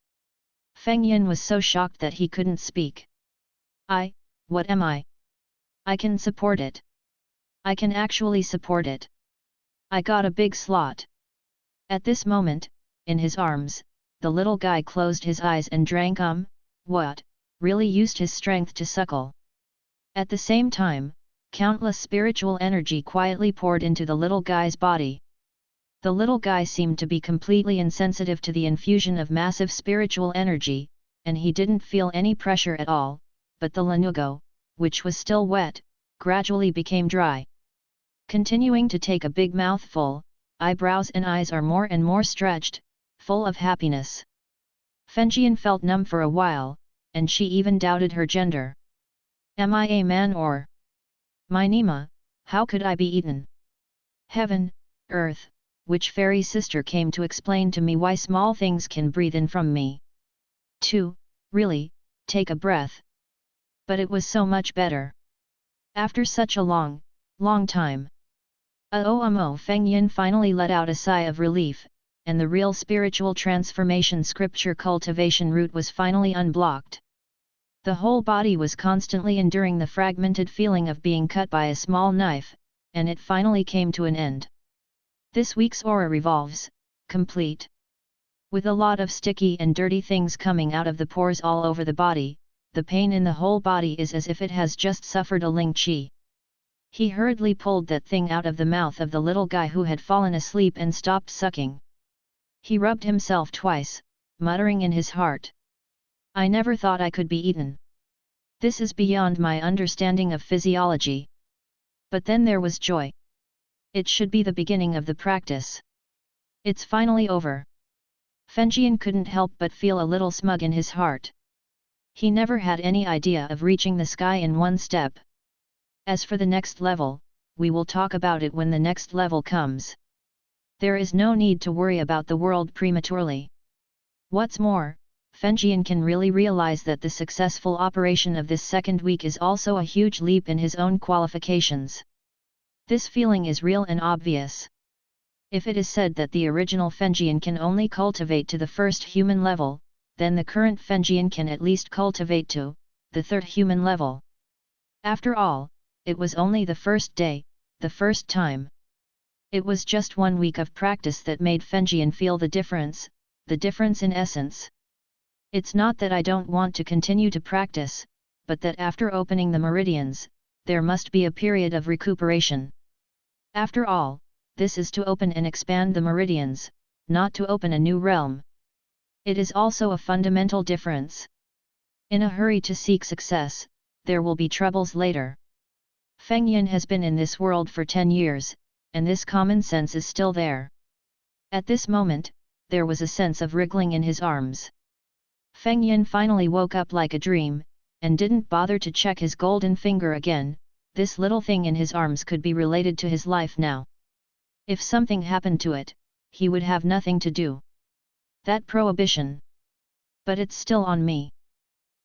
Feng Yin was so shocked that he couldn't speak. What am I? I can support it. I can actually support it. I got a big slot. At this moment, in his arms, the little guy closed his eyes and drank really used his strength to suckle. At the same time, countless spiritual energy quietly poured into the little guy's body. The little guy seemed to be completely insensitive to the infusion of massive spiritual energy, and he didn't feel any pressure at all, but the lanugo, which was still wet, gradually became dry. Continuing to take a big mouthful, eyebrows and eyes are more and more stretched, full of happiness. Fengjian felt numb for a while, and she even doubted her gender. Am I a man or? My Nima, how could I be eaten? Heaven, earth, which fairy sister came to explain to me why small things can breathe in from me? 2. Really, take a breath. But it was so much better. After such a long time. Feng Yin finally let out a sigh of relief, and the real spiritual transformation scripture cultivation route was finally unblocked. The whole body was constantly enduring the fragmented feeling of being cut by a small knife, and it finally came to an end. This week's aura revolves, complete. With a lot of sticky and dirty things coming out of the pores all over the body, the pain in the whole body is as if it has just suffered a ling chi. He hurriedly pulled that thing out of the mouth of the little guy who had fallen asleep and stopped sucking. He rubbed himself twice, muttering in his heart. I never thought I could be eaten. This is beyond my understanding of physiology. But then there was joy. It should be the beginning of the practice. It's finally over. Fengjian couldn't help but feel a little smug in his heart. He never had any idea of reaching the sky in one step. As for the next level, we will talk about it when the next level comes. There is no need to worry about the world prematurely. What's more, Fengjian can really realize that the successful operation of this second week is also a huge leap in his own qualifications. This feeling is real and obvious. If it is said that the original Fenjian can only cultivate to the first human level, then the current Fenjian can at least cultivate to the third human level. After all, it was only the first day, the first time. It was just 1 week of practice that made Fenjian feel the difference in essence. It's not that I don't want to continue to practice, but that after opening the meridians, there must be a period of recuperation. After all, this is to open and expand the meridians, not to open a new realm. It is also a fundamental difference. In a hurry to seek success, there will be troubles later. Feng Yin has been in this world for 10 years, and this common sense is still there. At this moment, there was a sense of wriggling in his arms. Feng Yin finally woke up like a dream, and didn't bother to check his golden finger again. This little thing in his arms could be related to his life now. If something happened to it, he would have nothing to do. That prohibition. But it's still on me.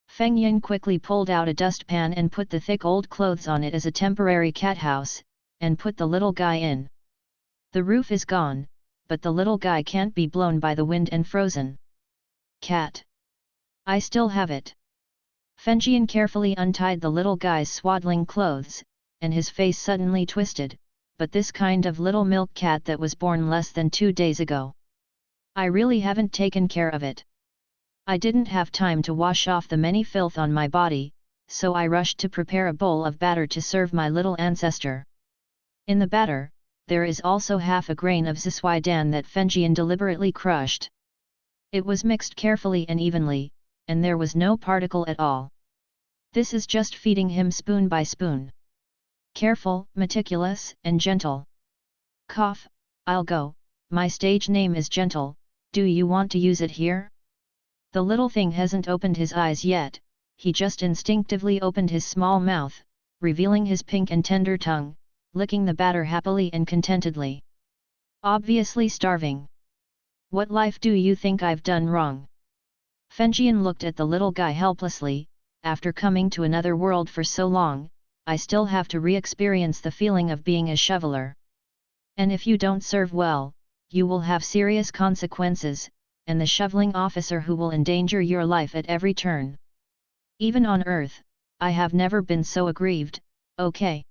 Feng Yin quickly pulled out a dustpan and put the thick old clothes on it as a temporary cat house, and put the little guy in. The roof is gone, but the little guy can't be blown by the wind and frozen. Cat. I still have it. Fenjian carefully untied the little guy's swaddling clothes, and his face suddenly twisted, but this kind of little milk cat that was born less than 2 days ago. I really haven't taken care of it. I didn't have time to wash off the many filth on my body, so I rushed to prepare a bowl of batter to serve my little ancestor. In the batter, there is also half a grain of ziswaidan that Fenjian deliberately crushed. It was mixed carefully and evenly, and there was no particle at all. This is just feeding him spoon by spoon. Careful, meticulous, and gentle. Cough, I'll go, my stage name is Gentle, do you want to use it here? The little thing hasn't opened his eyes yet, he just instinctively opened his small mouth, revealing his pink and tender tongue, licking the batter happily and contentedly. Obviously starving. What life do you think I've done wrong? Fenjian looked at the little guy helplessly. After coming to another world for so long, I still have to re-experience the feeling of being a shoveler. And if you don't serve well, you will have serious consequences, and the shoveling officer who will endanger your life at every turn. Even on Earth, I have never been so aggrieved, okay?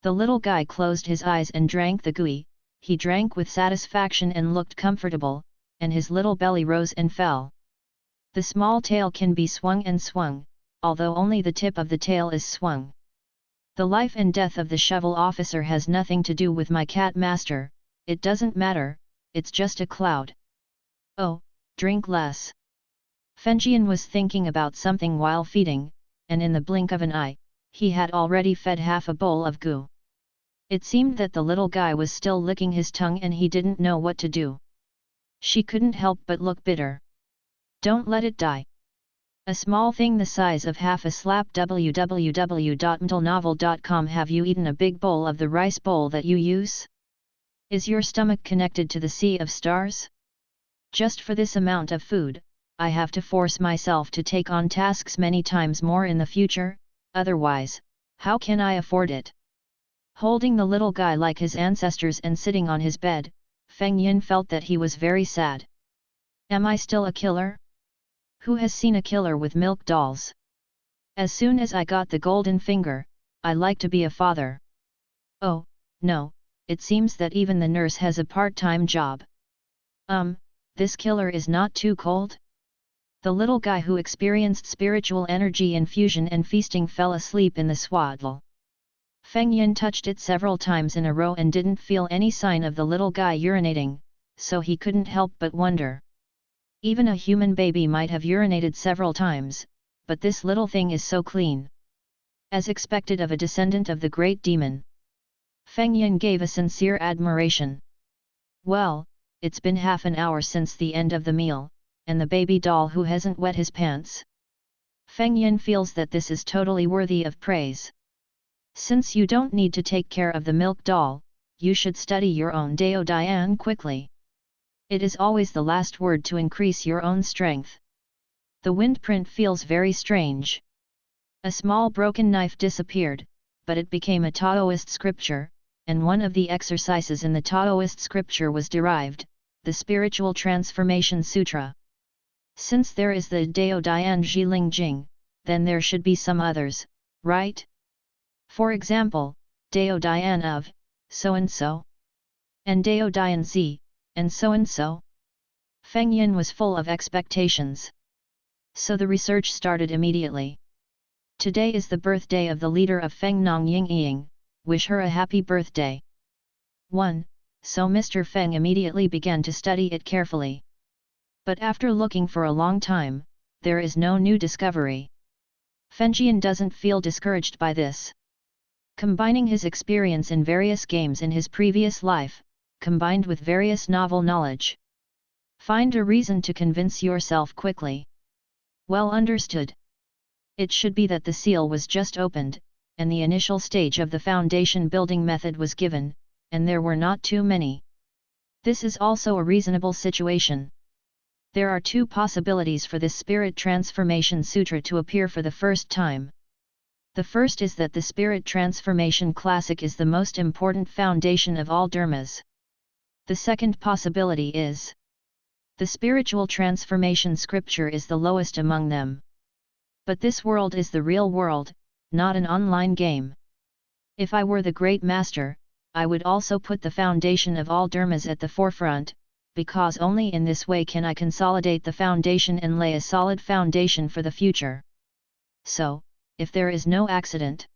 The little guy closed his eyes and drank the gooey. He drank with satisfaction and looked comfortable, and his little belly rose and fell. The small tail can be swung and swung, although only the tip of the tail is swung. The life and death of the shovel officer has nothing to do with my cat master, it doesn't matter, it's just a cloud. Oh, drink less. Fenjian was thinking about something while feeding, and in the blink of an eye, he had already fed half a bowl of goo. It seemed that the little guy was still licking his tongue and he didn't know what to do. She couldn't help but look bitter. Don't let it die. A small thing the size of half a slap. www.mtlnovel.com. Have you eaten a big bowl of the rice bowl that you use? Is your stomach connected to the sea of stars? Just for this amount of food, I have to force myself to take on tasks many times more in the future, otherwise, how can I afford it? Holding the little guy like his ancestors and sitting on his bed, Feng Yin felt that he was very sad. Am I still a killer? Who has seen a killer with milk dolls? As soon as I got the golden finger, I like to be a father. Oh, no, it seems that even the nurse has a part-time job. This killer is not too cold? The little guy who experienced spiritual energy infusion and feasting fell asleep in the swaddle. Feng Yin touched it several times in a row and didn't feel any sign of the little guy urinating, so he couldn't help but wonder. Even a human baby might have urinated several times, but this little thing is so clean. As expected of a descendant of the great demon. Feng Yin gave a sincere admiration. Well, it's been half an hour since the end of the meal, and the baby doll who hasn't wet his pants. Feng Yin feels that this is totally worthy of praise. Since you don't need to take care of the milk doll, you should study your own Dao Dian quickly. It is always the last word to increase your own strength. The wind print feels very strange. A small broken knife disappeared, but it became a Taoist scripture, and one of the exercises in the Taoist scripture was derived, the Spiritual Transformation Sutra. Since there is the Dao Dian Zhiling Jing, then there should be some others, right? For example, Dao Dian of, so-and-so, and Dao Dian Z, and so-and-so. Feng Yin was full of expectations. So the research started immediately. Today is the birthday of the leader of Feng Nong Ying Ying, wish her a happy birthday. 1. So Mr. Feng immediately began to study it carefully. But after looking for a long time, there is no new discovery. Fengjian doesn't feel discouraged by this. Combining his experience in various games in his previous life, combined with various novel knowledge. Find a reason to convince yourself quickly. Well understood. It should be that the seal was just opened, and the initial stage of the foundation building method was given, and there were not too many. This is also a reasonable situation. There are two possibilities for this Spirit Transformation Sutra to appear for the first time. The first is that the Spirit Transformation Classic is the most important foundation of all dharmas. The second possibility is the Spiritual Transformation Scripture is the lowest among them. But this world is the real world, not an online game. If I were the great master, I would also put the foundation of all dharmas at the forefront, because only in this way can I consolidate the foundation and lay a solid foundation for the future. So, if there is no accident,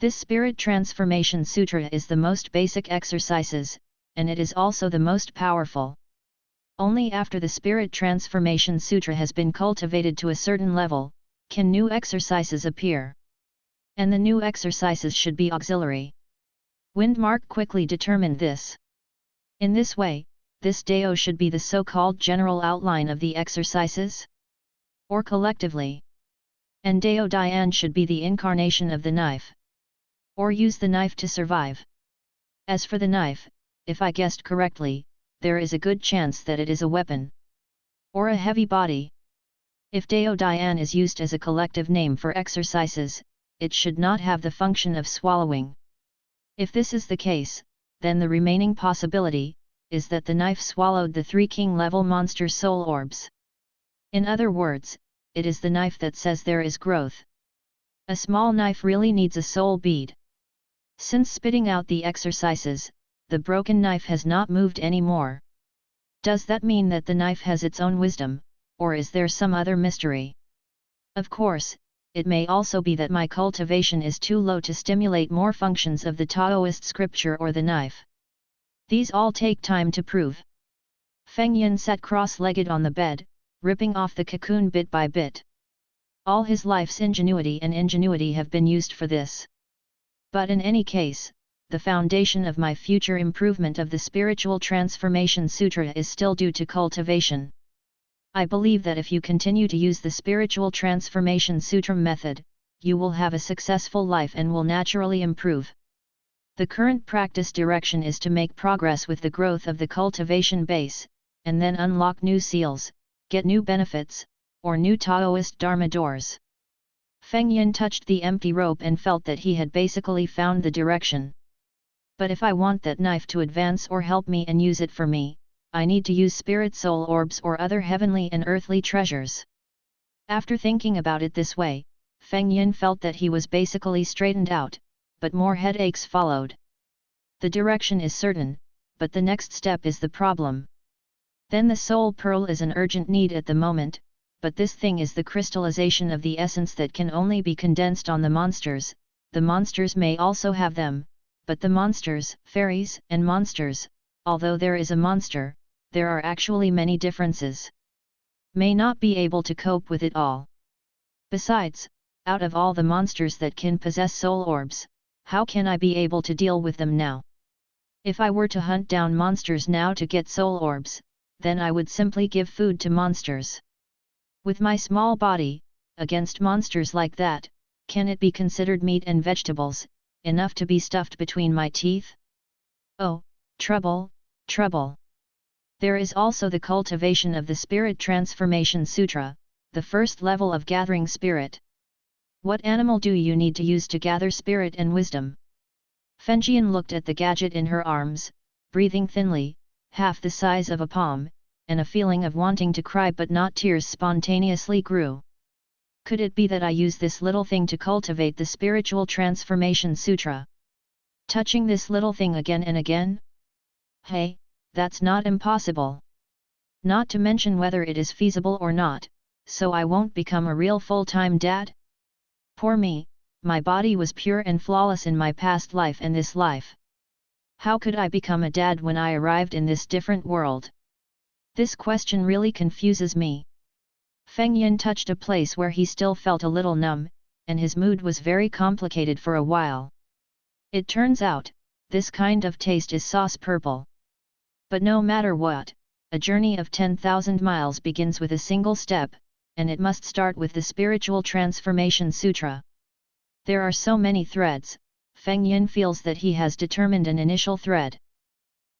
this Spirit Transformation Sutra is the most basic exercises, and it is also the most powerful. Only after the Spirit Transformation Sutra has been cultivated to a certain level, can new exercises appear. And the new exercises should be auxiliary. Windmark quickly determined this. In this way, this Dao should be the so-called general outline of the exercises, or collectively. And Dao Dian should be the incarnation of the knife, or use the knife to survive. As for the knife, if I guessed correctly, there is a good chance that it is a weapon, or a heavy body. If Dao Dian is used as a collective name for exercises, it should not have the function of swallowing. If this is the case, then the remaining possibility is that the knife swallowed the 3 king-level monster soul orbs. In other words, it is the knife that says there is growth. A small knife really needs a soul bead. Since spitting out the exercises, the broken knife has not moved anymore. Does that mean that the knife has its own wisdom, or is there some other mystery? Of course, it may also be that my cultivation is too low to stimulate more functions of the Taoist scripture or the knife. These all take time to prove. Feng Yin sat cross-legged on the bed, ripping off the cocoon bit by bit. All his life's ingenuity have been used for this. But in any case, the foundation of my future improvement of the Spiritual Transformation Sutra is still due to cultivation. I believe that if you continue to use the Spiritual Transformation Sutra method, you will have a successful life and will naturally improve. The current practice direction is to make progress with the growth of the cultivation base, and then unlock new seals, get new benefits, or new Taoist Dharma doors. Feng Yin touched the empty rope and felt that he had basically found the direction. But if I want that knife to advance or help me and use it for me, I need to use spirit soul orbs or other heavenly and earthly treasures. After thinking about it this way, Feng Yin felt that he was basically straightened out, but more headaches followed. The direction is certain, but the next step is the problem. Then the soul pearl is an urgent need at the moment, but this thing is the crystallization of the essence that can only be condensed on the monsters may also have them, but the monsters, fairies and monsters, although there is a monster, there are actually many differences. May not be able to cope with it all. Besides, out of all the monsters that can possess soul orbs, how can I be able to deal with them now? If I were to hunt down monsters now to get soul orbs, then I would simply give food to monsters. With my small body, against monsters like that, can it be considered meat and vegetables, enough to be stuffed between my teeth? Oh, trouble, trouble! There is also the cultivation of the Spirit Transformation Sutra, the first level of gathering spirit. What animal do you need to use to gather spirit and wisdom? Fengjian looked at the gadget in her arms, breathing thinly, half the size of a palm, and a feeling of wanting to cry but not tears spontaneously grew. Could it be that I use this little thing to cultivate the spiritual transformation sutra? Touching this little thing again and again? Hey, that's not impossible. Not to mention whether it is feasible or not, so I won't become a real full-time dad? Poor me, my body was pure and flawless in my past life and this life. How could I become a dad when I arrived in this different world? This question really confuses me. Feng Yin touched a place where he still felt a little numb, and his mood was very complicated for a while. It turns out, this kind of taste is sauce purple. But no matter what, a journey of 10,000 miles begins with a single step, and it must start with the Spiritual Transformation Sutra. There are so many threads, Feng Yin feels that he has determined an initial thread.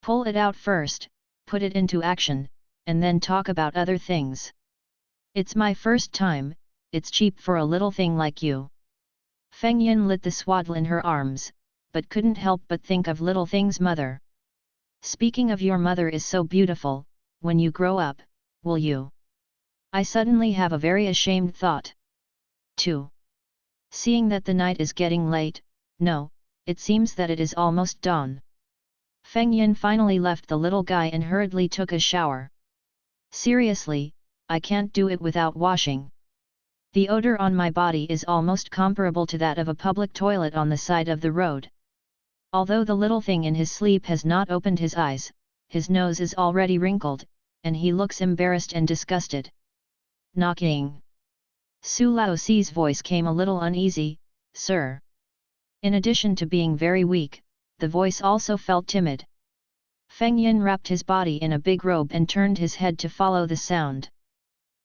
Pull it out first, put it into action, and then talk about other things. It's my first time, it's cheap for a little thing like you. Feng Yin lit the swaddle in her arms, but couldn't help but think of little thing's mother. Speaking of your mother is so beautiful, when you grow up, will you? I suddenly have a very ashamed thought. 2. Seeing that the night is getting late, no, it seems that it is almost dawn. Feng Yin finally left the little guy and hurriedly took a shower. Seriously, I can't do it without washing. The odor on my body is almost comparable to that of a public toilet on the side of the road. Although the little thing in his sleep has not opened his eyes, his nose is already wrinkled, and he looks embarrassed and disgusted. Knocking. Su Laoxi's voice came a little uneasy, "Sir." In addition to being very weak, the voice also felt timid. Feng Yin wrapped his body in a big robe and turned his head to follow the sound.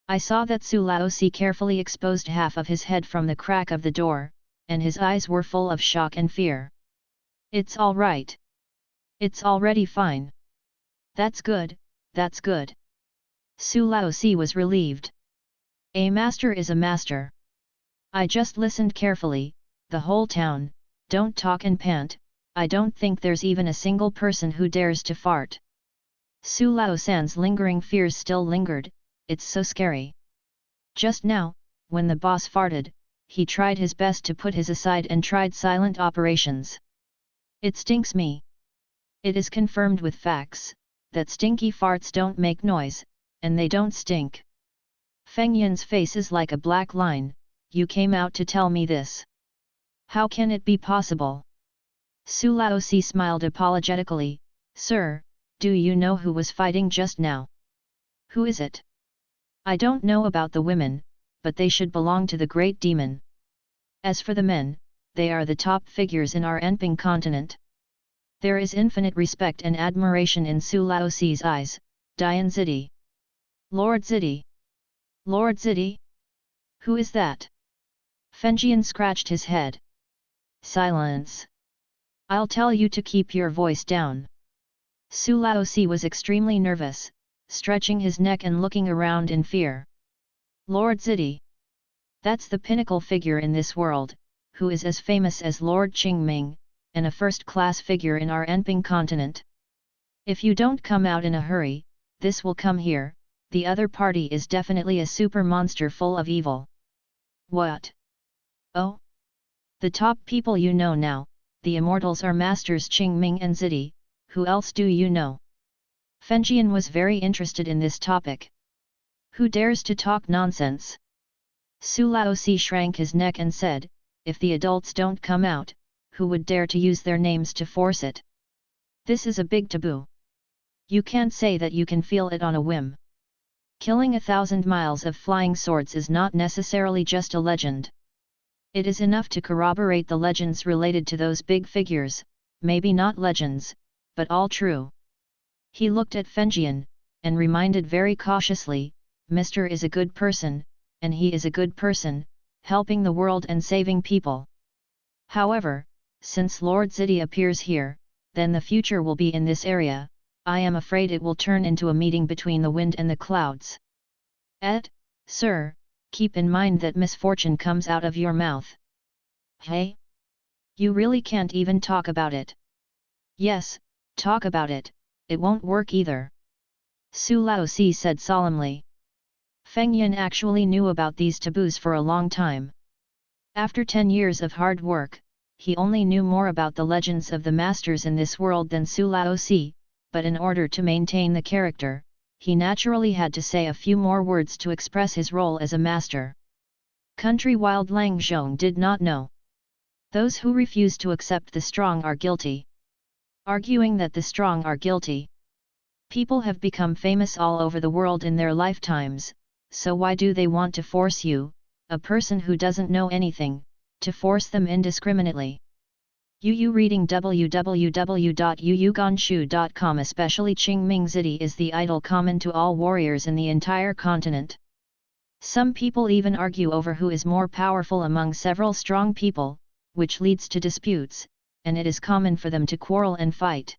I saw that Su Laoxi carefully exposed half of his head from the crack of the door, and his eyes were full of shock and fear. "It's all right. It's already fine." "That's good, that's good." Su Laoxi was relieved. "A master is a master. I just listened carefully, the whole town, don't talk and pant, I don't think there's even a single person who dares to fart." Su Laosan's lingering fears still lingered, it's so scary. Just now, when the boss farted, he tried his best to put his aside and tried silent operations. "It stinks me. It is confirmed with facts, that stinky farts don't make noise, and they don't stink." Feng Yin's face is like a black line, "You came out to tell me this. How can it be possible?" Su Laoxi smiled apologetically, "Sir, do you know who was fighting just now?" "Who is it?" "I don't know about the women, but they should belong to the great demon. As for the men, they are the top figures in our Enping continent." There is infinite respect and admiration in Su Laoxi's eyes. "Dian Zidi. Lord Zidi. Lord Zidi? Who is that?" Fengjian scratched his head. "Silence. I'll tell you to keep your voice down." Su Laoxi was extremely nervous, stretching his neck and looking around in fear. "Lord Zidi. That's the pinnacle figure in this world, who is as famous as Lord Qingming, and a first-class figure in our Enping continent. If you don't come out in a hurry, this will come here, the other party is definitely a super monster full of evil." "What? Oh? The top people you know now, the immortals are Masters Qingming and Zidi, who else do you know?" Fengjian was very interested in this topic. "Who dares to talk nonsense?" Su Laoxi shrank his neck and said, "If the adults don't come out, who would dare to use their names to force it? This is a big taboo. You can't say that you can feel it on a whim. Killing 1,000 miles of flying swords is not necessarily just a legend. It is enough to corroborate the legends related to those big figures, maybe not legends, but all true." He looked at Fengjian, and reminded very cautiously, "Mr. is a good person, and he is a good person, helping the world and saving people. However, since Lord Zidi appears here, then the future will be in this area, I am afraid it will turn into a meeting between the wind and the clouds." Sir, keep in mind that misfortune comes out of your mouth." "Hey? You really can't even talk about it. Yes, talk about it, it won't work either. Su Laozi said solemnly. Feng Yin actually knew about these taboos for a long time. After 10 years of hard work, he only knew more about the legends of the masters in this world than Su Laozi, but in order to maintain the character, he naturally had to say a few more words to express his role as a master. Country Wild Lang Zhong did not know. Those who refuse to accept the strong are guilty. Arguing that the strong are guilty. People have become famous all over the world in their lifetimes, so why do they want to force you, a person who doesn't know anything, to force them indiscriminately? Yu reading www.yuyuganshu.com. Especially Qingming Ziti is the idol common to all warriors in the entire continent. Some people even argue over who is more powerful among several strong people, which leads to disputes, and it is common for them to quarrel and fight.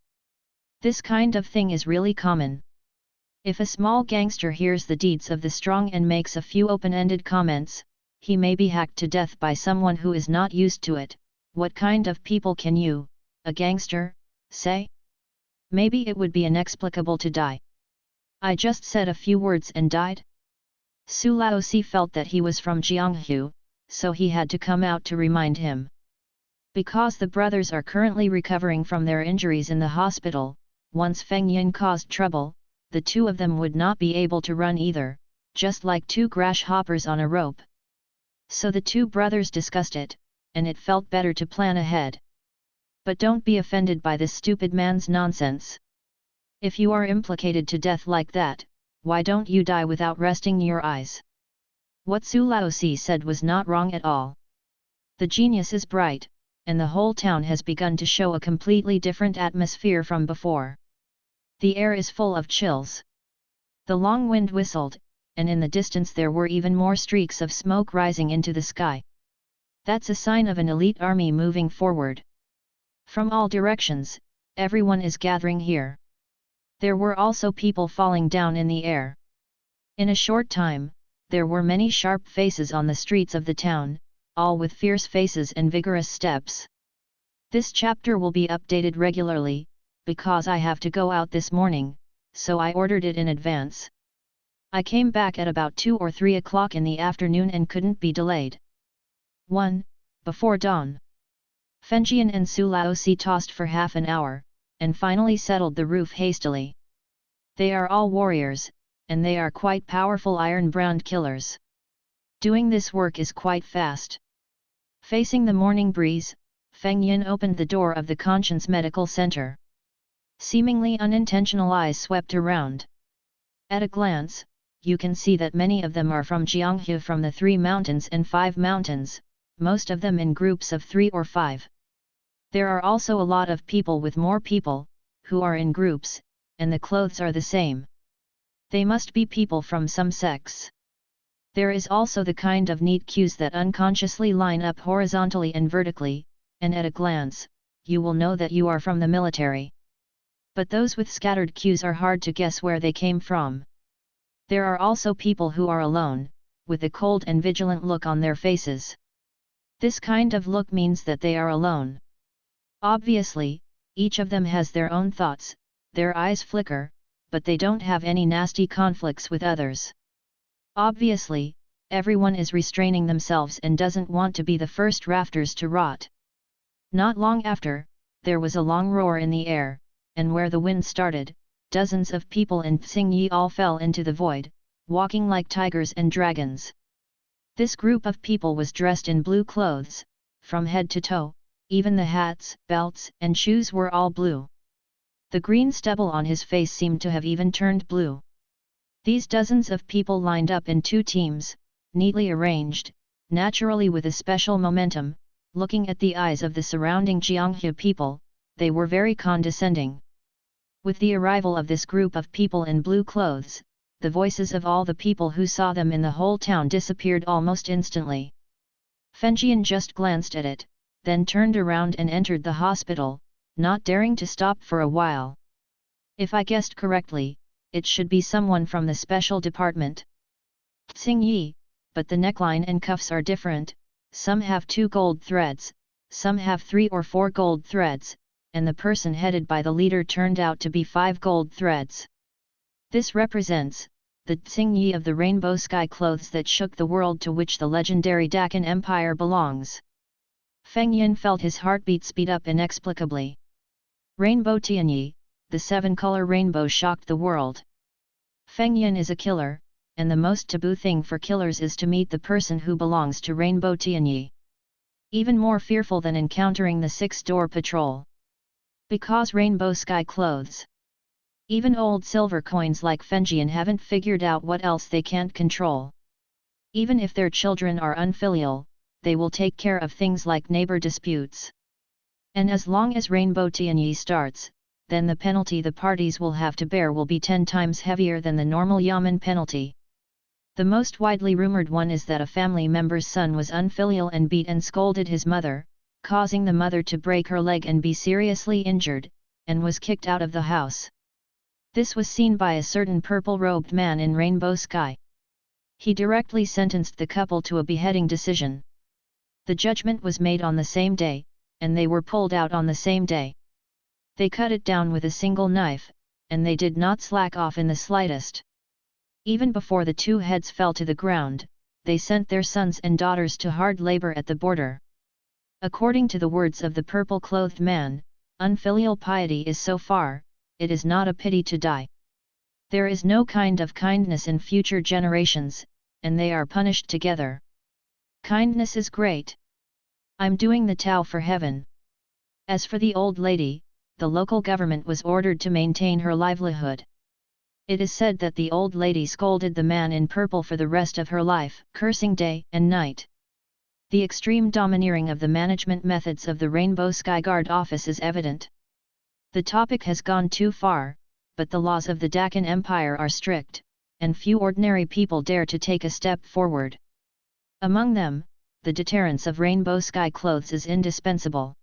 This kind of thing is really common. If a small gangster hears the deeds of the strong and makes a few open-ended comments, he may be hacked to death by someone who is not used to it. What kind of people can you, a gangster, say? Maybe it would be inexplicable to die. I just said a few words and died? Su Laozi felt that he was from Jianghu, so he had to come out to remind him. Because the brothers are currently recovering from their injuries in the hospital, once Feng Yin caused trouble, the two of them would not be able to run either, just like two grasshoppers on a rope. So the two brothers discussed it, and it felt better to plan ahead. But don't be offended by this stupid man's nonsense. If you are implicated to death like that, why don't you die without resting your eyes? What Su Laozi said was not wrong at all. The genius is bright, and the whole town has begun to show a completely different atmosphere from before. The air is full of chills. The long wind whistled, and in the distance there were even more streaks of smoke rising into the sky. That's a sign of an elite army moving forward. From all directions, everyone is gathering here. There were also people falling down in the air. In a short time, there were many sharp faces on the streets of the town, all with fierce faces and vigorous steps. This chapter will be updated regularly, because I have to go out this morning, so I ordered it in advance. I came back at about 2 or 3 o'clock in the afternoon and couldn't be delayed. 1. Before dawn. Fengjian and Su Laozi tossed for half an hour, and finally settled the roof hastily. They are all warriors, and they are quite powerful iron-browned killers. Doing this work is quite fast. Facing the morning breeze, Feng Yin opened the door of the Conscience Medical Center. Seemingly unintentional eyes swept around. At a glance, you can see that many of them are from Jianghu, from the 3 mountains and 5 mountains, most of them in groups of 3 or 5. There are also a lot of people with more people, who are in groups, and the clothes are the same. They must be people from some sects. There is also the kind of neat queues that unconsciously line up horizontally and vertically, and at a glance, you will know that you are from the military. But those with scattered queues are hard to guess where they came from. There are also people who are alone, with a cold and vigilant look on their faces. This kind of look means that they are alone. Obviously, each of them has their own thoughts, their eyes flicker, but they don't have any nasty conflicts with others. Obviously, everyone is restraining themselves and doesn't want to be the first rafters to rot. Not long after, there was a long roar in the air, and where the wind started, dozens of people in Xingyi all fell into the void, walking like tigers and dragons. This group of people was dressed in blue clothes, from head to toe, even the hats, belts, and shoes were all blue. The green stubble on his face seemed to have even turned blue. These dozens of people lined up in 2 teams, neatly arranged, naturally with a special momentum. Looking at the eyes of the surrounding Jianghu people, they were very condescending. With the arrival of this group of people in blue clothes, the voices of all the people who saw them in the whole town disappeared almost instantly. Fengjian just glanced at it, then turned around and entered the hospital, not daring to stop for a while. If I guessed correctly, it should be someone from the special department. Xingyi, but the neckline and cuffs are different, some have 2 gold threads, some have 3 or 4 gold threads, and the person headed by the leader turned out to be 5 gold threads. This represents the Tsingyi of the rainbow sky clothes that shook the world, to which the legendary Dakin Empire belongs. Feng Yin felt his heartbeat speed up inexplicably. Rainbow Tianyi, the 7-color rainbow, shocked the world. Feng Yin is a killer, and the most taboo thing for killers is to meet the person who belongs to Rainbow Tianyi. Even more fearful than encountering the 6-door patrol. Because rainbow sky clothes. Even old silver coins like Fengjian haven't figured out what else they can't control. Even if their children are unfilial, they will take care of things like neighbor disputes. And as long as Rainbow Tianyi starts, then the penalty the parties will have to bear will be 10 times heavier than the normal Yamen penalty. The most widely rumored one is that a family member's son was unfilial and beat and scolded his mother, causing the mother to break her leg and be seriously injured, and was kicked out of the house. This was seen by a certain purple-robed man in Rainbow Sky. He directly sentenced the couple to a beheading decision. The judgment was made on the same day, and they were pulled out on the same day. They cut it down with a single knife, and they did not slack off in the slightest. Even before the 2 heads fell to the ground, they sent their sons and daughters to hard labor at the border. According to the words of the purple-clothed man, unfilial piety is so far, it is not a pity to die. There is no kind of kindness in future generations, and they are punished together. Kindness is great. I'm doing the Tao for heaven. As for the old lady, the local government was ordered to maintain her livelihood. It is said that the old lady scolded the man in purple for the rest of her life, cursing day and night. The extreme domineering of the management methods of the Rainbow Sky Guard office is evident. The topic has gone too far, but the laws of the Dakin Empire are strict, and few ordinary people dare to take a step forward. Among them, the deterrence of rainbow sky clothes is indispensable.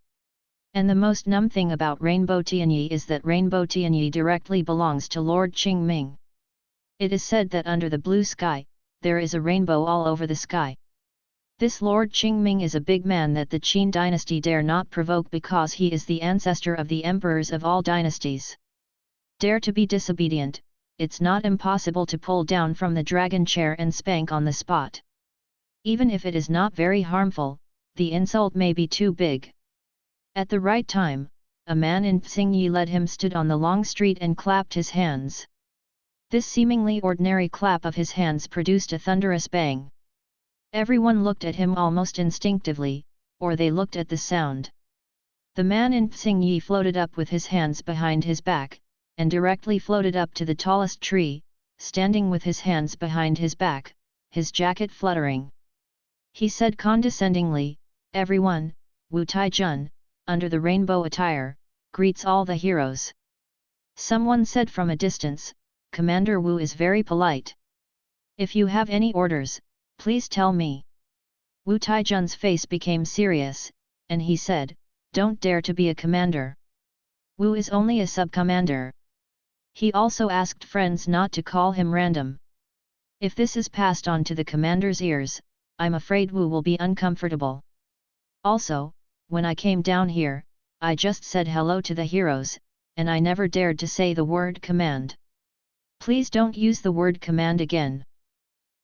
And the most numb thing about Rainbow Tianyi is that Rainbow Tianyi directly belongs to Lord Qingming. It is said that under the blue sky, there is a rainbow all over the sky. This Lord Qingming is a big man that the Qin dynasty dare not provoke because he is the ancestor of the emperors of all dynasties. Dare to be disobedient, it's not impossible to pull down from the dragon chair and spank on the spot. Even if it is not very harmful, the insult may be too big. At the right time, a man in Tsingyi led him stood on the long street and clapped his hands. This seemingly ordinary clap of his hands produced a thunderous bang. Everyone looked at him almost instinctively, or they looked at the sound. The man in Tsingyi floated up with his hands behind his back, and directly floated up to the tallest tree, standing with his hands behind his back, his jacket fluttering. He said condescendingly, "Everyone, Wu Taijun, under the rainbow attire, greets all the heroes." Someone said from a distance, "Commander Wu is very polite. If you have any orders, please tell me." Wu Taijun's face became serious, and he said, "Don't dare to be a commander. Wu is only a sub-commander." He also asked friends not to call him random. If this is passed on to the commander's ears, I'm afraid Wu will be uncomfortable. Also, when I came down here, I just said hello to the heroes, and I never dared to say the word command. Please don't use the word command again.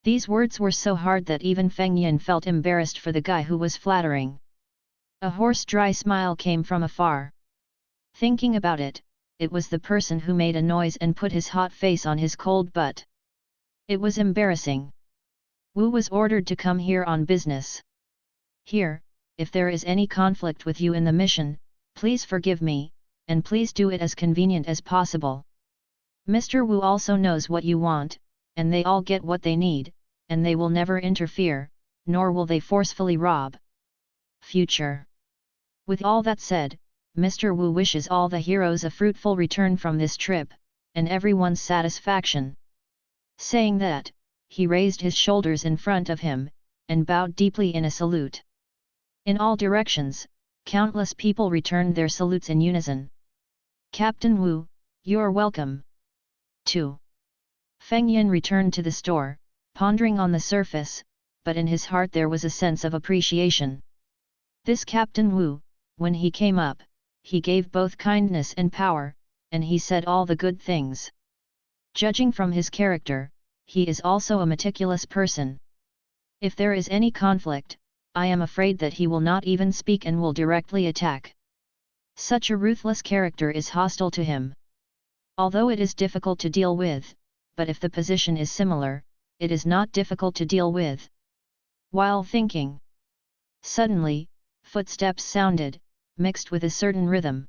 These words were so hard that even Feng Yin felt embarrassed for the guy who was flattering. A hoarse dry smile came from afar. Thinking about it, it was the person who made a noise and put his hot face on his cold butt. It was embarrassing. Wu was ordered to come here on business. Here, if there is any conflict with you in the mission, please forgive me, and please do it as convenient as possible. Mr. Wu also knows what you want, and they all get what they need, and they will never interfere, nor will they forcefully rob. Future. With all that said, Mr. Wu wishes all the heroes a fruitful return from this trip, and everyone's satisfaction. Saying that, he raised his shoulders in front of him, and bowed deeply in a salute. In all directions, countless people returned their salutes in unison. "Captain Wu, you're welcome." 2. Feng Yin returned to the store, pondering on the surface, but in his heart there was a sense of appreciation. This Captain Wu, when he came up, he gave both kindness and power, and he said all the good things. Judging from his character, he is also a meticulous person. If there is any conflict, I am afraid that he will not even speak and will directly attack. Such a ruthless character is hostile to him. Although it is difficult to deal with, but if the position is similar, it is not difficult to deal with. While thinking, suddenly, footsteps sounded, mixed with a certain rhythm.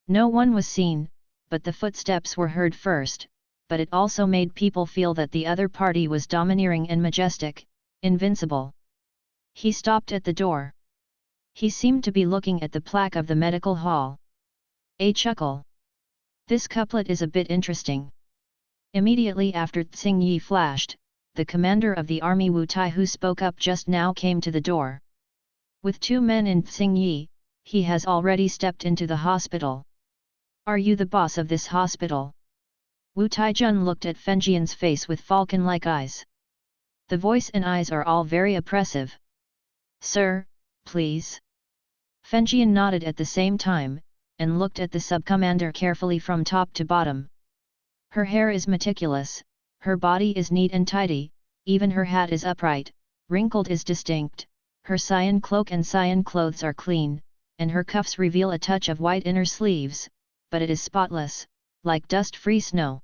No one was seen, but the footsteps were heard first, but it also made people feel that the other party was domineering and majestic, invincible. He stopped at the door. He seemed to be looking at the plaque of the medical hall. A chuckle. This couplet is a bit interesting. Immediately after Tsing Yi flashed, the commander of the army Wu Tai who spoke up just now came to the door. With 2 men in Tsing Yi, he has already stepped into the hospital. Are you the boss of this hospital? Wu Taijun looked at Fengjian's face with falcon-like eyes. The voice and eyes are all very oppressive. Sir, please. Fengjian nodded at the same time, and looked at the sub-commander carefully from top to bottom. Her hair is meticulous, her body is neat and tidy, even her hat is upright, wrinkled is distinct, her cyan cloak and cyan clothes are clean, and her cuffs reveal a touch of white inner sleeves, but it is spotless, like dust-free snow.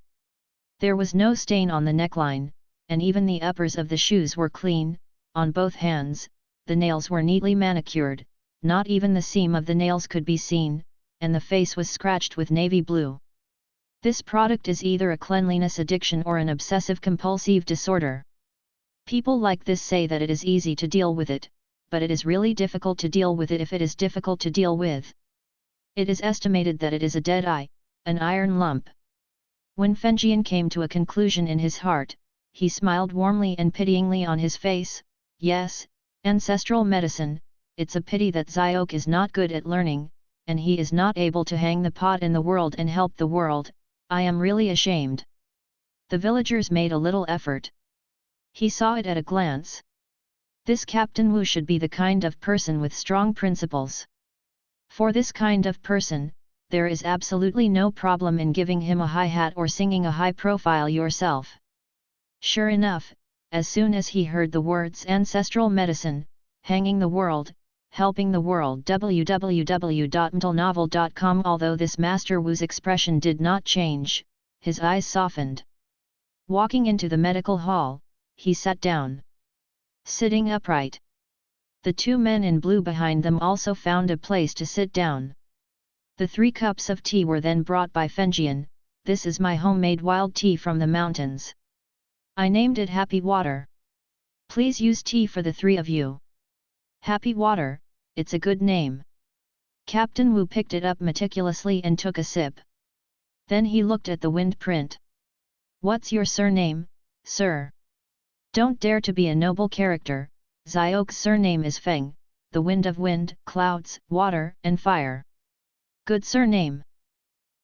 There was no stain on the neckline, and even the uppers of the shoes were clean. On both hands, the nails were neatly manicured, not even the seam of the nails could be seen, and the face was scratched with navy blue. This product is either a cleanliness addiction or an obsessive-compulsive disorder. People like this say that it is easy to deal with it, but it is really difficult to deal with it if it is difficult to deal with. It is estimated that it is a dead eye, an iron lump. When Fengjian came to a conclusion in his heart, he smiled warmly and pityingly on his face. Yes, ancestral medicine, it's a pity that Xiaok is not good at learning, and he is not able to hang the pot in the world and help the world. I am really ashamed. The villagers made a little effort. He saw it at a glance. This Captain Wu should be the kind of person with strong principles. For this kind of person, there is absolutely no problem in giving him a high hat or singing a high profile yourself. Sure enough, as soon as he heard the words ancestral medicine, hanging the world, helping the world www.mtlnovel.com, although this Master Wu's expression did not change, his eyes softened. Walking into the medical hall, he sat down. Sitting upright. The 2 men in blue behind them also found a place to sit down. The 3 cups of tea were then brought by Fengjian. This is my homemade wild tea from the mountains. I named it Happy Water. Please use tea for the 3 of you. Happy Water, it's a good name. Captain Wu picked it up meticulously and took a sip. Then he looked at the wind print. What's your surname, sir? Don't dare to be a noble character. Xiaok's surname is Feng, the wind of wind, clouds, water, and fire. Good surname.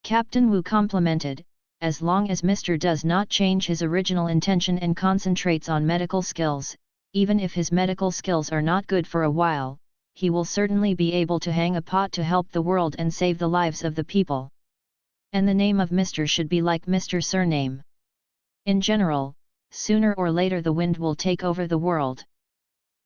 Captain Wu complimented. As long as Mr. does not change his original intention and concentrates on medical skills, even if his medical skills are not good for a while, he will certainly be able to hang a pot to help the world and save the lives of the people. And the name of Mr. should be like Mr. surname. In general, sooner or later the wind will take over the world.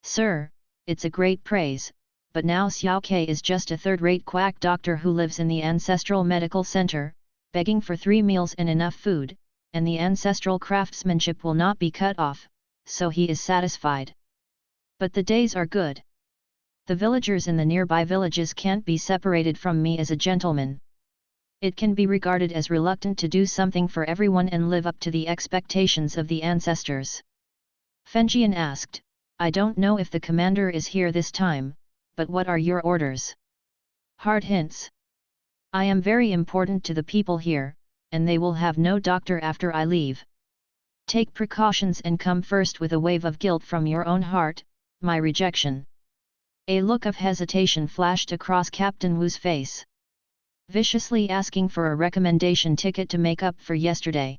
Sir, it's a great praise, but now Xiao Ke is just a third-rate quack doctor who lives in the ancestral medical center, begging for 3 meals and enough food, and the ancestral craftsmanship will not be cut off, so he is satisfied. But the days are good. The villagers in the nearby villages can't be separated from me as a gentleman. It can be regarded as reluctant to do something for everyone and live up to the expectations of the ancestors. Fengjian asked, I don't know if the commander is here this time, but what are your orders? Hard hints. I am very important to the people here, and they will have no doctor after I leave. Take precautions and come first with a wave of guilt from your own heart, my rejection. A look of hesitation flashed across Captain Wu's face. Viciously asking for a recommendation ticket to make up for yesterday.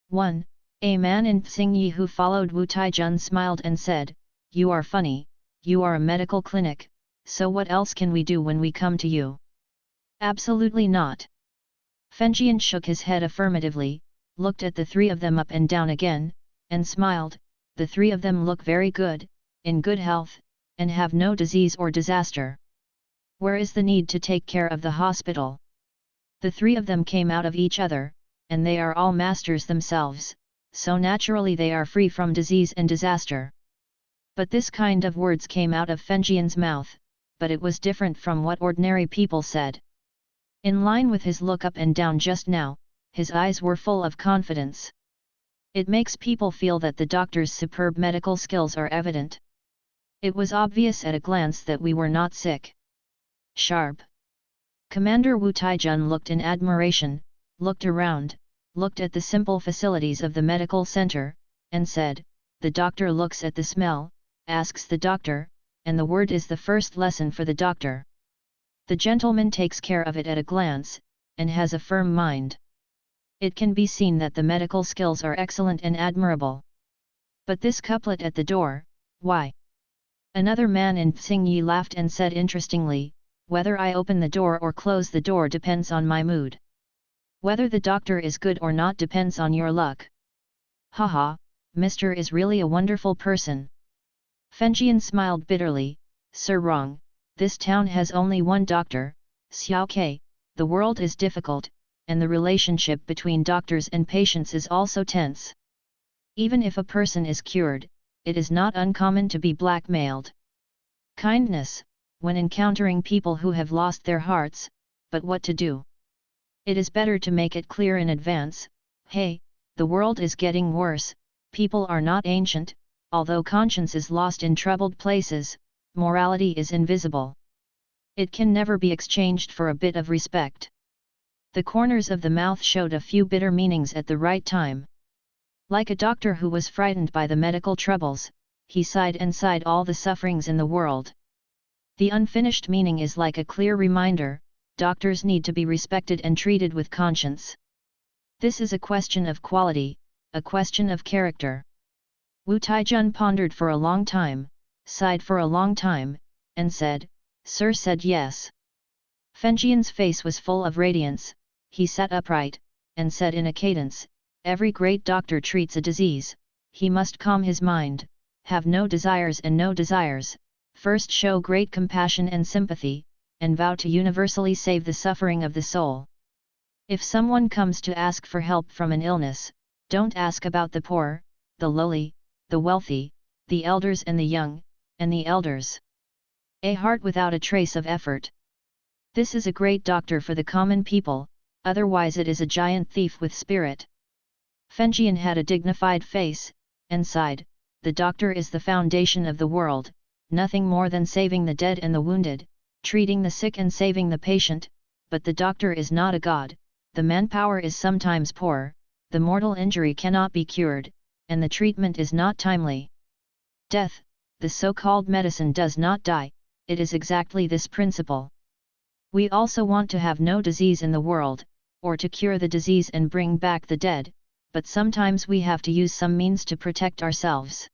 1. A man in Tsingyi who followed Wu Taijun smiled and said, You are funny, you are a medical clinic, so what else can we do when we come to you? Absolutely not. Fengjian shook his head affirmatively, looked at the three of them up and down again, and smiled. The three of them look very good, in good health, and have no disease or disaster. Where is the need to take care of the hospital? The three of them came out of each other, and they are all masters themselves, so naturally they are free from disease and disaster. But this kind of words came out of Fengjian's mouth, but it was different from what ordinary people said. In line with his look up and down just now, his eyes were full of confidence. It makes people feel that the doctor's superb medical skills are evident. It was obvious at a glance that we were not sick. Sharp. Commander Wu Taijun looked in admiration, looked around, looked at the simple facilities of the medical center, and said, "The doctor looks at the smell, asks the doctor, and the word is the first lesson for the doctor. The gentleman takes care of it at a glance, and has a firm mind. It can be seen that the medical skills are excellent and admirable." But this couplet at the door, why? Another man in Tsingyi laughed and said interestingly, "Whether I open the door or close the door depends on my mood. Whether the doctor is good or not depends on your luck." Haha, Mr. is really a wonderful person. Fengjian smiled bitterly, "Sir, wrong, this town has only one doctor, Xiao Ke. The world is difficult, and the relationship between doctors and patients is also tense. Even if a person is cured, it is not uncommon to be blackmailed. Kindness, when encountering people who have lost their hearts, but what to do? It is better to make it clear in advance, hey, the world is getting worse, people are not ancient, although conscience is lost in troubled places, morality is invisible. It can never be exchanged for a bit of respect." The corners of the mouth showed a few bitter meanings at the right time. Like a doctor who was frightened by the medical troubles, he sighed and sighed all the sufferings in the world. The unfinished meaning is like a clear reminder, doctors need to be respected and treated with conscience. This is a question of quality, a question of character. Wu Taijun pondered for a long time, sighed for a long time, and said, "Sir said yes." Fengjian's face was full of radiance, he sat upright, and said in a cadence, "Every great doctor treats a disease, he must calm his mind, have no desires and no desires, first show great compassion and sympathy, and vow to universally save the suffering of the soul. If someone comes to ask for help from an illness, don't ask about the poor, the lowly, the wealthy, the elders and the young, and the elders. A heart without a trace of effort. This is a great doctor for the common people, otherwise it is a giant thief with spirit." Fengjian had a dignified face, and sighed, "The doctor is the foundation of the world, nothing more than saving the dead and the wounded, treating the sick and saving the patient, but the doctor is not a god, the manpower is sometimes poor, the mortal injury cannot be cured, and the treatment is not timely. Death, the so-called medicine does not die, it is exactly this principle. We also want to have no disease in the world, or to cure the disease and bring back the dead, but sometimes we have to use some means to protect ourselves.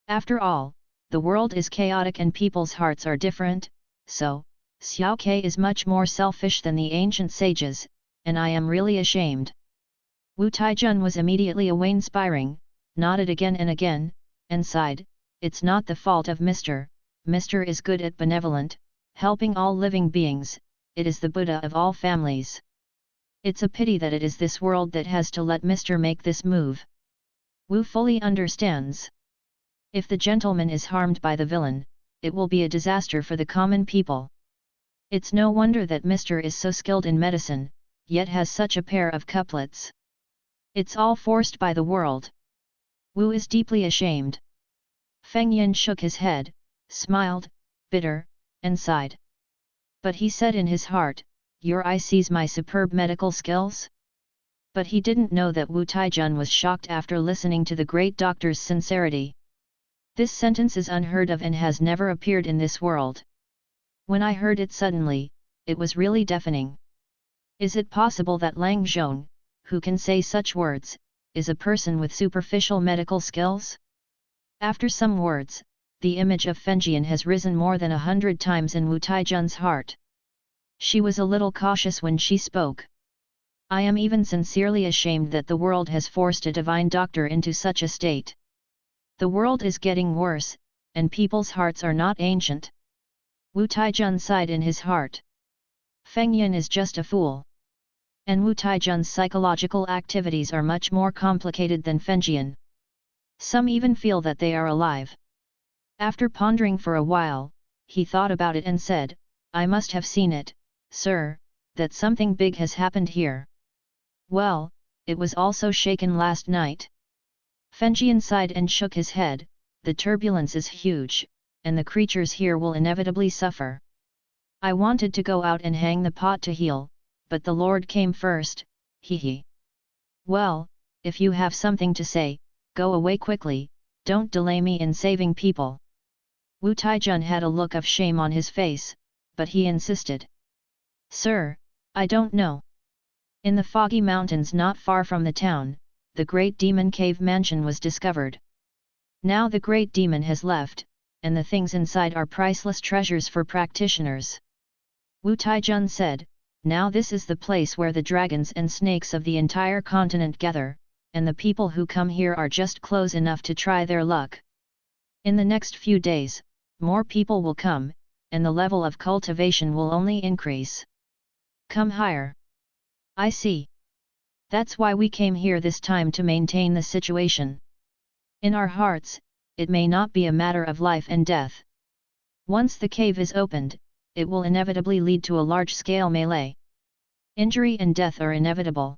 After all, the world is chaotic and people's hearts are different, so, Xiao Ke is much more selfish than the ancient sages, and I am really ashamed." Wu Taijun was immediately awe-inspiring, nodded again and again, and sighed, "It's not the fault of Mr. Mr. is good at benevolent, helping all living beings, it is the Buddha of all families. It's a pity that it is this world that has to let Mr. make this move. Wu fully understands. If the gentleman is harmed by the villain, it will be a disaster for the common people. It's no wonder that Mr. is so skilled in medicine, yet has such a pair of couplets. It's all forced by the world. Wu is deeply ashamed." Feng Yin shook his head, smiled, bitter, and sighed. But he said in his heart, "Your eye sees my superb medical skills?" But he didn't know that Wu Taijun was shocked after listening to the great doctor's sincerity. This sentence is unheard of and has never appeared in this world. When I heard it suddenly, it was really deafening. Is it possible that Lang Zhong, who can say such words, is a person with superficial medical skills? After some words, the image of Fengjian has risen more than 100 times in Wu Taijun's heart. She was a little cautious when she spoke. I am even sincerely ashamed that the world has forced a divine doctor into such a state. The world is getting worse, and people's hearts are not ancient. Wu Taijun sighed in his heart. Feng Yin is just a fool. And Wu Taijun's psychological activities are much more complicated than Fengjian. Some even feel that they are alive. After pondering for a while, he thought about it and said, I must have seen it, sir, that something big has happened here. Well, it was also shaken last night. Fengjian sighed and shook his head. The turbulence is huge, and the creatures here will inevitably suffer. I wanted to go out and hang the pot to heal, but the Lord came first, he. Well, if you have something to say, go away quickly, don't delay me in saving people. Wu Taijun had a look of shame on his face, but he insisted. Sir, I don't know. In the foggy mountains not far from the town, the Great Demon Cave Mansion was discovered. Now the Great Demon has left, and the things inside are priceless treasures for practitioners. Wu Taijun said, now this is the place where the dragons and snakes of the entire continent gather, and the people who come here are just close enough to try their luck. In the next few days, more people will come, and the level of cultivation will only increase. Come higher. I see. That's why we came here this time, to maintain the situation. In our hearts, it may not be a matter of life and death. Once the cave is opened, it will inevitably lead to a large-scale melee. Injury and death are inevitable.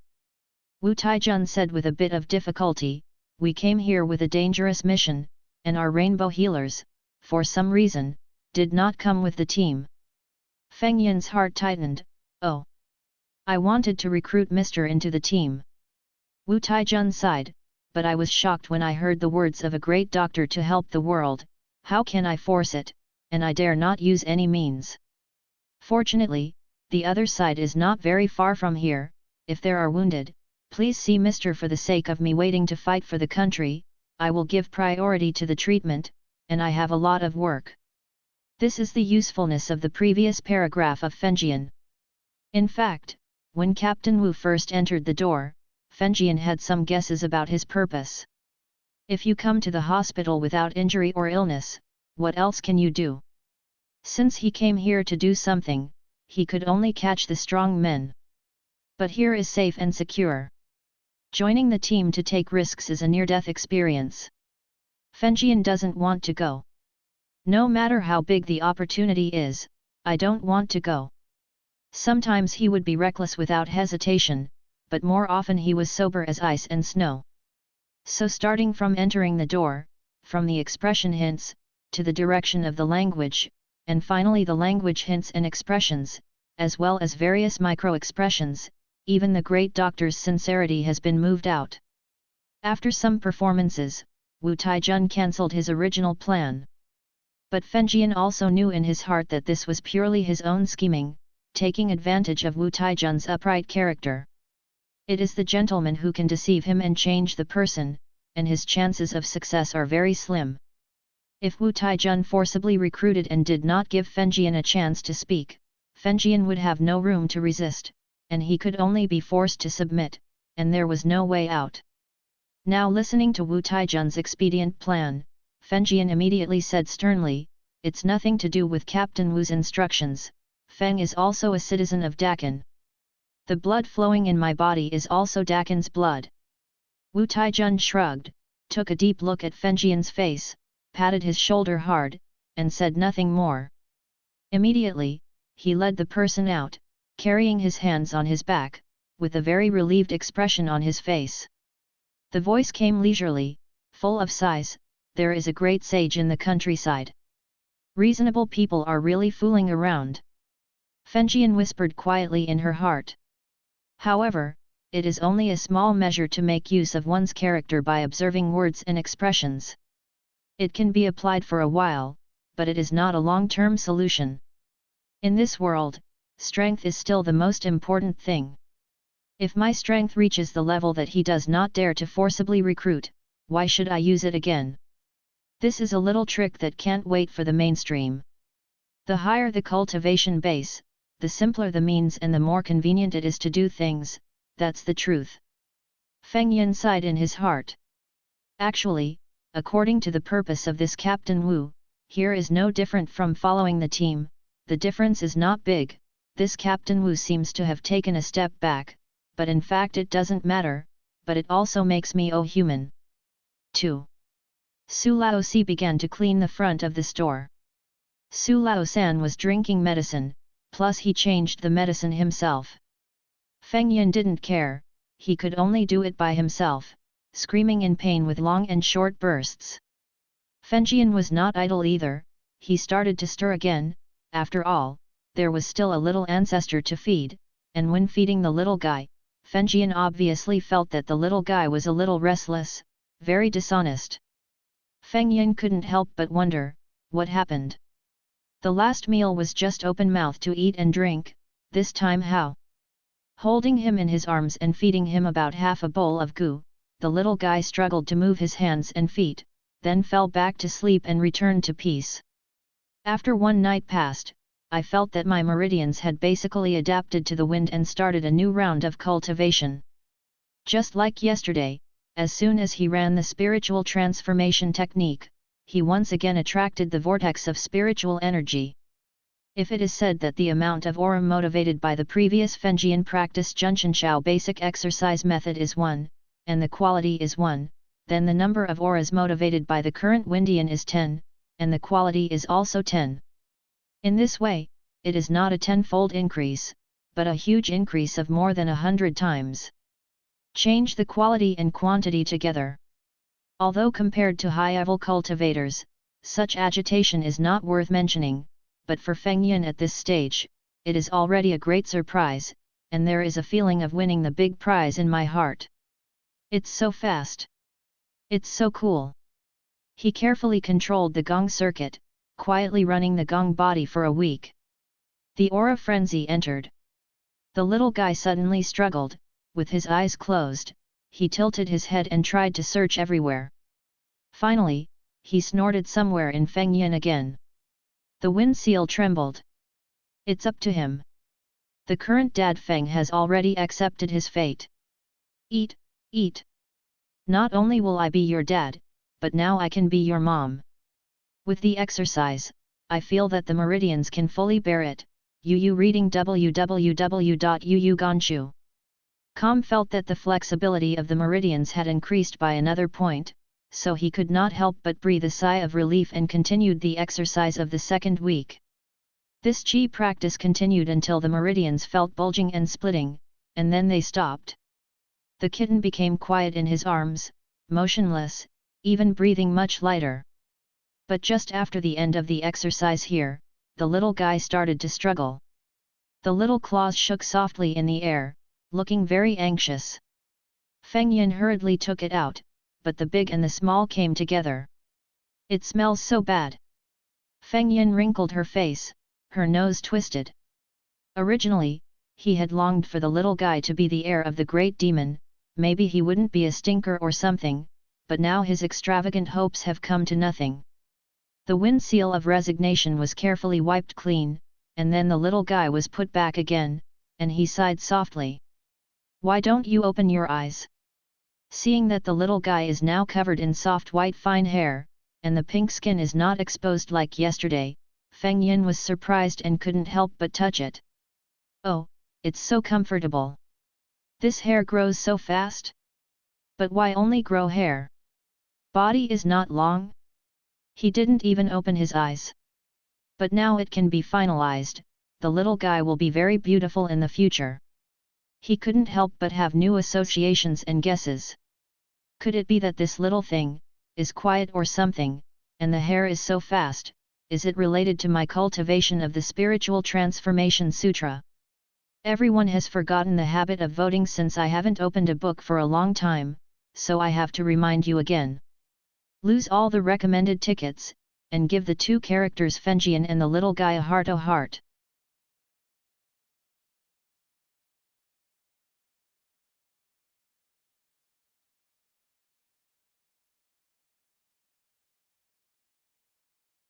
Wu Taijun said with a bit of difficulty, we came here with a dangerous mission, and our rainbow healers, for some reason, did not come with the team. Feng Yin's heart tightened. Oh! I wanted to recruit Mr. into the team. Wu Taijun sighed, but I was shocked when I heard the words of a great doctor to help the world. How can I force it, and I dare not use any means. Fortunately, the other side is not very far from here. If there are wounded, please see Mr. For the sake of me waiting to fight for the country, I will give priority to the treatment, and I have a lot of work. This is the usefulness of the previous paragraph of Fengjian. In fact, when Captain Wu first entered the door, Fengjian had some guesses about his purpose. If you come to the hospital without injury or illness, what else can you do? Since he came here to do something, he could only catch the strong men. But here is safe and secure. Joining the team to take risks is a near-death experience. Fengjian doesn't want to go. No matter how big the opportunity is, I don't want to go. Sometimes he would be reckless without hesitation, but more often he was sober as ice and snow. So starting from entering the door, from the expression hints, to the direction of the language, and finally the language hints and expressions, as well as various micro-expressions, even the great doctor's sincerity has been moved out. After some performances, Wu Taijun cancelled his original plan. But Fengjian also knew in his heart that this was purely his own scheming, taking advantage of Wu Taijun's upright character. It is the gentleman who can deceive him and change the person, and his chances of success are very slim. If Wu Taijun forcibly recruited and did not give Fengjian a chance to speak, Fengjian would have no room to resist, and he could only be forced to submit, and there was no way out. Now listening to Wu Taijun's expedient plan, Fengjian immediately said sternly, it's nothing to do with Captain Wu's instructions. Feng is also a citizen of Dakan. The blood flowing in my body is also Dakan's blood. Wu Taijun shrugged, took a deep look at Fengjian's face, patted his shoulder hard, and said nothing more. Immediately, he led the person out, carrying his hands on his back, with a very relieved expression on his face. The voice came leisurely, full of sighs, there is a great sage in the countryside. Reasonable people are really fooling around. Fengjian whispered quietly in her heart. However, it is only a small measure to make use of one's character by observing words and expressions. It can be applied for a while, but it is not a long-term solution. In this world, strength is still the most important thing. If my strength reaches the level that he does not dare to forcibly recruit, why should I use it again? This is a little trick that can't wait for the mainstream. The higher the cultivation base, the simpler the means and the more convenient it is to do things, that's the truth. Feng Yin sighed in his heart. Actually, according to the purpose of this Captain Wu, here is no different from following the team, the difference is not big. This Captain Wu seems to have taken a step back, but in fact it doesn't matter, but it also makes me human. 2. Su Laosi began to clean the front of the store. Su Lao-san was drinking medicine, plus he changed the medicine himself. Feng Yin didn't care, he could only do it by himself, screaming in pain with long and short bursts. Fengjian was not idle either, he started to stir again. After all, there was still a little ancestor to feed, and when feeding the little guy, Fengjian obviously felt that the little guy was a little restless, very dishonest. Feng Yin couldn't help but wonder, what happened? The last meal was just open mouth to eat and drink, this time how? Holding him in his arms and feeding him about half a bowl of goo, the little guy struggled to move his hands and feet, then fell back to sleep and returned to peace. After one night passed, I felt that my meridians had basically adapted to the wind and started a new round of cultivation. Just like yesterday, as soon as he ran the spiritual transformation technique, he once again attracted the vortex of spiritual energy. If it is said that the amount of aura motivated by the previous Fengjian practice Junshanshao basic exercise method is 1, and the quality is 1, then the number of auras motivated by the current Windian is 10, and the quality is also 10. In this way, it is not a tenfold increase, but a huge increase of more than 100 times. Change the quality and quantity together. Although compared to high-level cultivators, such agitation is not worth mentioning, but for Feng Yin at this stage, it is already a great surprise, and there is a feeling of winning the big prize in my heart. It's so fast. It's so cool. He carefully controlled the gong circuit, quietly running the gong body for a week. The aura frenzy entered. The little guy suddenly struggled, with his eyes closed, he tilted his head and tried to search everywhere. Finally, he snorted somewhere in Feng Yin again. The wind seal trembled. It's up to him. The current Dad Feng has already accepted his fate. Eat, eat. Not only will I be your dad, but now I can be your mom. With the exercise, I feel that the meridians can fully bear it. Yu reading www.yuuganshu.com felt that the flexibility of the meridians had increased by another point, so he could not help but breathe a sigh of relief and continued the exercise of the second week. This chi practice continued until the meridians felt bulging and splitting, and then they stopped. The kitten became quiet in his arms, motionless, even breathing much lighter. But just after the end of the exercise here, the little guy started to struggle. The little claws shook softly in the air, looking very anxious. Feng Yin hurriedly took it out, but the big and the small came together. It smells so bad. Feng Yin wrinkled her face, her nose twisted. Originally, he had longed for the little guy to be the heir of the great demon, maybe he wouldn't be a stinker or something, but now his extravagant hopes have come to nothing. The wind seal of resignation was carefully wiped clean, and then the little guy was put back again, and he sighed softly. Why don't you open your eyes? Seeing that the little guy is now covered in soft white fine hair, and the pink skin is not exposed like yesterday, Feng Yin was surprised and couldn't help but touch it. Oh, it's so comfortable. This hair grows so fast? But why only grow hair? Body is not long? He didn't even open his eyes. But now it can be finalized, the little guy will be very beautiful in the future. He couldn't help but have new associations and guesses. Could it be that this little thing is quiet or something, and the hair is so fast? Is it related to my cultivation of the Spiritual Transformation Sutra? Everyone has forgotten the habit of voting since I haven't opened a book for a long time, so I have to remind you again. Lose all the recommended tickets, and give the two characters Fengjian and the little guy a heart.